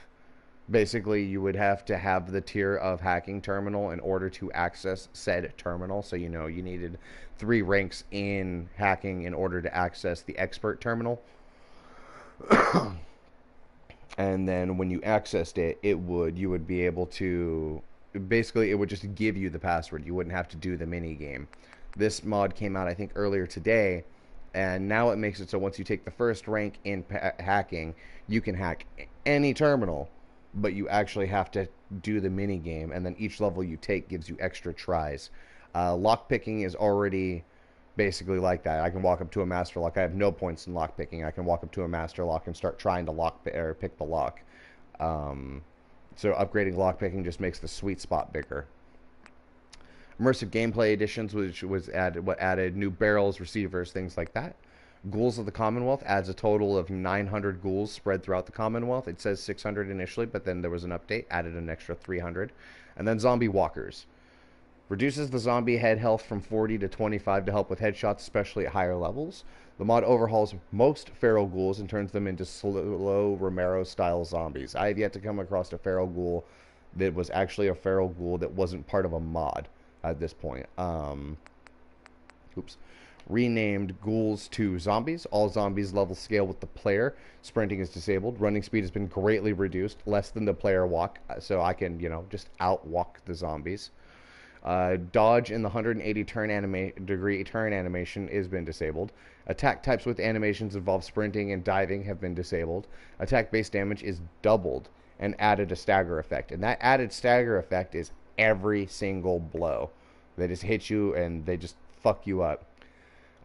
Basically, you would have to have the tier of hacking terminal in order to access said terminal. So, you needed 3 ranks in hacking in order to access the expert terminal. And then when you accessed it, you would be able to... Basically, it would just give you the password. You wouldn't have to do the mini game. This mod came out, I think, earlier today. And now it makes it so once you take the first rank in hacking, you can hack any terminal. But you actually have to do the mini game, and then each level you take gives you extra tries. Lockpicking is already basically like that. I can walk up to a master lock. I have no points in lockpicking. I can walk up to a master lock and start trying to pick the lock. So upgrading lockpicking just makes the sweet spot bigger. Immersive gameplay editions, which was added new barrels, receivers, things like that. Ghouls of the Commonwealth adds a total of 900 ghouls spread throughout the Commonwealth. It says 600 initially, but then there was an update, added an extra 300. And then zombie walkers. Reduces the zombie head health from 40 to 25 to help with headshots, especially at higher levels. The mod overhauls most feral ghouls and turns them into slow Romero-style zombies. I have yet to come across a feral ghoul that was actually a feral ghoul that wasn't part of a mod at this point. Renamed ghouls to zombies. All zombies level scale with the player. Sprinting is disabled. Running speed has been greatly reduced, less than the player walk, so I can, just outwalk the zombies. Dodge in the 180 degree turn animation has been disabled. Attack types with animations involve sprinting and diving have been disabled. Attack base damage is doubled and added a stagger effect, and that added stagger effect is every single blow. They just hit you and they just fuck you up.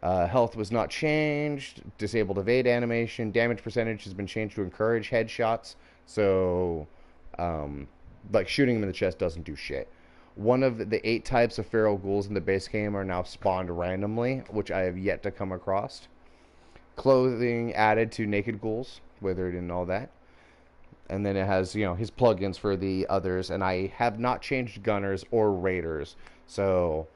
Health was not changed. Disabled evade animation. Damage percentage has been changed to encourage headshots. So, like shooting him in the chest doesn't do shit. One of the 8 types of feral ghouls in the base game are now spawned randomly, which I have yet to come across. Clothing added to naked ghouls, withered and all that. And then it has, his plugins for the others. And I have not changed gunners or raiders. So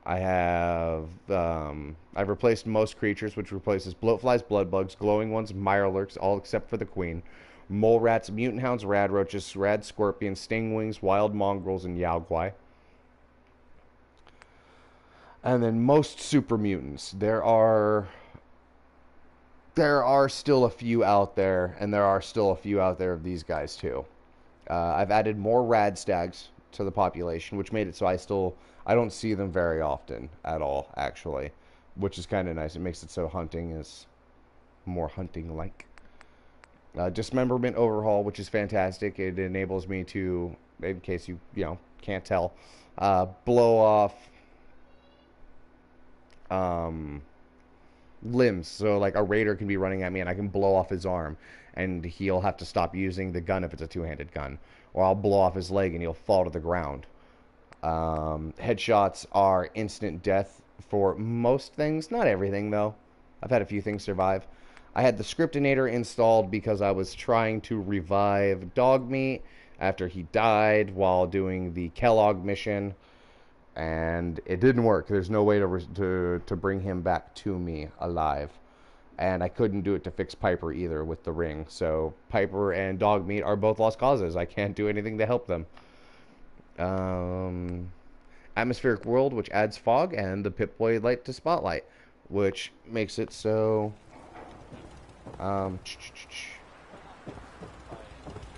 I have, I've replaced most creatures, which replaces bloatflies, bloodbugs, glowing ones, mirelurks, all except for the queen. Mole rats, mutant hounds, rad roaches, rad scorpions, stingwings, wild mongrels, and yaoguai. And then most super mutants. There are still a few out there, and there are still a few out there of these guys too. I've added more rad stags to the population, which made it so I don't see them very often at all, actually, which is kind of nice. It makes it so hunting is more hunting-like. Dismemberment overhaul, which is fantastic. It enables me to, in case you can't tell, blow off limbs. So like a raider can be running at me and I can blow off his arm and he'll have to stop using the gun if it's a two-handed gun, or I'll blow off his leg and he'll fall to the ground. Headshots are instant death for most things, not everything though. I've had a few things survive. I had the Scriptinator installed because I was trying to revive Dogmeat after he died while doing the Kellogg mission, and it didn't work. There's no way to bring him back to me alive, and I couldn't do it to fix Piper either with the ring. So Piper and Dogmeat are both lost causes. I can't do anything to help them. Atmospheric World, which adds fog, and the Pip-Boy light to spotlight, which makes it so a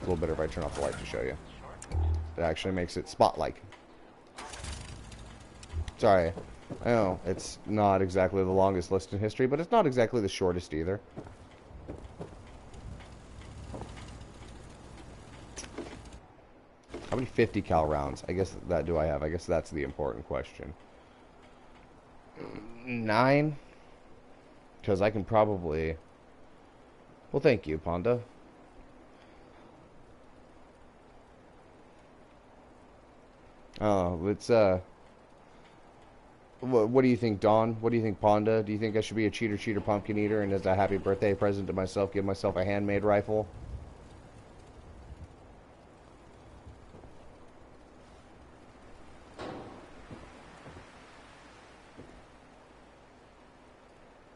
little better if I turn off the light to show you. It actually makes it spot-like. Sorry, I know it's not exactly the longest list in history, but it's not exactly the shortest either. How many 50 cal rounds? I guess that do I have? I guess that's the important question. 9? Because I can probably... Well, thank you, Ponda. Oh, it's, what do you think, Dawn? What do you think, Ponda? Do you think I should be a cheater pumpkin eater and as a happy birthday present to myself, give myself a handmade rifle?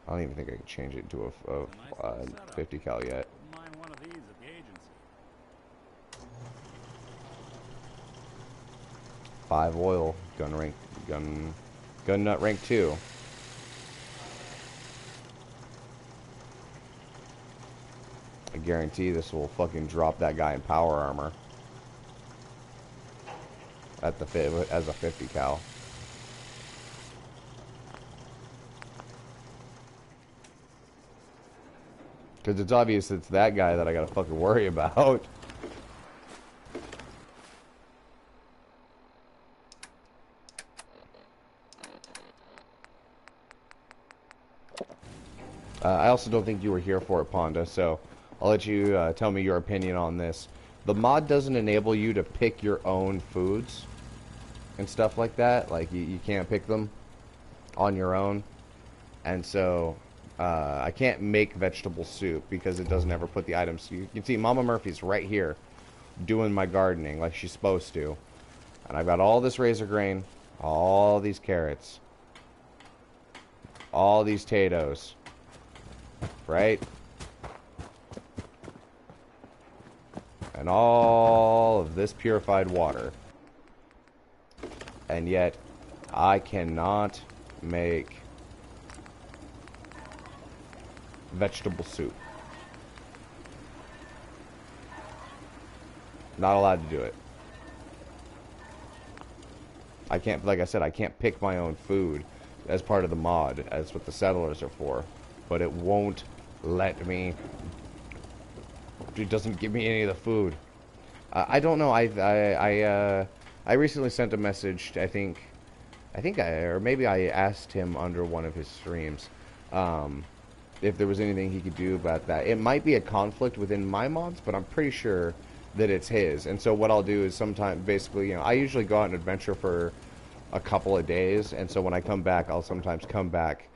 I don't even think I can change it into a 50 cal yet. Mind one of these at the agency. 5 oil, gun nut rank 2. I guarantee this will fucking drop that guy in power armor at the as a 50 cal. Because it's obvious it's that guy that I gotta fucking worry about. I also don't think you were here for it, Ponda, so I'll let you tell me your opinion on this. The mod doesn't enable you to pick your own foods and stuff like that. Like, you can't pick them on your own. And so... I can't make vegetable soup because it doesn't ever put the items. You can see Mama Murphy's right here doing my gardening like she's supposed to. And I've got all this razor grain, all these carrots, all these potatoes, right? And all of this purified water. And yet, I cannot make vegetable soup. Not allowed to do it. I can't, like I said, I can't pick my own food as part of the mod. That's what the settlers are for. But it won't let me. It doesn't give me any of the food. I don't know. I recently sent a message. I think or maybe I asked him under one of his streams. If there was anything he could do about that. It might be a conflict within my mods, but I'm pretty sure that it's his. And so what I'll do is sometimes, basically, you know, I usually go out and adventure for a couple of days, and so when I come back, I'll sometimes come back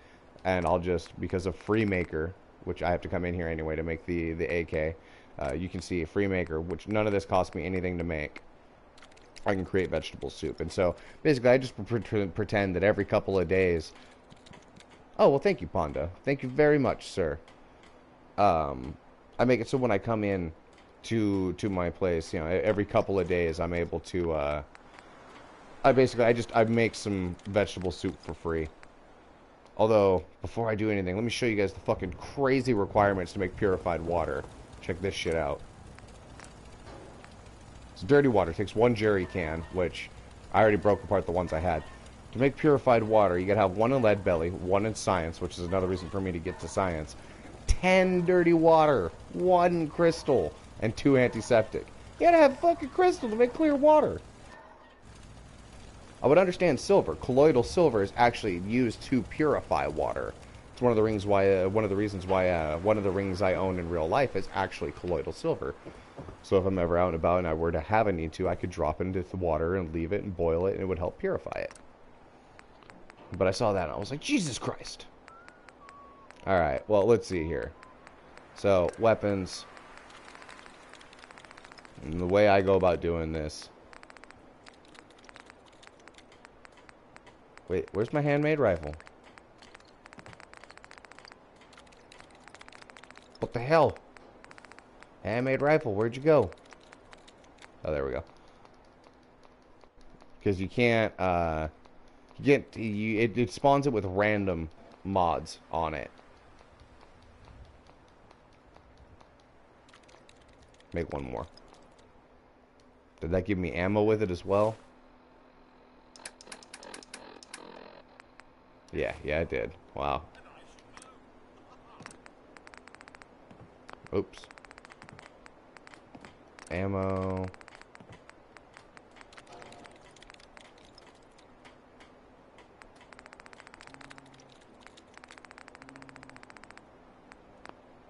and I'll just, because of Freemaker, which I have to come in here anyway to make the AK, you can see Freemaker, which none of this costs me anything to make. I can create vegetable soup. And so basically I just pretend that every couple of days. Oh, well, thank you, Ponda. Thank you very much, sir. I make it so when I come in to my place, you know, every couple of days I'm able to I make some vegetable soup for free. Although, before I do anything, let me show you guys the fucking crazy requirements to make purified water. Check this shit out. It's dirty water. It takes 1 jerry can, which I already broke apart the ones I had. To make purified water, you gotta have 1 in lead belly, 1 in science, which is another reason for me to get to science, 10 dirty water, 1 crystal, and 2 antiseptic. You gotta have fucking crystal to make clear water. I would understand silver. Colloidal silver is actually used to purify water. It's one of the rings why one of the reasons why one of the rings I own in real life is actually colloidal silver. So if I'm ever out and about and I were to have a need to, I could drop it into the water and leave it and boil it, and it would help purify it. But I saw that and I was like, Jesus Christ. Alright, well, let's see here. So, weapons. And the way I go about doing this. Wait, where's my handmade rifle? What the hell? Handmade rifle, where'd you go? Oh, there we go. Because you can't, it spawns it with random mods on it. Make 1 more. Did that give me ammo with it as well? Yeah, it did. Wow. Oops. Ammo.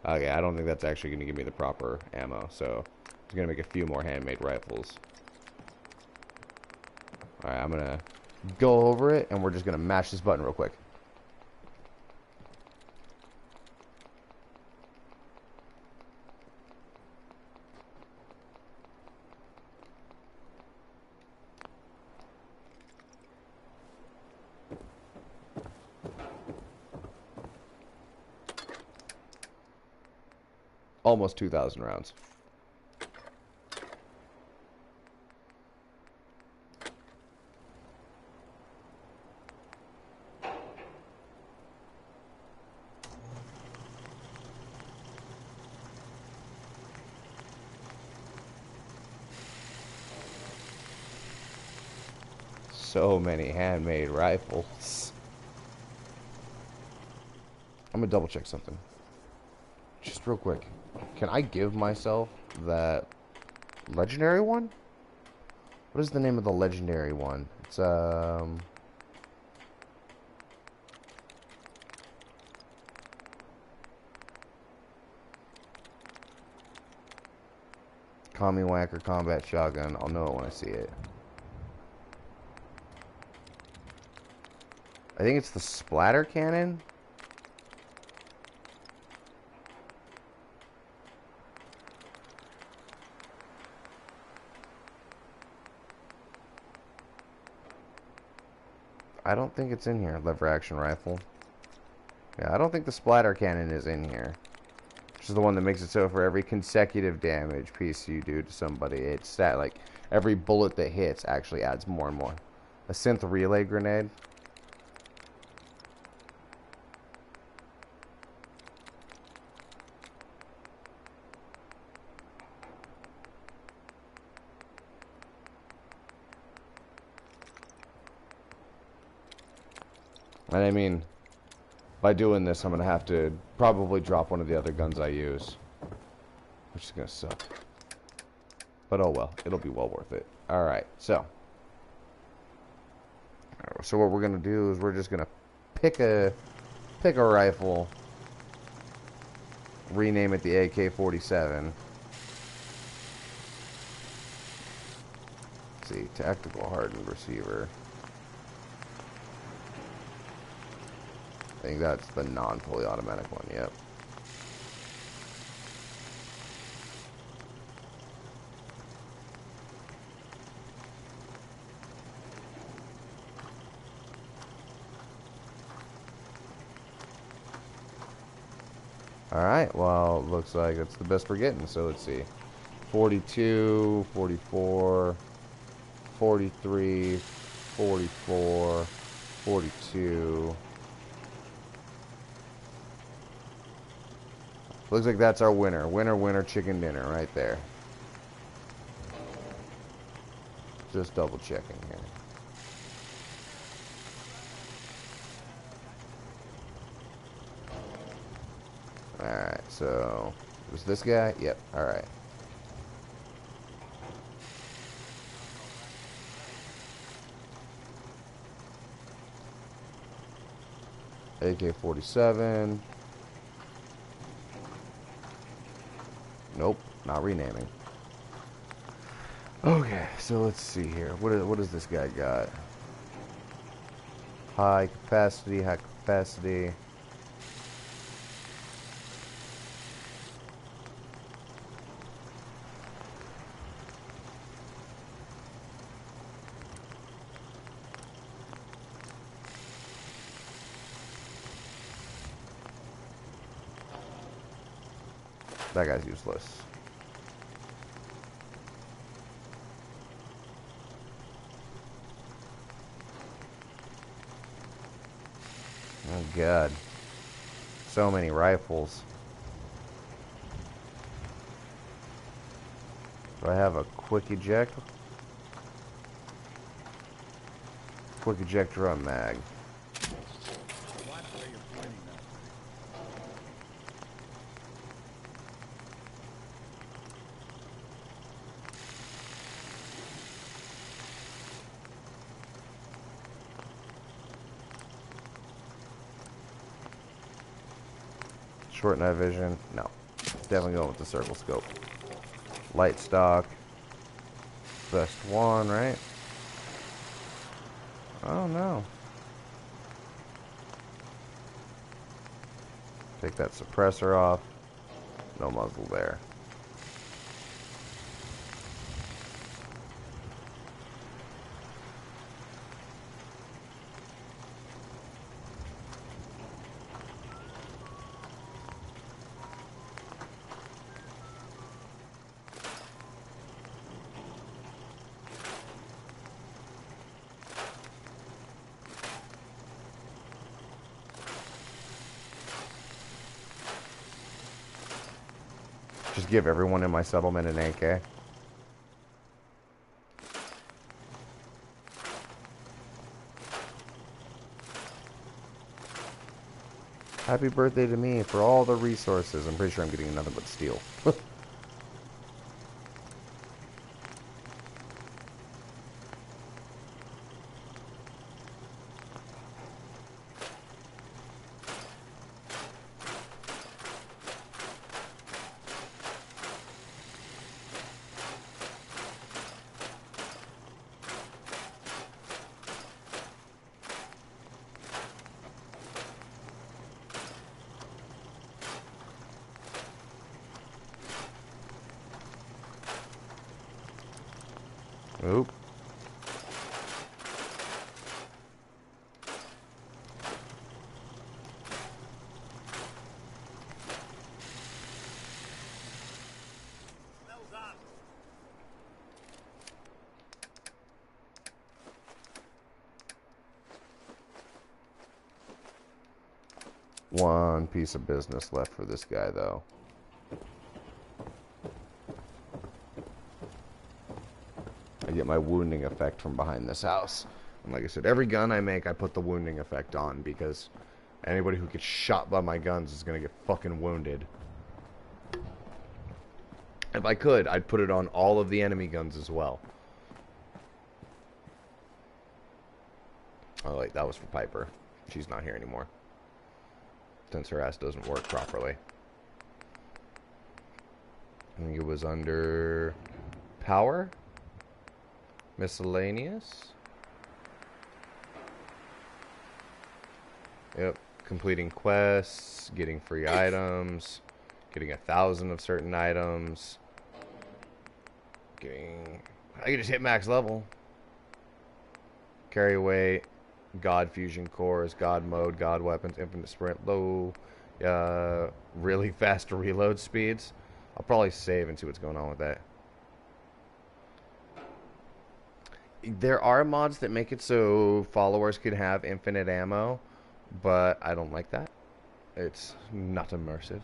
Okay, I don't think that's actually going to give me the proper ammo, so I'm going to make a few more handmade rifles. Alright, I'm going to go over it, and we're just going to mash this button real quick. Almost 2,000 rounds. So many handmade rifles. I'm gonna double check something. Just real quick. Can I give myself that legendary one? What is the name of the legendary one? It's Commie Whacker Combat Shotgun. I'll know it when I see it. I think it's the Splatter Cannon. I don't think it's in here. Lever action rifle. Yeah, I don't think the Splatter Cannon is in here. Which is the one that makes it so for every consecutive damage piece you do to somebody, it's that, like, every bullet that hits actually adds more and more. A synth relay grenade. And I mean, by doing this, I'm going to have to probably drop one of the other guns I use. Which is going to suck. But oh well, it'll be well worth it. Alright, so what we're going to do is we're just going to pick a rifle, rename it the AK-47. Let's see, tactical hardened receiver. I think that's the non-fully automatic one, yep. Alright, well, looks like that's the best we're getting, so let's see. 42, 44, 43, 44, 42. Looks like that's our winner. Winner, winner, chicken dinner right there. Just double checking here. Alright, so was this guy? Yep, alright. AK-47. Nope, not renaming. Okay, so let's see here. What does this guy got? High capacity, high capacity. That guy's useless. Oh god. So many rifles. Do I have a quick eject? Quick ejector on mag. Short night vision? No. Definitely going with the circle scope. Light stock. Best one, right? Oh no. Take that suppressor off. No muzzle there. Just give everyone in my settlement an AK. Happy birthday to me for all the resources. I'm pretty sure I'm getting nothing but steel. Oop. One piece of business left for this guy, though. I get my wounding effect from behind this house. And like I said, every gun I make, I put the wounding effect on, because anybody who gets shot by my guns is going to get fucking wounded. If I could, I'd put it on all of the enemy guns as well. Oh, wait, that was for Piper. She's not here anymore, since her ass doesn't work properly. I think it was under power. Miscellaneous. Yep. Completing quests, getting free items, getting 1,000 of certain items. I can just hit max level. Carry weight, God fusion cores, God mode, God weapons, infinite sprint, low, really fast reload speeds. I'll probably save and see what's going on with that. There are mods that make it so followers could have infinite ammo, but I don't like that. It's not immersive.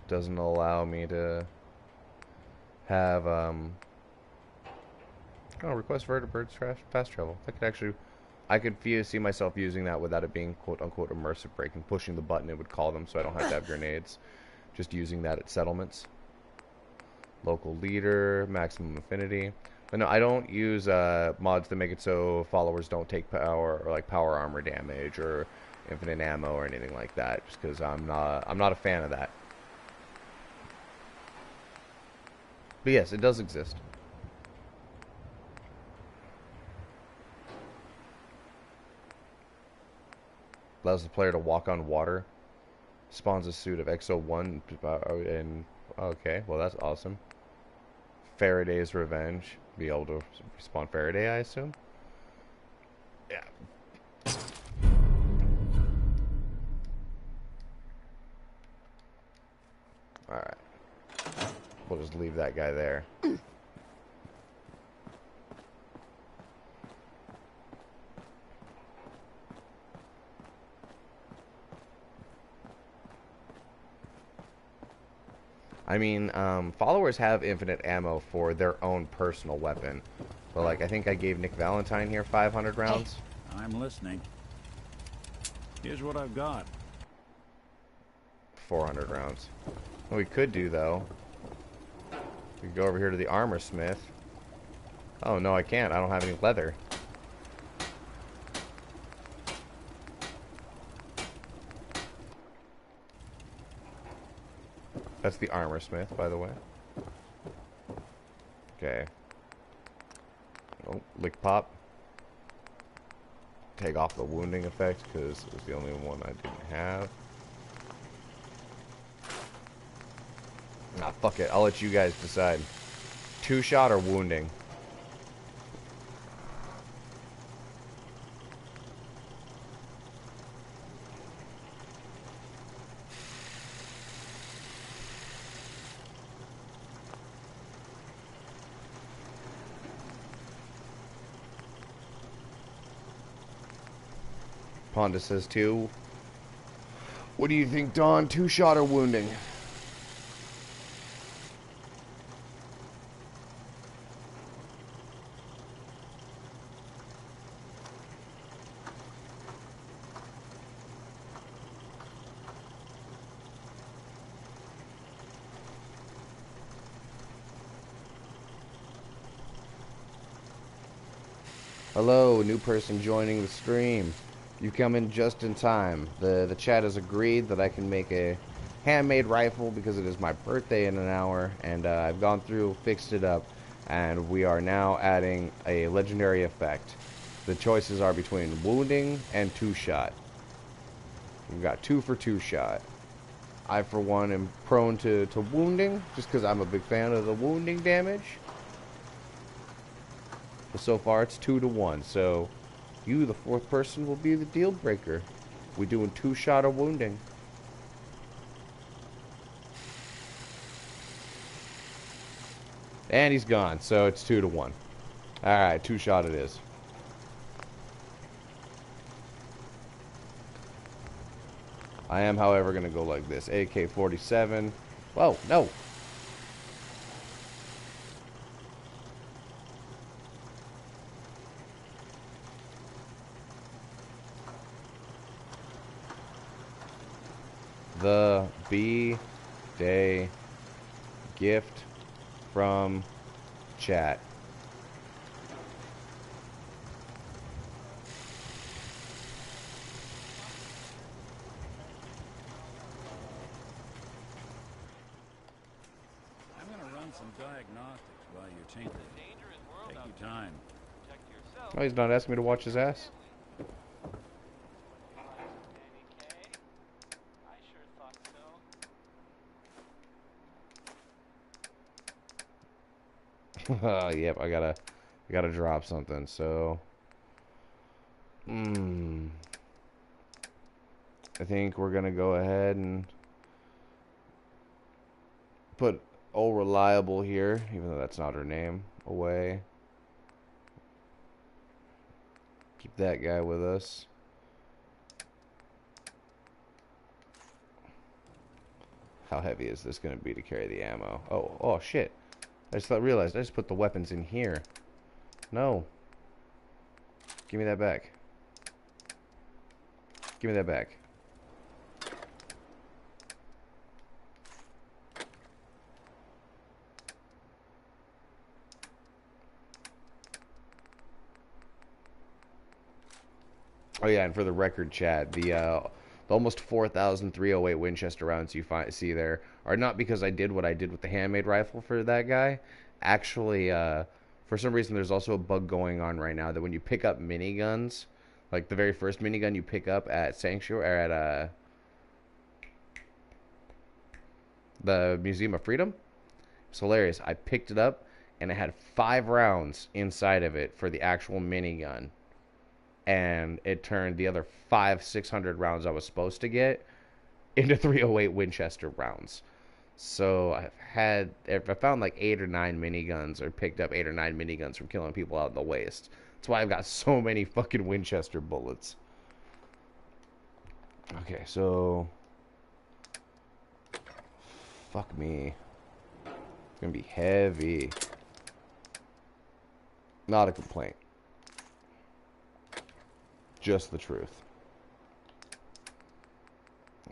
Doesn't allow me to have request vertebrates fast travel. I could see myself using that without it being quote unquote immersive breaking. Pushing the button, it would call them, so I don't have to have grenades. Just using that at settlements. Local leader, maximum affinity. But no, I don't use mods that make it so followers don't take power or like power armor damage or infinite ammo or anything like that. Just because I'm not a fan of that. But yes, it does exist. Allows the player to walk on water. Spawns a suit of XO1 and okay, well that's awesome. Faraday's Revenge. Be able to spawn Faraday, I assume. Yeah. Alright. We'll just leave that guy there. I mean, followers have infinite ammo for their own personal weapon. But, like, I think I gave Nick Valentine here 500 rounds. Hey, I'm listening. Here's what I've got. 400 rounds. What we could do, though, we could go over here to the armor smith. Oh, no, I can't. I don't have any leather. That's the armor smith, by the way. Okay. Oh, lick pop. Take off the wounding effect because it was the only one I didn't have. Nah, fuck it. I'll let you guys decide. 2-shot or wounding? Honda says 2. What do you think, Don? 2-shot or wounding? Hello, new person joining the stream. You come in just in time. The chat has agreed that I can make a handmade rifle because it is my birthday in an hour, and I've gone through, fixed it up, and we are now adding a legendary effect. The choices are between wounding and 2-shot. We've got 2 for 2-shot. I, for one, am prone to wounding, just because I'm a big fan of the wounding damage. But so far, it's 2 to 1, so you, the 4th person, will be the deal breaker. We're doing 2-shot or wounding. And he's gone, so it's 2 to 1. Alright, 2-shot it is. I am, however, going to go like this. AK-47. Whoa, no! The B-Day gift from chat. I'm gonna run some diagnostics while you're tinkering. Take your time. Oh, he's not asking me to watch his ass. Yep, I gotta drop something. So, I think we're gonna go ahead and put old reliable here, even though that's not her name. Away. Keep that guy with us. How heavy is this gonna be to carry the ammo? Oh shit! I just realized I just put the weapons in here. No. Give me that back. Give me that back. Oh yeah, and for the record, Chad, the almost 4,308 Winchester rounds you see there are not because I did what I did with the handmade rifle for that guy. Actually, for some reason, there's also a bug going on right now that when you pick up miniguns, like the very first minigun you pick up at Sanctuary or at the Museum of Freedom, it's hilarious. I picked it up and it had 5 rounds inside of it for the actual minigun. And it turned the other 600 rounds I was supposed to get into 308 Winchester rounds. So I found like 8 or 9 miniguns, or picked up 8 or 9 miniguns from killing people out in the waste. That's why I've got so many fucking Winchester bullets. Okay, so fuck me. It's gonna be heavy. Not a complaint. Just the truth.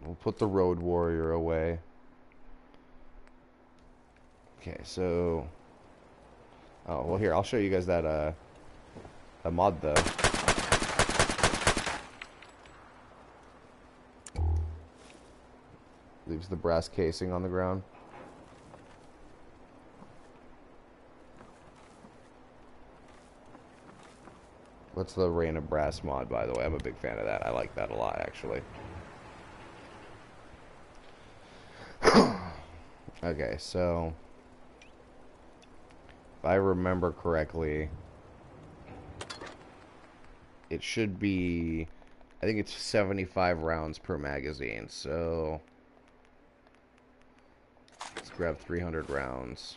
We'll put the Road Warrior away. Okay, so... Oh, well here, I'll show you guys that, mod, though. Leaves the brass casing on the ground. What's the Rain of Brass mod, by the way? I'm a big fan of that. I like that a lot, actually. Okay, so... if I remember correctly, it should be... I think it's 75 rounds per magazine, so... let's grab 300 rounds.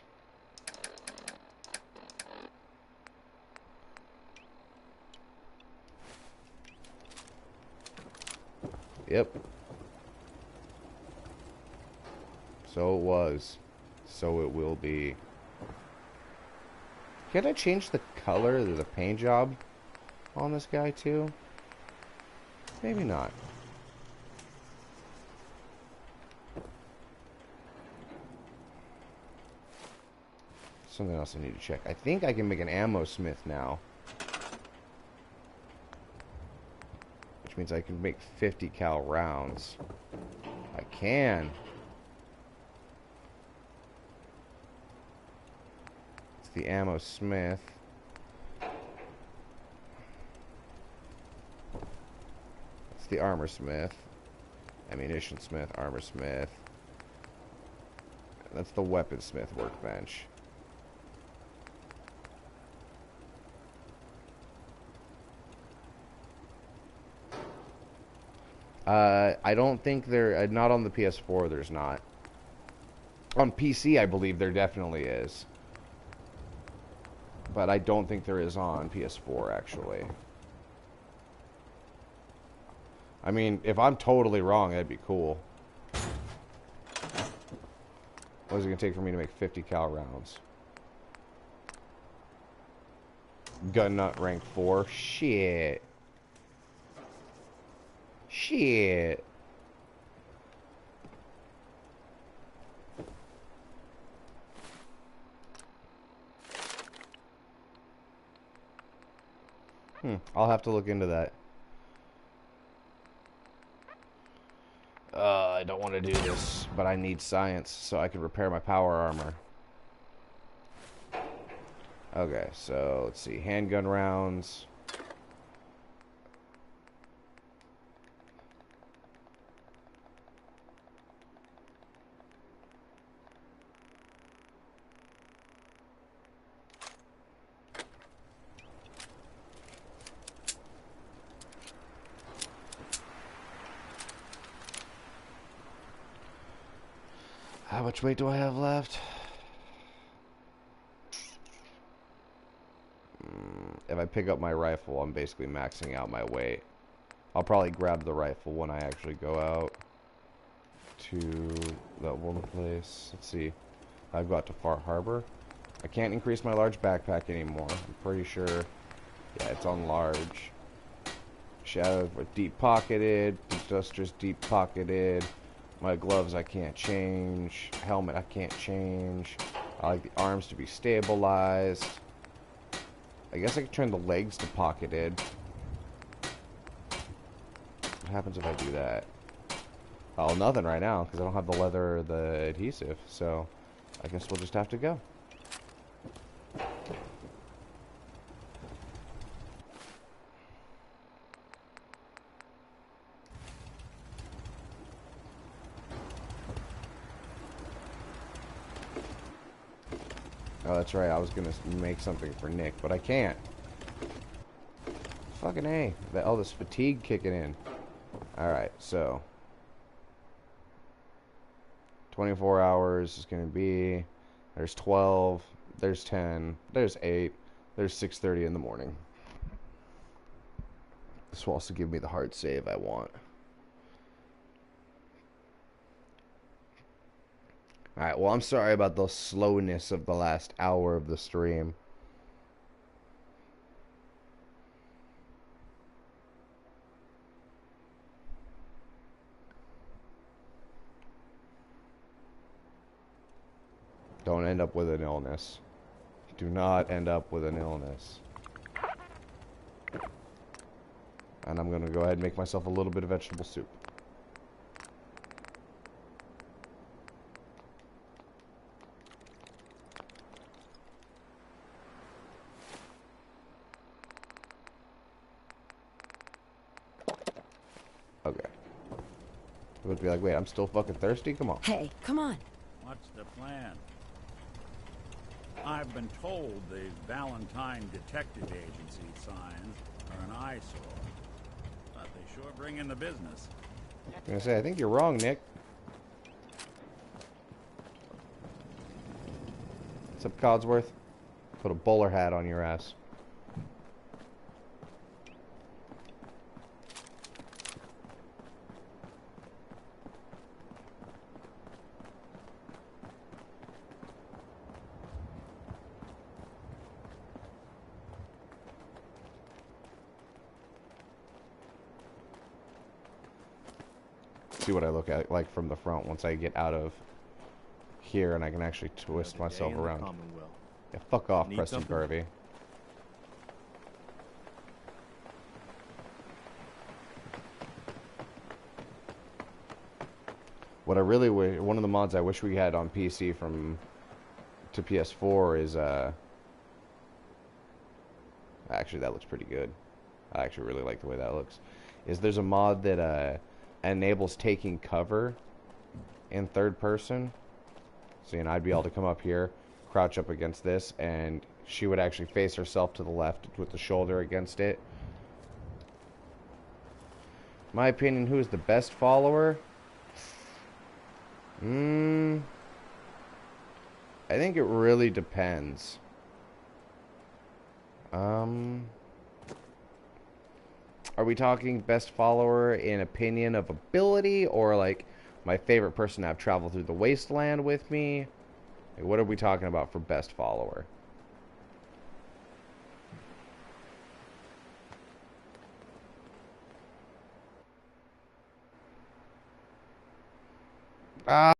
Yep. So it was. So it will be. Can I change the color of the paint job on this guy too? Maybe not. Something else I need to check. I think I can make an ammo smith now. Which means I can make 50 cal rounds. I can. It's the ammo smith. It's the armor smith. Ammunition smith, armor smith. That's the weaponsmith workbench. I don't think there... not on the PS4, there's not. On PC, I believe there definitely is. But I don't think there is on PS4, actually. I mean, if I'm totally wrong, that'd be cool. What is it going to take for me to make 50 cal rounds? Gun nut rank 4? Shit. Shit. I'll have to look into that. I don't want to do this, but I need science so I can repair my power armor. Okay, so let's see. Handgun rounds. How much weight do I have left? If I pick up my rifle, I'm basically maxing out my weight. I'll probably grab the rifle when I actually go out to that one place. Let's see. I've got to Far Harbor. I can't increase my large backpack anymore. I'm pretty sure. Yeah, it's on large. Shadow deep pocketed. Just deep pocketed. My gloves I can't change. Helmet I can't change. I like the arms to be stabilized. I guess I could turn the legs to pocketed. What happens if I do that? Oh, nothing right now, because I don't have the leather or the adhesive. So, I guess we'll just have to go. Oh, that's right. I was going to make something for Nick, but I can't. Fucking A. All this fatigue kicking in. Alright, so 24 hours is going to be, there's 12, there's 10, there's 8, there's 6:30 in the morning. This will also give me the hard save I want. Alright, well, I'm sorry about the slowness of the last hour of the stream. Don't end up with an illness. Do not end up with an illness. And I'm going to go ahead and make myself a little bit of vegetable soup. Okay. It would be like, wait, I'm still fucking thirsty? Come on. Hey, come on. What's the plan? I've been told the Valentine Detective Agency signs are an eyesore, but they sure bring in the business. I'm gonna say, I think you're wrong, Nick. What's up, Codsworth? Put a bowler hat on your ass. See what I look at like from the front once I get out of here and I can actually twist myself around. Yeah, fuck off, Preston Garvey. What I really wish, one of the mods I wish we had on PC to PS4 is actually that looks pretty good. I actually really like the way that looks. There's a mod that enables taking cover in third person. So, you know, I'd be able to come up here, crouch up against this, and she would actually face herself to the left with the shoulder against it. My opinion, who is the best follower? I think it really depends. Are we talking best follower in opinion of ability, or like my favorite person to have traveled through the wasteland with me? Like, what are we talking about for best follower?